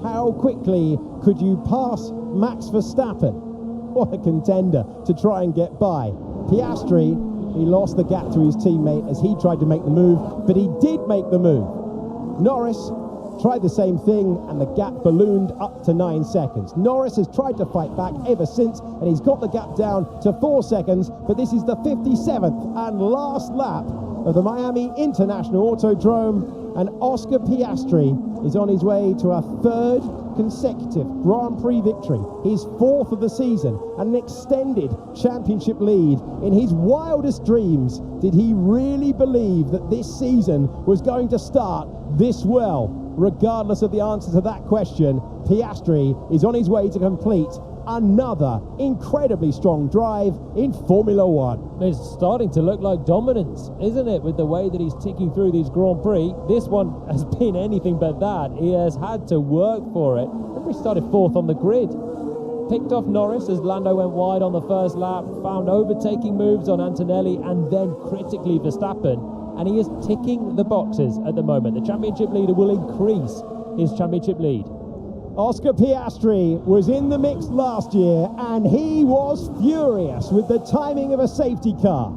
how quickly could you pass Max Verstappen? What a contender to try and get by. Piastri, he lost the gap to his teammate as he tried to make the move, but he did make the move. Norris tried the same thing and the gap ballooned up to 9 seconds. Norris has tried to fight back ever since and he's got the gap down to 4 seconds, but this is the 57th and last lap of the Miami International Autodrome, and Oscar Piastri is on his way to a third consecutive Grand Prix victory, his fourth of the season, and an extended championship lead. In his wildest dreams, did he really believe that this season was going to start this well? Regardless of the answer to that question, Piastri is on his way to complete another incredibly strong drive in Formula One. It's starting to look like dominance, isn't it, with the way that he's ticking through these Grand Prix. This one has been anything but that. He has had to work for it. Remember, he started fourth on the grid. Picked off Norris as Lando went wide on the first lap, found overtaking moves on Antonelli and then critically Verstappen, and he is ticking the boxes at the moment. The championship leader will increase his championship lead. Oscar Piastri was in the mix last year and he was furious with the timing of a safety car.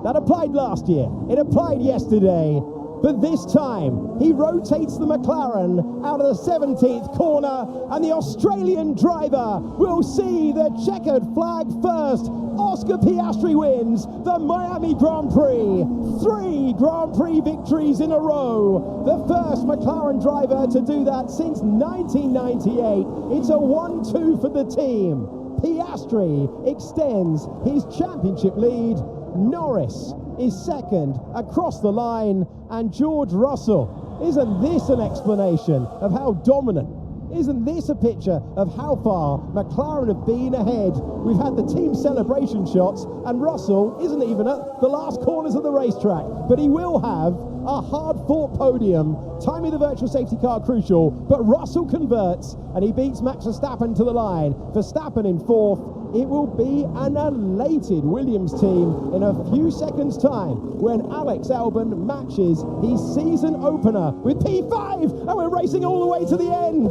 That applied last year, it applied yesterday, but this time he rotates the McLaren out of the 17th corner and the Australian driver will see the checkered flag first. Oscar Piastri wins the Miami Grand Prix. 3 Grand Prix victories in a row. The first McLaren driver to do that since 1998. It's a 1-2 for the team. Piastri extends his championship lead. Norris is second across the line, and George Russell, isn't this an explanation of how dominant? Isn't this a picture of how far McLaren have been ahead? We've had the team celebration shots, and Russell isn't even at the last corners of the racetrack, but he will have a hard-fought podium. Timing the virtual safety car crucial, but Russell converts, and he beats Max Verstappen to the line. Verstappen in fourth. It will be an elated Williams team in a few seconds' time when Alex Albon matches his season opener with P5, and we're racing all the way to the end.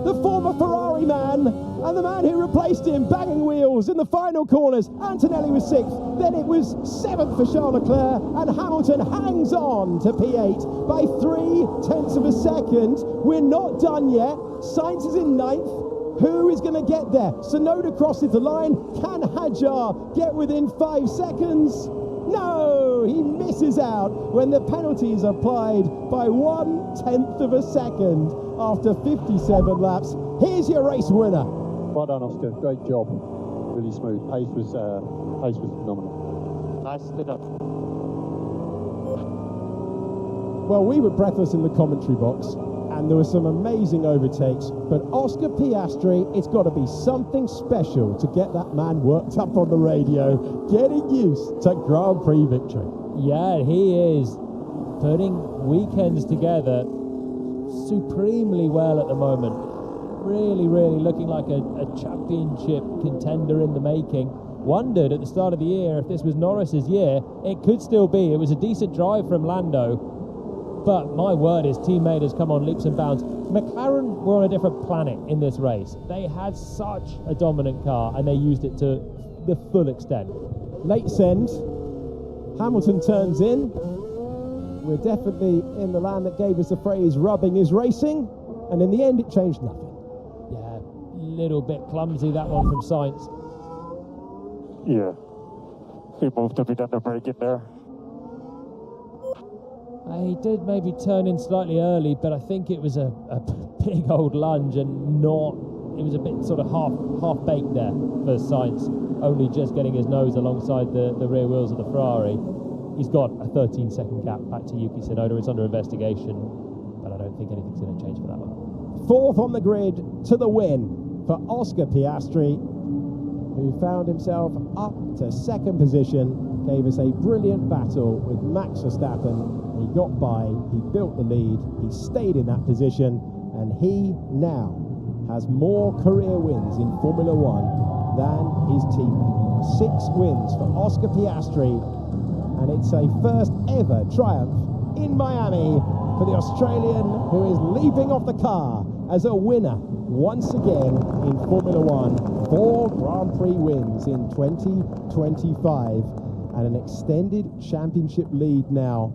The former Ferrari man and the man who replaced him banging wheels in the final corners. Antonelli was 6th, then it was 7th for Charles Leclerc, and Hamilton hangs on to P8 by 0.3 of a second. We're not done yet. Sainz is in 9th. Who is going to get there? Sonoda crosses the line. Can Hadjar get within 5 seconds? No, he misses out when the penalty is applied by 1/10 of a second after 57 laps. Here's your race winner. Well done, Oscar. Great job. Really smooth. Pace was phenomenal. Nicely done. Well, we were breathless in the commentary box, and there were some amazing overtakes, but Oscar Piastri, it's got to be something special to get that man worked up on the radio, getting used to Grand Prix victory. Yeah, he is putting weekends together supremely well at the moment. Really, really looking like a championship contender in the making. Wondered at the start of the year if this was Norris's year. It could still be. It was a decent drive from Lando, but my word, his teammate has come on leaps and bounds. McLaren were on a different planet in this race. They had such a dominant car and they used it to the full extent. Late send. Hamilton turns in. We're definitely in the land that gave us the phrase rubbing is racing, and in the end it changed nothing. Yeah, little bit clumsy that one from Sainz. Yeah, he moved a bit under brake in there. He did maybe turn in slightly early, but I think it was a big old lunge and not. It was a bit sort of half baked there for Sainz, only just getting his nose alongside the rear wheels of the Ferrari. He's got a 13-second gap back to Yuki Tsunoda. It's under investigation, but I don't think anything's going to change for that one. Fourth on the grid to the win for Oscar Piastri, who found himself up to second position, gave us a brilliant battle with Max Verstappen. He got by, he built the lead, he stayed in that position, and he now has more career wins in Formula One than his teammate. 6 wins for Oscar Piastri, and it's a first ever triumph in Miami for the Australian, who is leaping off the car as a winner once again in Formula One. 4 Grand Prix wins in 2025 and an extended championship lead now.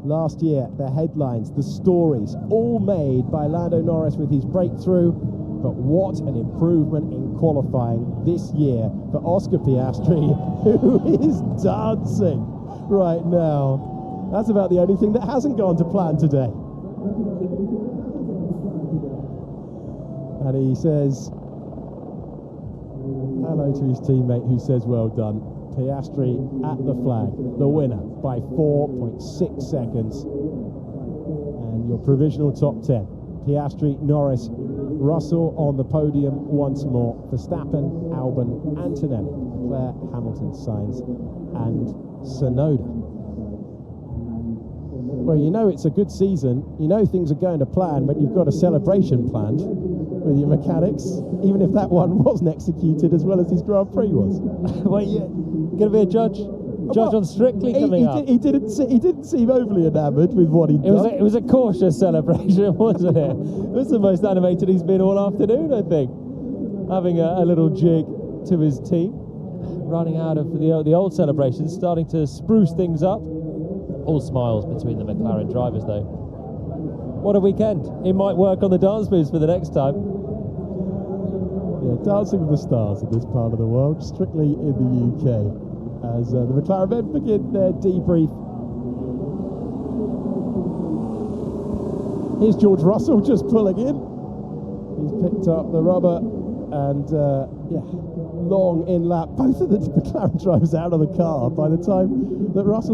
Last year, the headlines, the stories, all made by Lando Norris with his breakthrough. But what an improvement in qualifying this year for Oscar Piastri, who is dancing right now. That's about the only thing that hasn't gone to plan today. And he says hello to his teammate, who says well done. Piastri at the flag, the winner by 4.6 seconds. And your provisional top 10. Piastri, Norris, Russell on the podium once more. Verstappen, Albon, Antonelli, Leclerc, Hamilton, Sainz, and Tsunoda. Well, you know it's a good season. You know things are going to plan, but you've got a celebration planned with your mechanics, even if that one wasn't executed as well as his Grand Prix was. Well, yeah, going to be a judge on Strictly coming up. He didn't seem overly enamoured with what he'd done. It was a cautious celebration, wasn't it? It was the most animated he's been all afternoon, I think. Having a little jig to his team. Running out of the old celebrations, starting to spruce things up. All smiles between the McLaren drivers, though. What a weekend. It might work on the dance moves for the next time. Yeah, Dancing with the Stars in this part of the world, Strictly in the UK. As the McLaren men begin their debrief. Here's George Russell just pulling in. He's picked up the rubber and, long in lap. Both of the McLaren drivers out of the car by the time that Russell